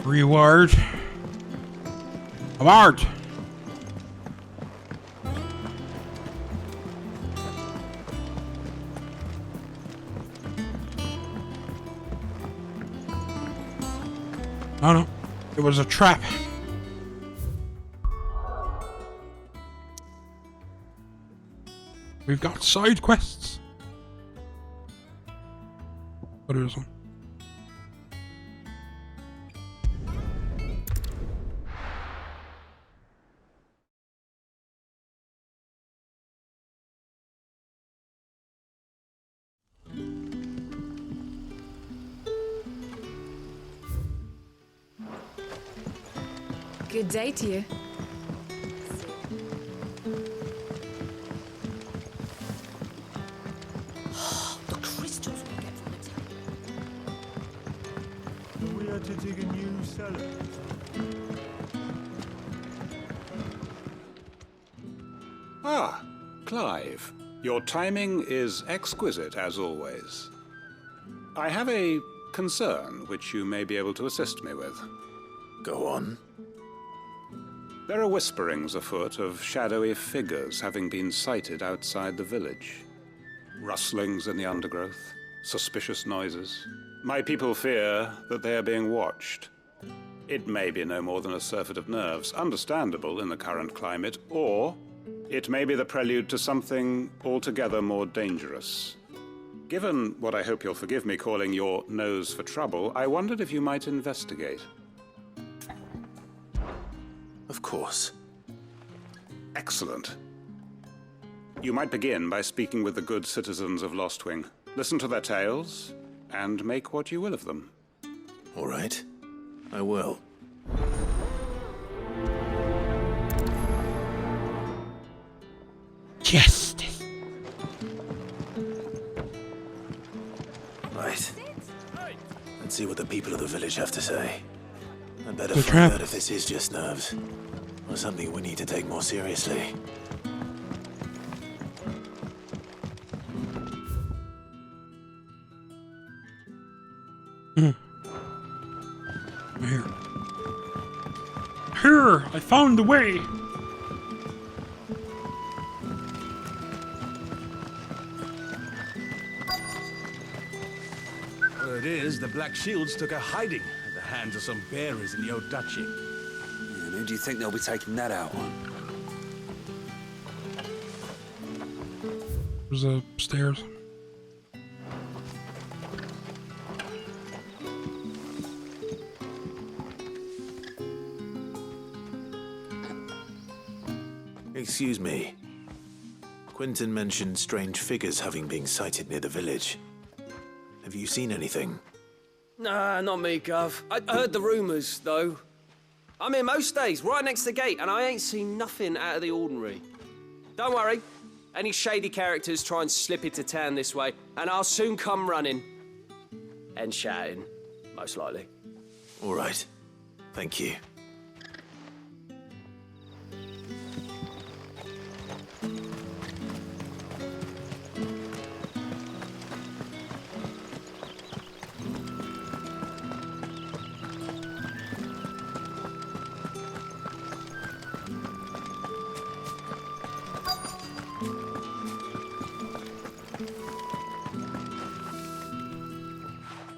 reward. Award! Oh no, it was a trap. We've got side quests. What is one? Good day to you. dig a new cellar. Ah, Clive. Your timing is exquisite, as always. I have a concern which you may be able to assist me with. Go on. There are whisperings afoot of shadowy figures having been sighted outside the village. Rustlings in the undergrowth, suspicious noises. My people fear that they are being watched. It may be no more than a surfeit of nerves, understandable in the current climate, or it may be the prelude to something altogether more dangerous. Given what I hope you'll forgive me calling your nose for trouble, I wondered if you might investigate. Of course. Excellent. You might begin by speaking with the good citizens of Lostwing. Listen to their tales, and make what you will of them. All right. I will. Justice. Right. Let's see what the people of the village have to say. I'd better The find trap. out if this is just nerves, or something we need to take more seriously. Here. Here! I found the way! Word is, the Black Shields took a hiding at the hands of some bearers in the old duchy. Yeah, and who do you think they'll be taking that out on? There's the stairs. Excuse me. Quentin mentioned strange figures having been sighted near the village. Have you seen anything? Nah, not me, Gov. I heard the rumours, though. I'm here most days, right next to the gate, and I ain't seen nothing out of the ordinary. Don't worry. Any shady characters try and slip into town this way, and I'll soon come running. And shouting, most likely. All right. Thank you.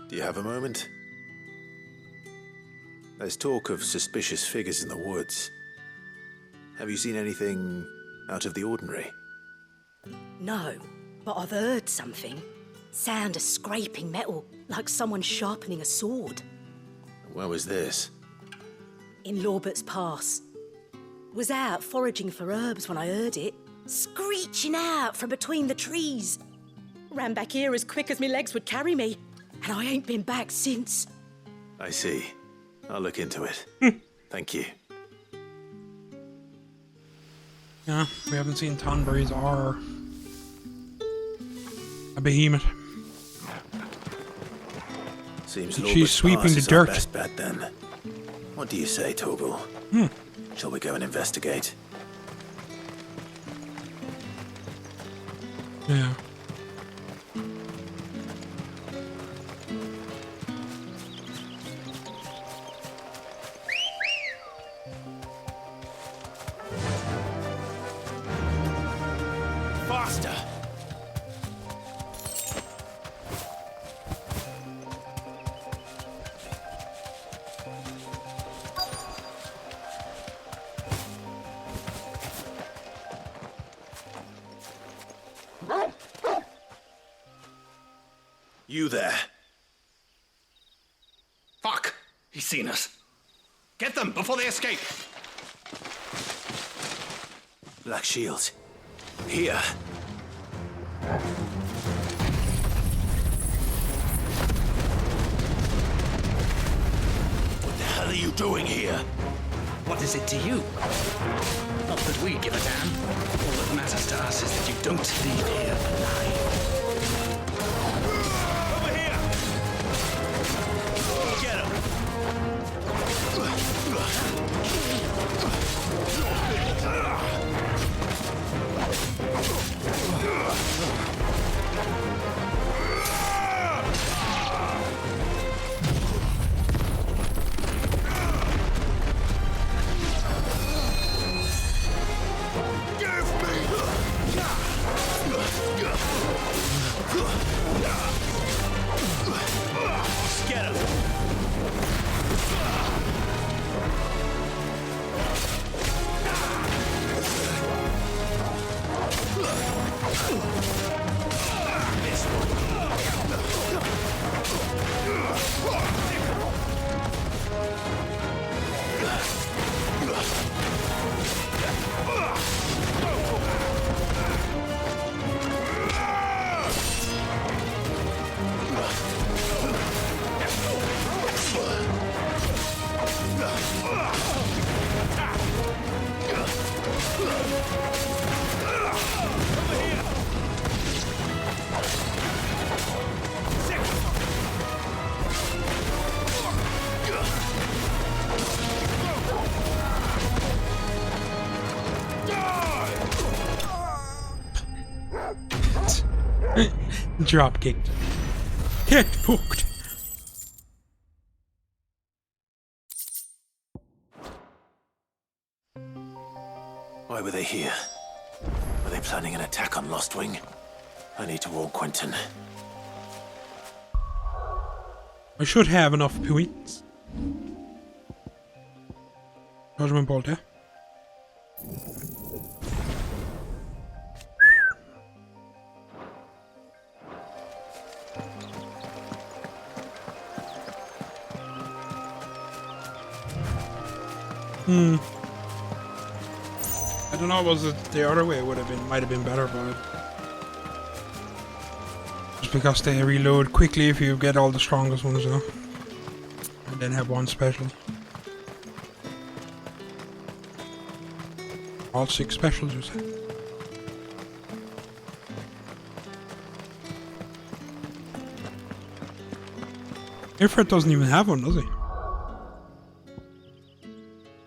Do you have a moment? There's talk of suspicious figures in the woods. Have you seen anything out of the ordinary? No, but I've heard something. Sound of scraping metal, like someone sharpening a sword. Where was this? In Lorbert's Pass. Was out foraging for herbs when I heard it, screeching out from between the trees. Ran back here as quick as my legs would carry me, and I ain't been back since. I see. I'll look into it. Thank you. Yeah, we haven't seen Tonberries or a behemoth. Seems She's Lorbert's sweeping Pass the is our dirt. best bet then. What do you say, Torgal? Shall we go and investigate? Yeah. Faster! You there. Fuck! He's seen us. Get them before they escape! Black Shield. Here. What the hell are you doing here? What is it to you? Not that we give a damn. All that matters to us is that you don't leave here alive. Over here! Get him! Drop kicked. Get hooked. Why were they here? Were they planning an attack on Lostwing? I need to warn Quentin. I should have enough points. Judgment Bolt, yeah? I don't know, was it the other way? Might have been better, but just because they reload quickly if you get all the strongest ones, you know, and then have one special. All 6 specials, you said. Ifrit doesn't even have one, does he?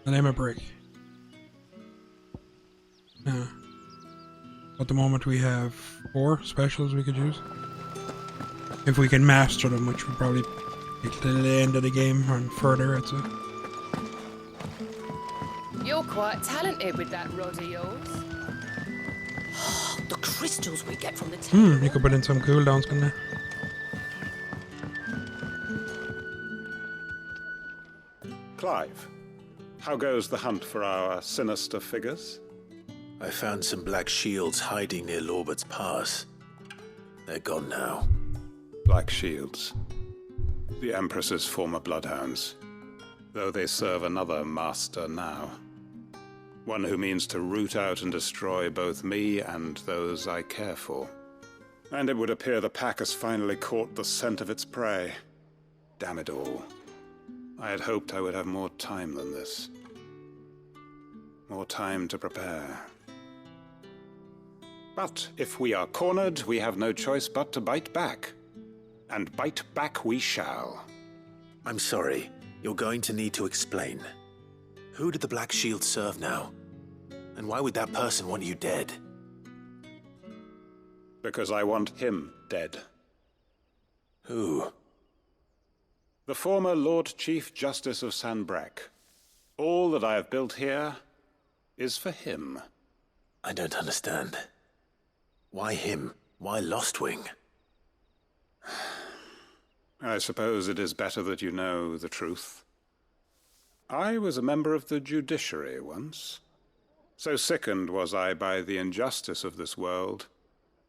The name of break. Yeah. At the moment we have 4 specials we could use. If we can master them, which would probably take to the end of the game and further, I'd say. You're quite talented with that rod of yours. The crystals we get from the You could put in some cooldowns, couldn't you? Clive, how goes the hunt for our sinister figures? I found some black shields hiding near Lorbert's Pass. They're gone now. Black shields. The Empress's former bloodhounds. Though they serve another master now. One who means to root out and destroy both me and those I care for. And it would appear the pack has finally caught the scent of its prey. Damn it all. I had hoped I would have more time than this. More time to prepare. But if we are cornered, we have no choice but to bite back. And bite back we shall. I'm sorry. You're going to need to explain. Who did the Black Shield serve now? And why would that person want you dead? Because I want him dead. Who? The former Lord Chief Justice of Sanbreque. All that I have built here is for him. I don't understand. Why him? Why Lostwing? I suppose it is better that you know the truth. I was a member of the judiciary once. So sickened was I by the injustice of this world,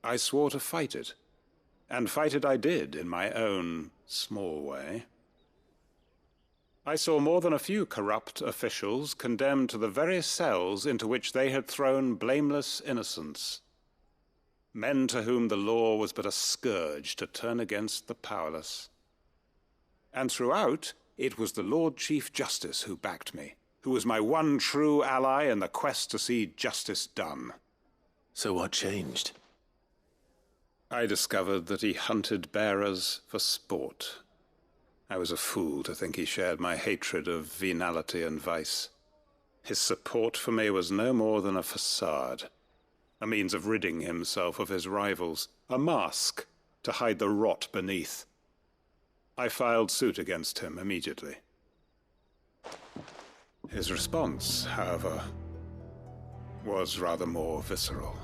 I swore to fight it. And fight it I did in my own small way. I saw more than a few corrupt officials condemned to the very cells into which they had thrown blameless innocents. Men to whom the law was but a scourge to turn against the powerless. And throughout, it was the Lord Chief Justice who backed me, who was my one true ally in the quest to see justice done. So what changed? I discovered that he hunted bearers for sport. I was a fool to think he shared my hatred of venality and vice. His support for me was no more than a facade, a means of ridding himself of his rivals, a mask to hide the rot beneath. I filed suit against him immediately. His response, however, was rather more visceral.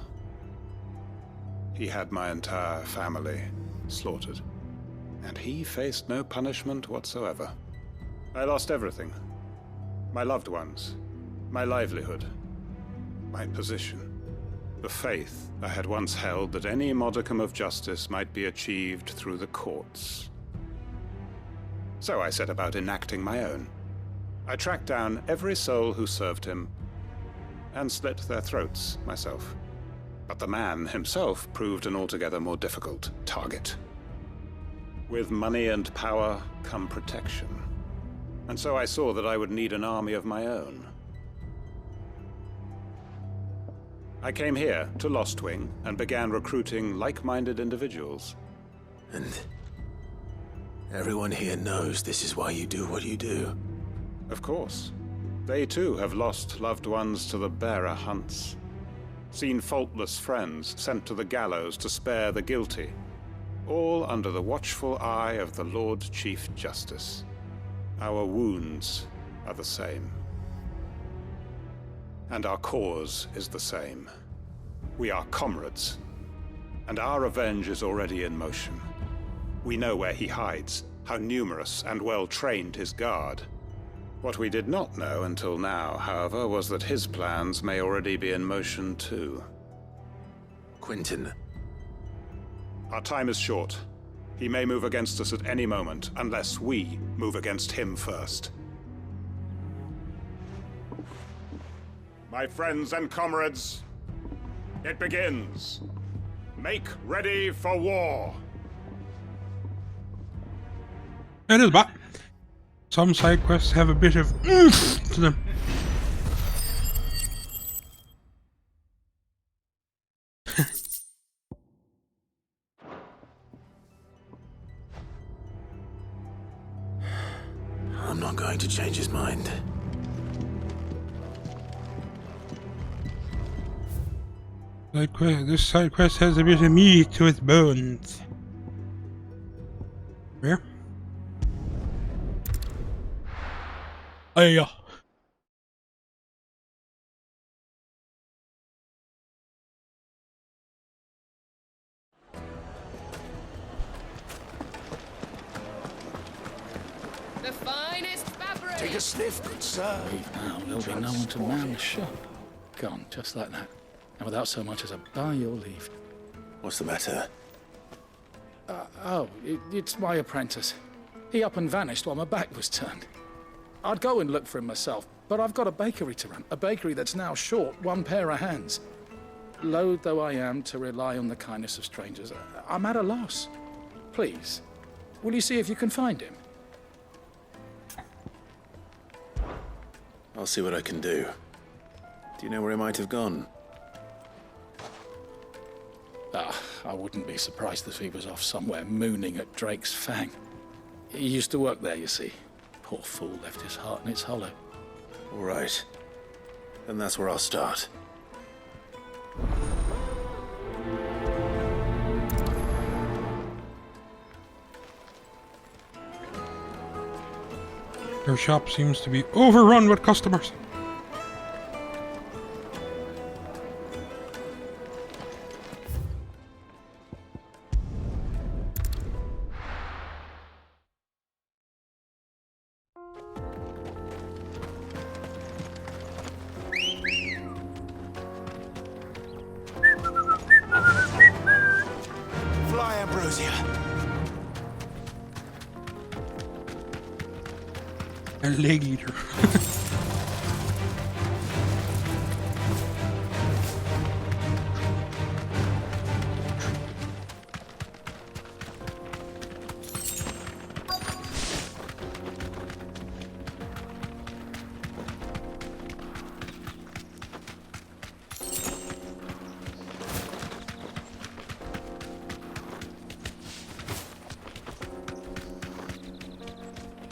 He had my entire family slaughtered, and he faced no punishment whatsoever. I lost everything. My loved ones, my livelihood, my position, the faith I had once held that any modicum of justice might be achieved through the courts. So I set about enacting my own. I tracked down every soul who served him, and slit their throats myself. But the man himself proved an altogether more difficult target. With money and power come protection. And so I saw that I would need an army of my own. I came here to Lostwing and began recruiting like-minded individuals. And everyone here knows this is why you do what you do. Of course. They too have lost loved ones to the bearer hunts. Seen faultless friends sent to the gallows to spare the guilty. all under the watchful eye of the Lord Chief Justice. Our wounds are the same. And our cause is the same. We are comrades, and our revenge is already in motion. We know where he hides, how numerous and well-trained his guard. What we did not know until now, however, was that his plans may already be in motion too. Quentin. Our time is short. He may move against us at any moment, unless we move against him first. My friends and comrades, it begins. Make ready for war. It is back. Some side quests have a bit of oomph to them. I'm not going to change his mind. This side quest has a bit of meat to its bones. Where? Oh yeah. The finest fabric! Take a sniff, good sir. Now there'll be no one to man the shop. Gone, just like that. And without so much as a by your leave. What's the matter? It's my apprentice. He up and vanished while my back was turned. I'd go and look for him myself, but I've got a bakery to run. A bakery that's now short one pair of hands. Loath though I am to rely on the kindness of strangers, I'm at a loss. Please, will you see if you can find him? I'll see what I can do. Do you know where he might have gone? I wouldn't be surprised if he was off somewhere mooning at Drake's Fang. He used to work there, you see. Poor fool left his heart in its hollow. All right. Then that's where I'll start. Your shop seems to be overrun with customers. Fly, Ambrosia. A leg eater.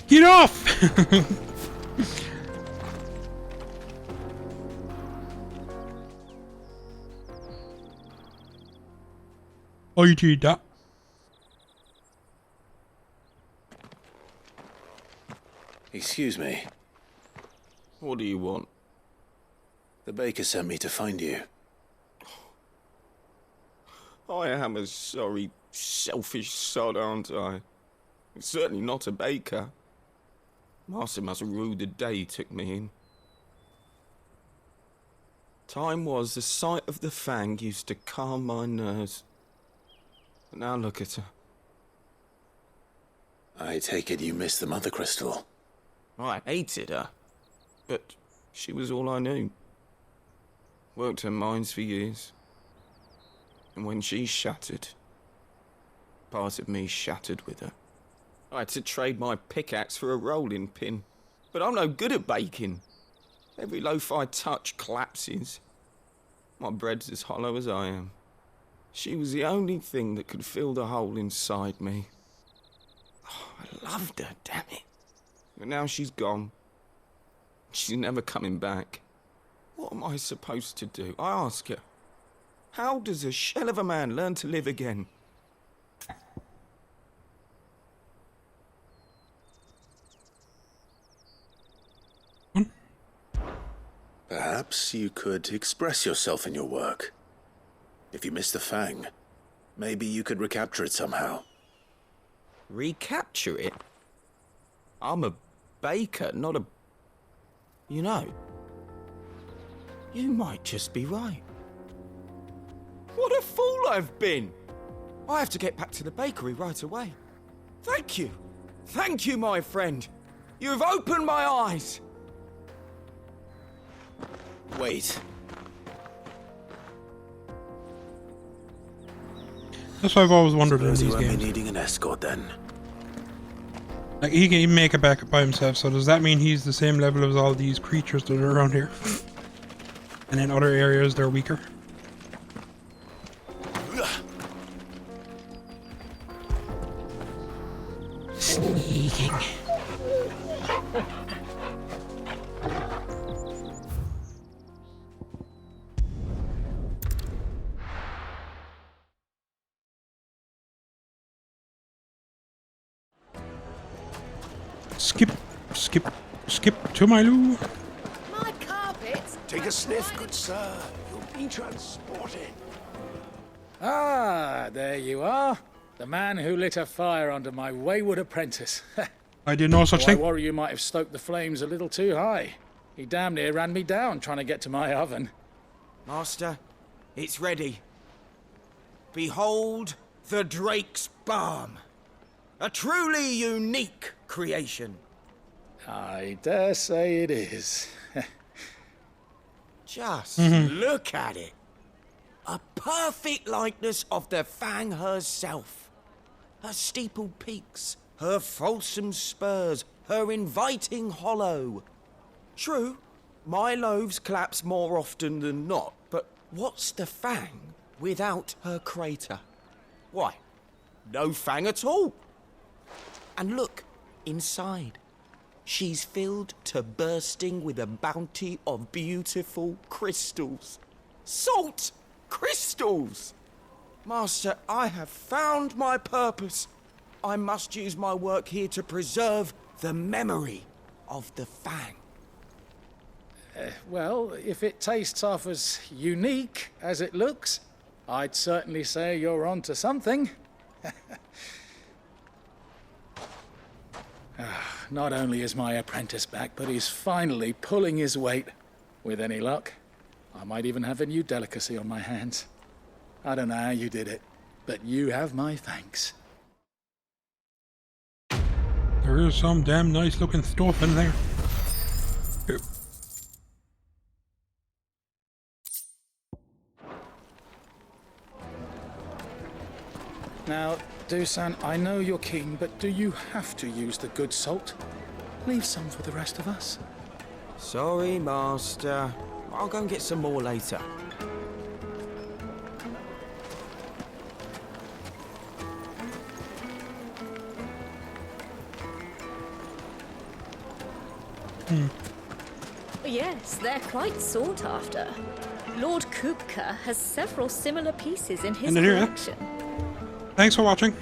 Get off! I did that. Excuse me. What do you want? The baker sent me to find you. I am a sorry, selfish sod, aren't I? Certainly not a baker. Master must have ruled the day he took me in. Time was the sight of the Fang used to calm my nerves. But now look at her. I take it you missed the Mother Crystal. I hated her, but she was all I knew. Worked her mines for years. And when she shattered, part of me shattered with her. I had to trade my pickaxe for a rolling pin, but I'm no good at baking. Every loaf I touch collapses. My bread's as hollow as I am. She was the only thing that could fill the hole inside me. Oh, I loved her, damn it. But now she's gone. She's never coming back. What am I supposed to do? I ask her. How does a shell of a man learn to live again? Perhaps you could express yourself in your work. If you miss the Fang, maybe you could recapture it somehow. Recapture it? I'm a baker, not a... You know, you might just be right. What a fool I've been! I have to get back to the bakery right away. Thank you. Thank you, my friend. You've opened my eyes. Wait. That's what I've always wondered in Suppose he these won't be games. needing an escort then. Like, he can even make it back by himself, so does that mean he's the same level as all these creatures that are around here? And in other areas, they're weaker? Sneaking. Skip to my loo. My carpets. Take a sniff, good sir. You'll be transported. Ah, there you are. The man who lit a fire under my wayward apprentice. I did no such I thing. worry you might have stoked the flames a little too high. He damn near ran me down trying to get to my oven. Master, it's ready. Behold the Drake's Balm. A truly unique creation. I dare say it is. Just look at it. A perfect likeness of the Fang herself. Her steepled peaks, her fulsome spurs, her inviting hollow. True, my loaves collapse more often than not, but what's the Fang without her crater? Why, no Fang at all. And look, inside. She's filled to bursting with a bounty of beautiful crystals. Salt crystals! Master, I have found my purpose. I must use my work here to preserve the memory of the Fang. Well, if it tastes half as unique as it looks, I'd certainly say you're onto something. Not only is my apprentice back, but he's finally pulling his weight. With any luck, I might even have a new delicacy on my hands. I don't know how you did it, but you have my thanks. There is some damn nice looking stuff in there. Here. Now, Dusan, I know you're keen, but do you have to use the good salt? Leave some for the rest of us. Sorry, Master. I'll go and get some more later. Yes, they're quite sought after. Lord Kupka has several similar pieces in his End it here, yeah? collection. Thanks for watching.